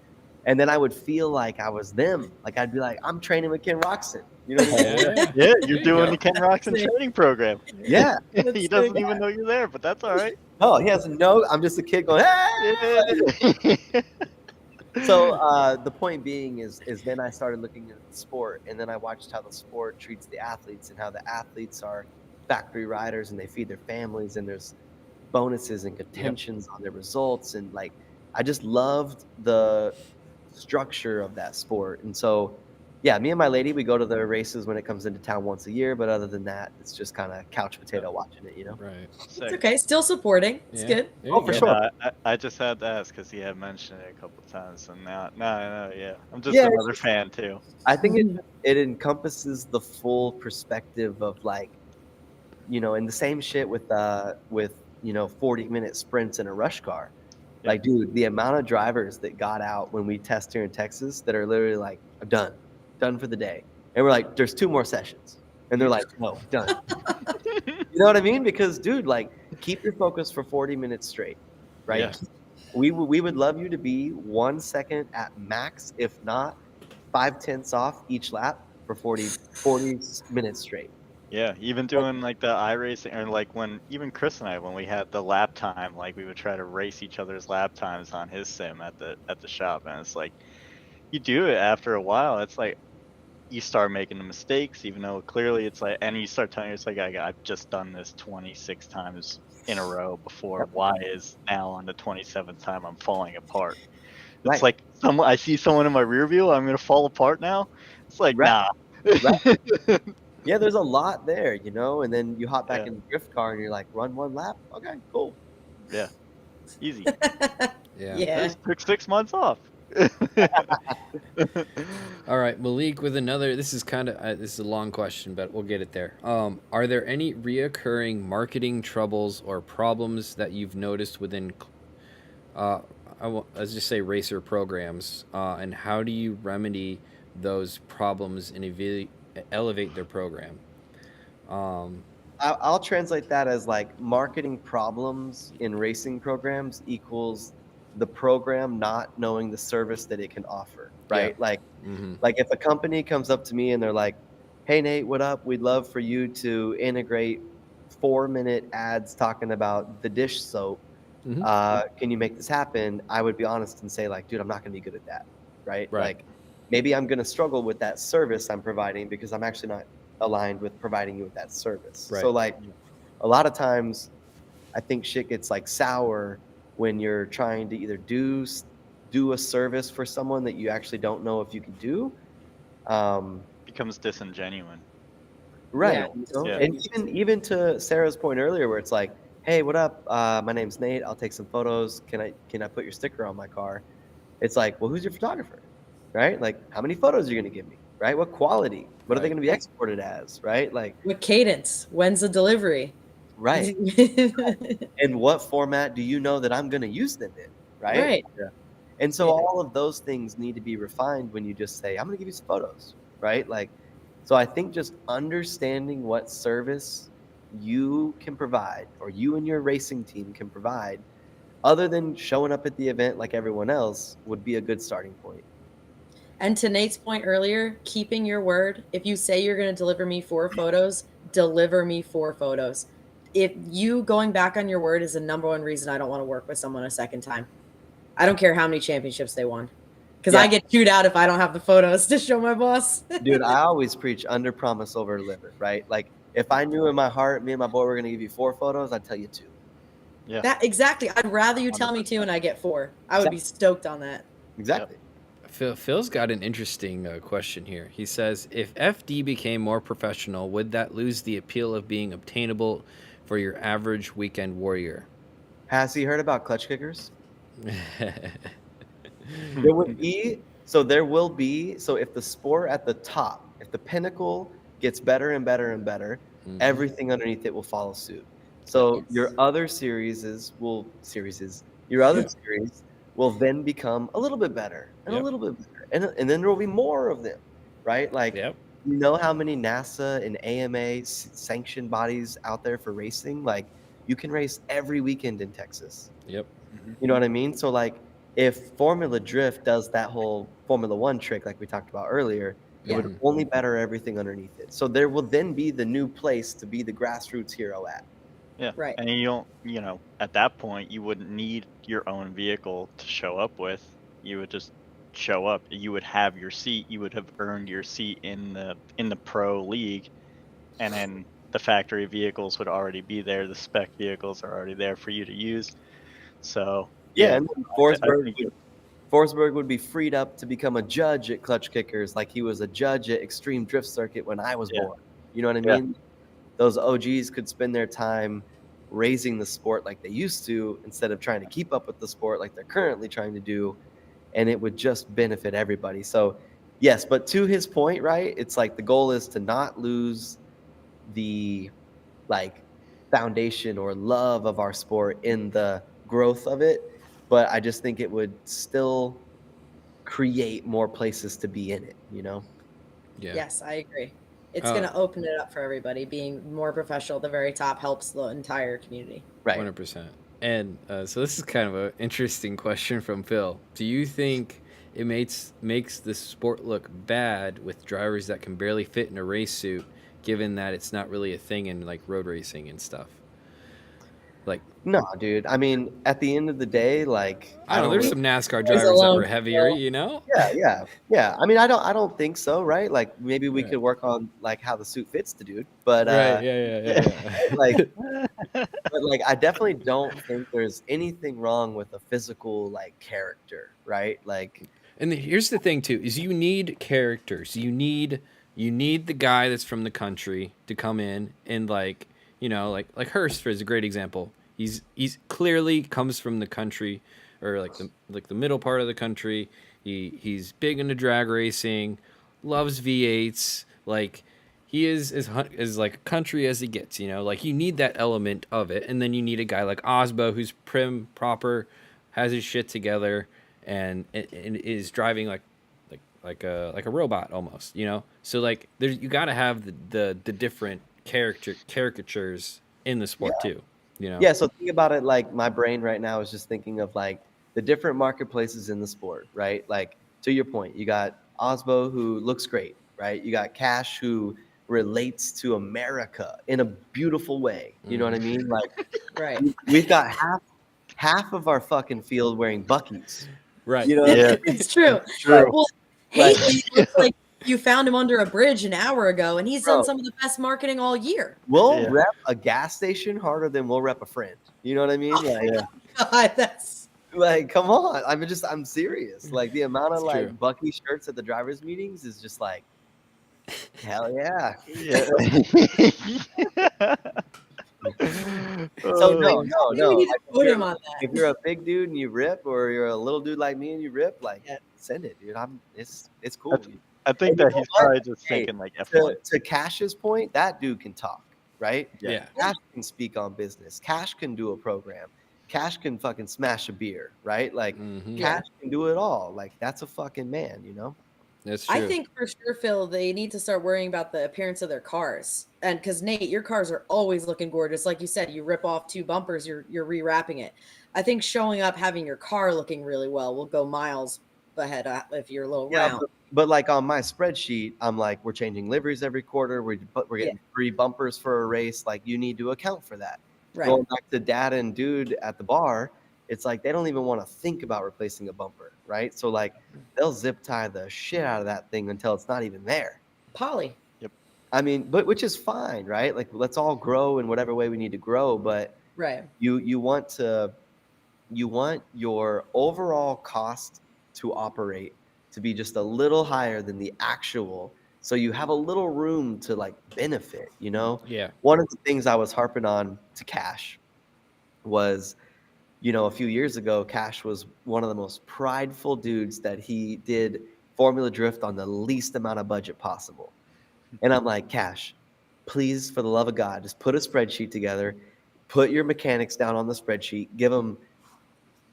And then I would feel like I was them. Like, I'd be like, I'm training with Ken Roxon. You know what I mean? Yeah, you're doing the Ken Roxon training program. Yeah. He doesn't even know you're there, but that's all right. Oh, he has no. I'm just a kid going, hey! So the point being is then I started looking at the sport, and then I watched how the sport treats the athletes and how the athletes are factory riders and they feed their families, and there's bonuses and contentions on their results, and like I just loved the structure of that sport. And so yeah, me and my lady, we go to the races when it comes into town once a year, but other than that, it's just kind of couch potato watching it, Right. It's okay. Still supporting. It's good. Oh, for sure. No, I just had to ask because he had mentioned it a couple times, and now, yeah, I'm just another fan too. I think it encompasses the full perspective of like, and the same shit with 40-minute sprints in a rush car. Yeah. Like, dude, the amount of drivers that got out when we test here in Texas that are literally like, I'm done for the day. And we're like, there's 2 more sessions. And they're like, no, done. You know what I mean? Because, dude, like, keep your focus for 40 minutes straight, right? Yeah. We would love you to be 1 second at max, if not 5/10 off each lap for 40 minutes straight. Yeah, even doing like the iRacing, or like when even Chris and I, when we had the lap time, like we would try to race each other's lap times on his sim at the shop, and it's like you do it after a while. It's like you start making the mistakes, even though clearly it's like, and you start telling yourself, like, I've just done this 26 times in a row before. Why is now on the 27th time I'm falling apart? It's like I see someone in my rear view, I'm gonna fall apart now. It's like nah. Yeah, there's a lot there, and then you hop back in the drift car and you're like, run 1 lap. Okay, cool. Yeah, easy. Yeah. Took 6 months off. All right, Malik with another. This is this is a long question, but we'll get it there. Are there any reoccurring marketing troubles or problems that you've noticed within, let's just say racer programs, and how do you remedy those problems and elevate their program? I'll translate that as like marketing problems in racing programs equals the program not knowing the service that it can offer, right? Yeah. Like if a company comes up to me and they're like, hey, Nate, what up? We'd love for you to integrate 4-minute ads talking about the dish soap. Can you make this happen? I would be honest and say like, dude, I'm not going to be good at that, right? Like maybe I'm going to struggle with that service I'm providing because I'm actually not aligned with providing you with that service. So like a lot of times I think shit gets like sour when you're trying to either do do a service for someone that you actually don't know if you can do. Becomes disingenuous. Right. Yeah. And even to Sarah's point earlier, where it's like, hey, what up? My name's Nate. I'll take some photos. Can I put your sticker on my car? It's like, well, who's your photographer? Right? Like, how many photos are you going to give me? Right? What quality? What are they going to be exported as? Right? Like, what cadence? When's the delivery? Right. And what format do you know that I'm going to use them in? Right? Right. Yeah. And so all of those things need to be refined when you just say, I'm going to give you some photos. Right? Like, so I think just understanding what service you can provide, or you and your racing team can provide, other than showing up at the event like everyone else, would be a good starting point. And to Nate's point earlier, keeping your word. If you say you're going to deliver me 4 photos, deliver me 4 photos. If you going back on your word is the number one reason I don't want to work with someone a second time. I don't care how many championships they won, because I get chewed out if I don't have the photos to show my boss. Dude, I always preach under promise, over deliver, right? Like, if I knew in my heart me and my boy were going to give you 4 photos, I'd tell you 2. Yeah. That exactly. I'd rather you tell me 2 and I get 4. I would be stoked on that. Exactly. Phil's got an interesting question here. He says, if FD became more professional, would that lose the appeal of being obtainable for your average weekend warrior? Has he heard about clutch kickers? There would be, so if the sport at the top, if the pinnacle gets better and better and better, everything underneath it will follow suit. So your other series will then become a little bit better and a little bit better. And then there will be more of them, right? Like, you know how many NASA and AMA sanctioned bodies out there for racing? Like, you can race every weekend in Texas. Yep. You know what I mean? So, like, if Formula Drift does that whole Formula One trick, like we talked about earlier, it would only better everything underneath it. So there will then be the new place to be the grassroots hero at. Yeah. Right. And you don't, at that point, you wouldn't need your own vehicle to show up with. You would just show up. You would have your seat. You would have earned your seat in the pro league, and then the factory vehicles would already be there. The spec vehicles are already there for you to use. So and Forsberg would be freed up to become a judge at Clutch Kickers, like he was a judge at Extreme Drift Circuit when I was born. You know what I mean? Those OGs could spend their time raising the sport like they used to, instead of trying to keep up with the sport like they're currently trying to do, and it would just benefit everybody. So yes, but to his point, right, it's like the goal is to not lose the foundation or love of our sport in the growth of it, but I just think it would still create more places to be in it, Yes, I agree. It's going to open it up for everybody. Being more professional at the very top helps the entire community. Right. 100%. And so this is kind of an interesting question from Phil. Do you think it makes the sport look bad with drivers that can barely fit in a race suit, given that it's not really a thing in like road racing and stuff? Like, no, dude. I mean, at the end of the day, like, I don't know, there's some NASCAR drivers that were heavier, Yeah. I mean, I don't think so, right? Like, maybe we could work on like how the suit fits the dude, but like, but like, I definitely don't think there's anything wrong with a physical like character, right? Like, and here's the thing too: is you need characters. You need the guy that's from the country to come in and like Hurst is a great example. He's clearly comes from the country, or like the middle part of the country. He's big into drag racing, loves V8s. Like, he is as like country as he gets. Like, you need that element of it, and then you need a guy like Osbo who's prim, proper, has his shit together, and is driving like a robot almost. So like you got to have the different caricatures in the sport too. Yeah, so think about it, like, my brain right now is just thinking of like the different marketplaces in the sport, right? Like, to your point, you got Osbo, who looks great, right? You got Cash, who relates to America in a beautiful way. You know what I mean? Like, right. We've got half of our fucking field wearing Buc-ee's. Right. It's true. It's true. Well, Haley looks like you found him under a bridge an hour ago, and he's done some of the best marketing all year. We'll rep a gas station harder than we'll rep a friend. You know what I mean? God, that's Like, come on. I'm serious. Like the amount of It's true. like Bucky shirts at the drivers' meetings is just like, hell yeah. Yeah. So Oh, no. Maybe we need to Like, put him on if that. you're a big dude and you rip, or you're a little dude like me and you rip, like Yeah. send it, dude. It's I, cool. th- I think And you that know he's what? probably just Hey, thinking like F1. to Cash's point, that dude can talk, right? Yeah. Cash can speak on business. Cash can do a program. Cash can fucking smash a beer, right? Like Mhm. Yeah. Cash can do it all. Like that's a fucking man, you know? That's true. I think for sure, Phil, they need to start worrying about the appearance of their cars. And because Nate, your cars are always looking gorgeous. Like you said, you rip off 2 bumpers, you're rewrapping it. I think showing up, having your car looking really well will go miles ahead if you're a little Yeah, round. but like on my spreadsheet, I'm like, we're changing liveries every quarter. We're getting 3 bumpers for a race. Like you need to account for that. Right. Going back to dad and dude at the bar, it's like they don't even want to think about replacing a bumper, right? So like they'll zip tie the shit out of that thing until it's not even there. Poly. I mean, but which is fine, right? Like let's all grow in whatever way we need to grow, but Right. you want your overall cost to operate to be just a little higher than the actual, so you have a little room to like benefit, you know? Yeah. One of the things I was harping on to Cash was, you know, a few years ago, Cash was one of the most prideful dudes that he did Formula Drift on the least amount of budget possible. And I'm like, Cash, please, for the love of God, just put a spreadsheet together, put your mechanics down on the spreadsheet, give them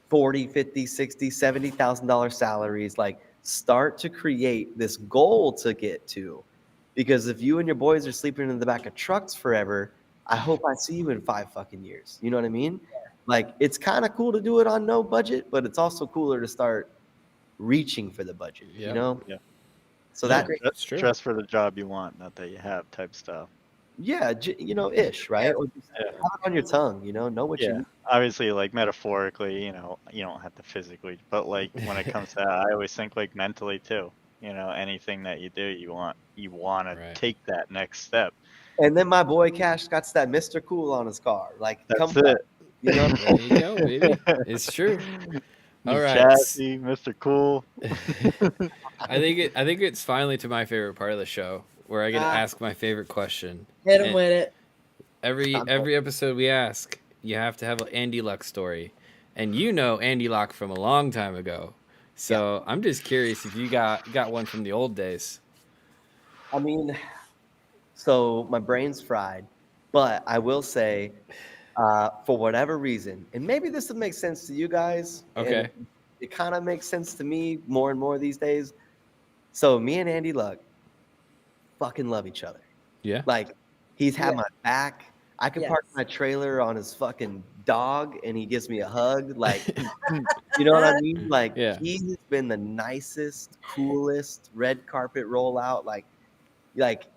40, 50, 60, $70,000 salaries. Like start to create this goal to get to. Because if you and your boys are sleeping in the back of trucks forever, I hope I see you in 5 fucking years. You know what I mean? Like it's kind of cool to do it on no budget, but it's also cooler to start reaching for the budget, you Yep. know? Yeah. So Yeah. that, That's true. Dress for the job you want, not that you have type stuff. yeah, you know, ish, right? Or just Yeah. have it on your tongue, you know what you Yeah. need. Obviously, like metaphorically, you know, you don't have to physically, but like when it comes to that, I always think like mentally too. You know, anything that you do, you want to Right. take that next step. And then my boy Cash got that Mr. Cool on his car. Like, come That's back, it. you know? There you go, baby. It's true. New All right. chassis, Mr. Cool. I think it's finally to my favorite part of the show where I get to ask my favorite question. Hit him And with it. every episode we ask, you have to have an Andy Luck story. And you know Andy Luck from a long time ago. So I'm just curious if you got one from the old days. I mean, so my brain's fried, but I will say, for whatever reason, and maybe this will make sense to you guys. Okay. And it kind of makes sense to me more and more these days. So me and Andy Luck fucking love each other. Yeah. Like he's had my back. I can park Yes. my trailer on his fucking dog and he gives me a hug. Like, you know what I mean? Like Yeah. he's been the nicest, coolest red carpet rollout. Like,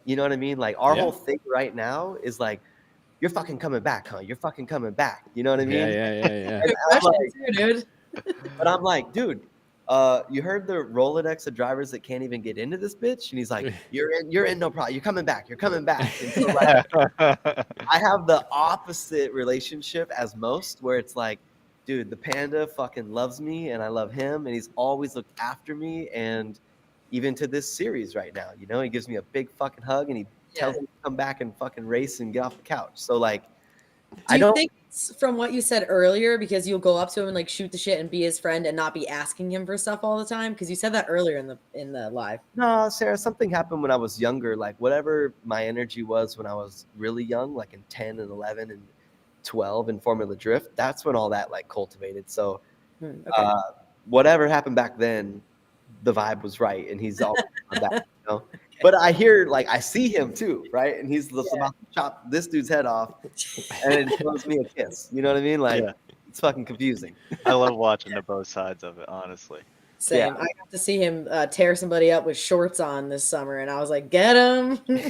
you know what I mean? Like our Yeah. whole thing right now is like, you're fucking coming back, huh? You're fucking coming back. You know what I mean? Yeah. Good I'm question like, too, dude. but I'm like, dude, you heard the Rolodex of drivers that can't even get into this bitch? And he's like, you're in, no problem. You're coming back. You're coming back. And so like, I have the opposite relationship as most, where it's like, dude, the panda fucking loves me and I love him, and he's always looked after me. And even to this series right now, you know, he gives me a big fucking hug and he tells me to come back and fucking race and get off the couch. So like, Do you think it's from what you said earlier, because you'll go up to him and like shoot the shit and be his friend and not be asking him for stuff all the time? Because you said that earlier in the live. No, Sarah, something happened when I was younger. Like whatever my energy was when I was really young, like in 10 and 11 and 12 in Formula Drift, that's when all that like cultivated. So Okay. whatever happened back then, the vibe was right, and he's always back, you know? But I hear, like, I see him too, right? And he's about to chop this dude's head off, and it throws me a kiss. You know what I mean? Like, it's fucking confusing. I love watching the both sides of it, honestly. Same. I got to see him tear somebody up with shorts on this summer, and I was like, get him. Yeah.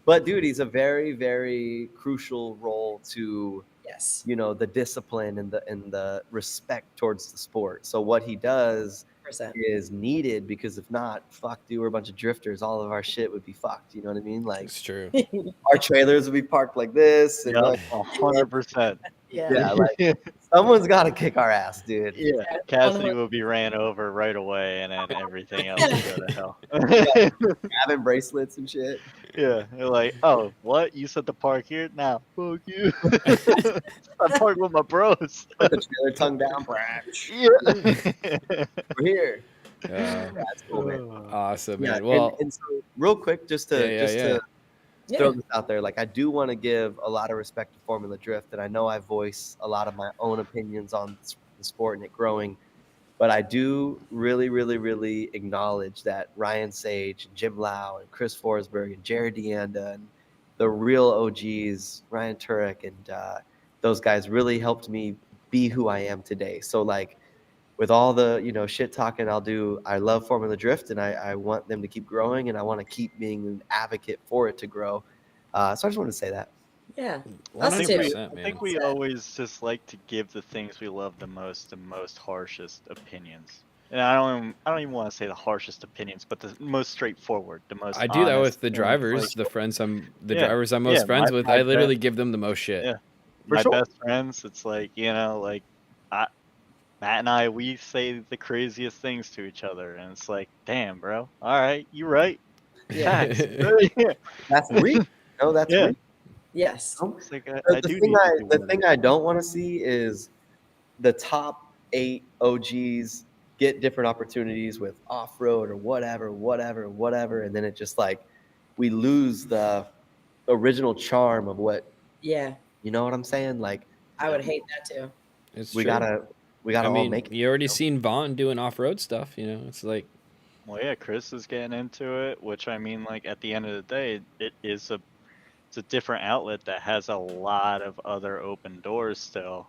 But dude, he's a very, very crucial role to, you know, the discipline and the respect towards the sport. So what he does 100%. is needed, because if not, fuck, dude, we're a bunch of drifters. All of our shit would be fucked. You know what I mean? Like, it's true. Our trailers would be parked like this. And Yeah, like, 100%. Yeah. Like Someone's got to kick our ass, dude. Yeah, Cassidy will be ran over right away, and then everything else will go to hell. Having bracelets and shit. Yeah, they're like, oh, what? You said to park here? Now, fuck you. I'm parking with my bros. Put the trailer tongue down. Yeah. We're here. That's cool, man. Awesome, Yeah, man. Well, and so real quick, just to throw this out there, like I do want to give a lot of respect to Formula Drift, and I know I voice a lot of my own opinions on the sport and it growing, but I do really, really, really acknowledge that Ryan Sage and Jim Lau and Chris Forsberg and Jared Deanda and the real OGs, Ryan Turek, and those guys really helped me be who I am today. So like with all the, shit talking I'll do, I love Formula Drift and I want them to keep growing and I want to keep being an advocate for it to grow. So I just wanted to say that. Yeah. I think we always just like to give the things we love the most harshest opinions. And I don't even want to say the harshest opinions, but the most straightforward, the most I do that with the honest, drivers, the drivers I'm most friends with. I literally give them the most shit. Yeah. My best friends, it's like, Matt and I, we say the craziest things to each other, and it's like, damn, bro. All right, you right. Yeah. That's real. No, that's real. Yes. It's like, the thing I don't want to see is the top 8 OGs get different opportunities with off-road or whatever, and then it just like we lose the original charm of what. Yeah. You know what I'm saying? Like I would hate that too. We gotta all make it. You already seen Vaughn doing off-road stuff, it's like. Well, yeah, Chris is getting into it, which I mean, like at the end of the day, it's a different outlet that has a lot of other open doors still.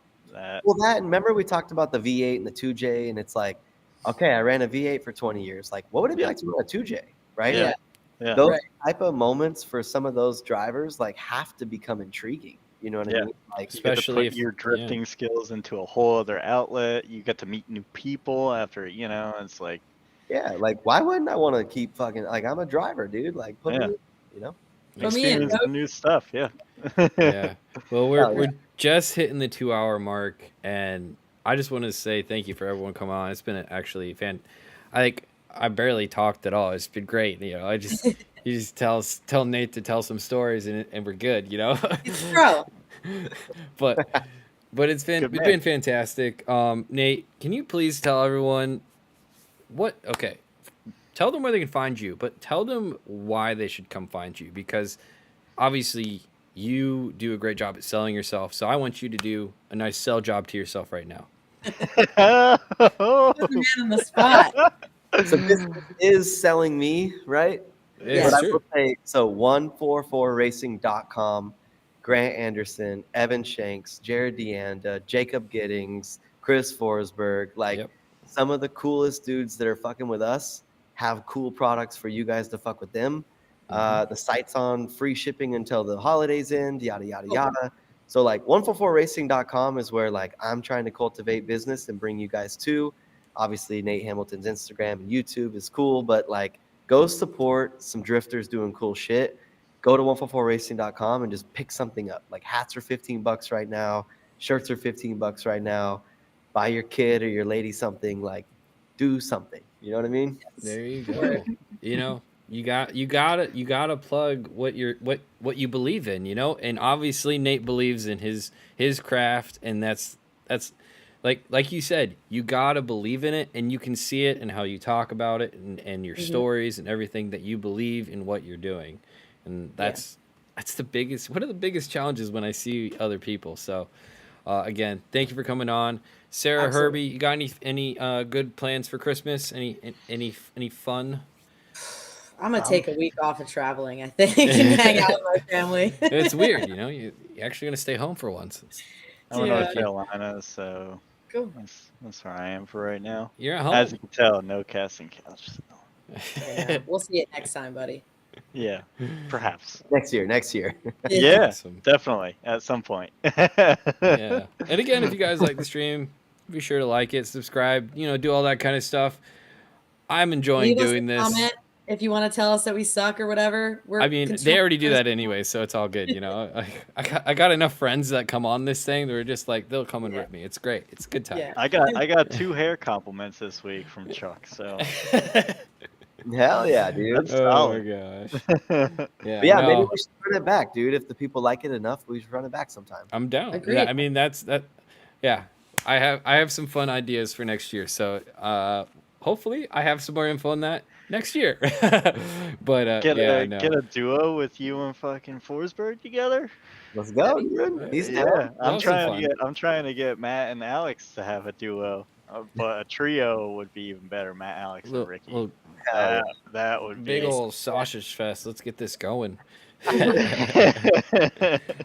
Remember we talked about the V8 and the 2J, and it's like, okay, I ran a V8 for 20 years. Like, what would it be like to run a 2J, right? Yeah. Those type of moments for some of those drivers like have to become intriguing. You know what I mean? Like, especially if your drifting skills into a whole other outlet, you get to meet new people after, it's like. Yeah, like why wouldn't I want to keep fucking like I'm a driver, dude? Like put me, experience new stuff. Yeah. Yeah. Well, we're just hitting the 2-hour mark, and I just want to say thank you for everyone coming on. It's been actually I barely talked at all. It's been great. I just you just tell Nate to tell some stories and we're good. It's true. But it's been fantastic. Nate, can you please tell everyone tell them where they can find you, but tell them why they should come find you, because obviously you do a great job at selling yourself. So I want you to do a nice sell job to yourself right now. Put the man on the spot. So this is selling me, right? Yeah, but I will say, so 144racing.com, Grant Anderson, Evan Shanks, Jared Deanda, Jacob Giddings, Chris Forsberg, some of the coolest dudes that are fucking with us have cool products for you guys to fuck with them. The site's on free shipping until the holidays end, yada, yada, yada. So like 144racing.com is where like I'm trying to cultivate business and bring you guys to. Obviously, Nate Hamilton's Instagram and YouTube is cool, but like go support some drifters doing cool shit. Go to 144racing.com and just pick something up. Like hats are $15 right now. Shirts are $15 right now. Buy your kid or your lady something, like do something. You know what I mean? There you go. You gotta plug what you believe in, and obviously Nate believes in his craft, and that's like you said, you gotta believe in it, and you can see it in how you talk about it and your stories and everything, that you believe in what you're doing. And that's one of the biggest challenges when I see other people. So again, thank you for coming on. Sara, absolutely. Herbie, you got any good plans for Christmas? Any fun? I'm gonna take a week off of traveling, I think, and hang out with my family. It's weird, you're actually gonna stay home for once. I'm in North Carolina, so cool. That's where I am for right now. You're at home. As you can tell, no casting couch. We'll see it next time, buddy. Yeah, perhaps. Next year. Yeah, awesome. Definitely, at some point. Yeah. And again, if you guys like the stream, be sure to like it, subscribe, do all that kind of stuff. I'm enjoying doing this. if you want to tell us that we suck or whatever, I mean, they already do that anyway, so it's all good, you know. I got enough friends that come on this thing. They're just like they'll come and rip me. It's great. It's a good time. Yeah. I got 2 hair compliments this week from Chuck. So Hell yeah, dude. That's Oh solid. my gosh. But Yeah, yeah, maybe no, we should run it back, dude. If the people like it enough, we should run it back sometime. I'm down. Agreed. Yeah, I mean that's that. Yeah, I have some fun ideas for next year. So hopefully I have some more info on that next year. But Get yeah, a no. get a duo with you and fucking Forsberg together. Let's go, dude. He's Yeah, down. I'm some trying fun. to get Matt and Alex to have a duo, but a trio would be even better. Matt, Alex, and Ricky. Little That would big be old sausage fest. Let's get this going.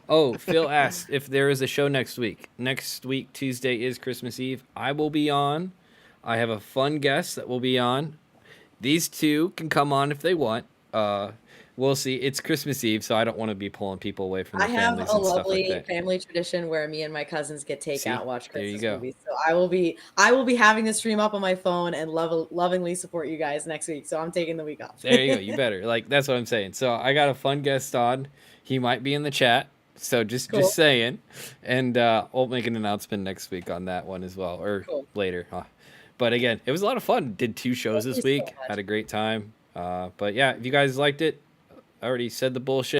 Oh, Phil asked if there is a show next week. Next week, Tuesday is Christmas Eve. I will be on. I have a fun guest that will be on. These two can come on if they want. We'll see. It's Christmas Eve, so I don't want to be pulling people away from their I have families a and stuff like lovely that. family tradition where me and my cousins get takeout, watch There you Christmas go. movies. So I will be having the stream up on my phone and lovingly support you guys next week. So I'm taking the week off. There you go. You better. Like that's what I'm saying. So I got a fun guest on. He might be in the chat. So just saying, and we'll make an announcement next week on that one as well, or later. But again, it was a lot of fun. Did 2 shows this week. Had a great time. But yeah, if you guys liked it, I already said the bullshit.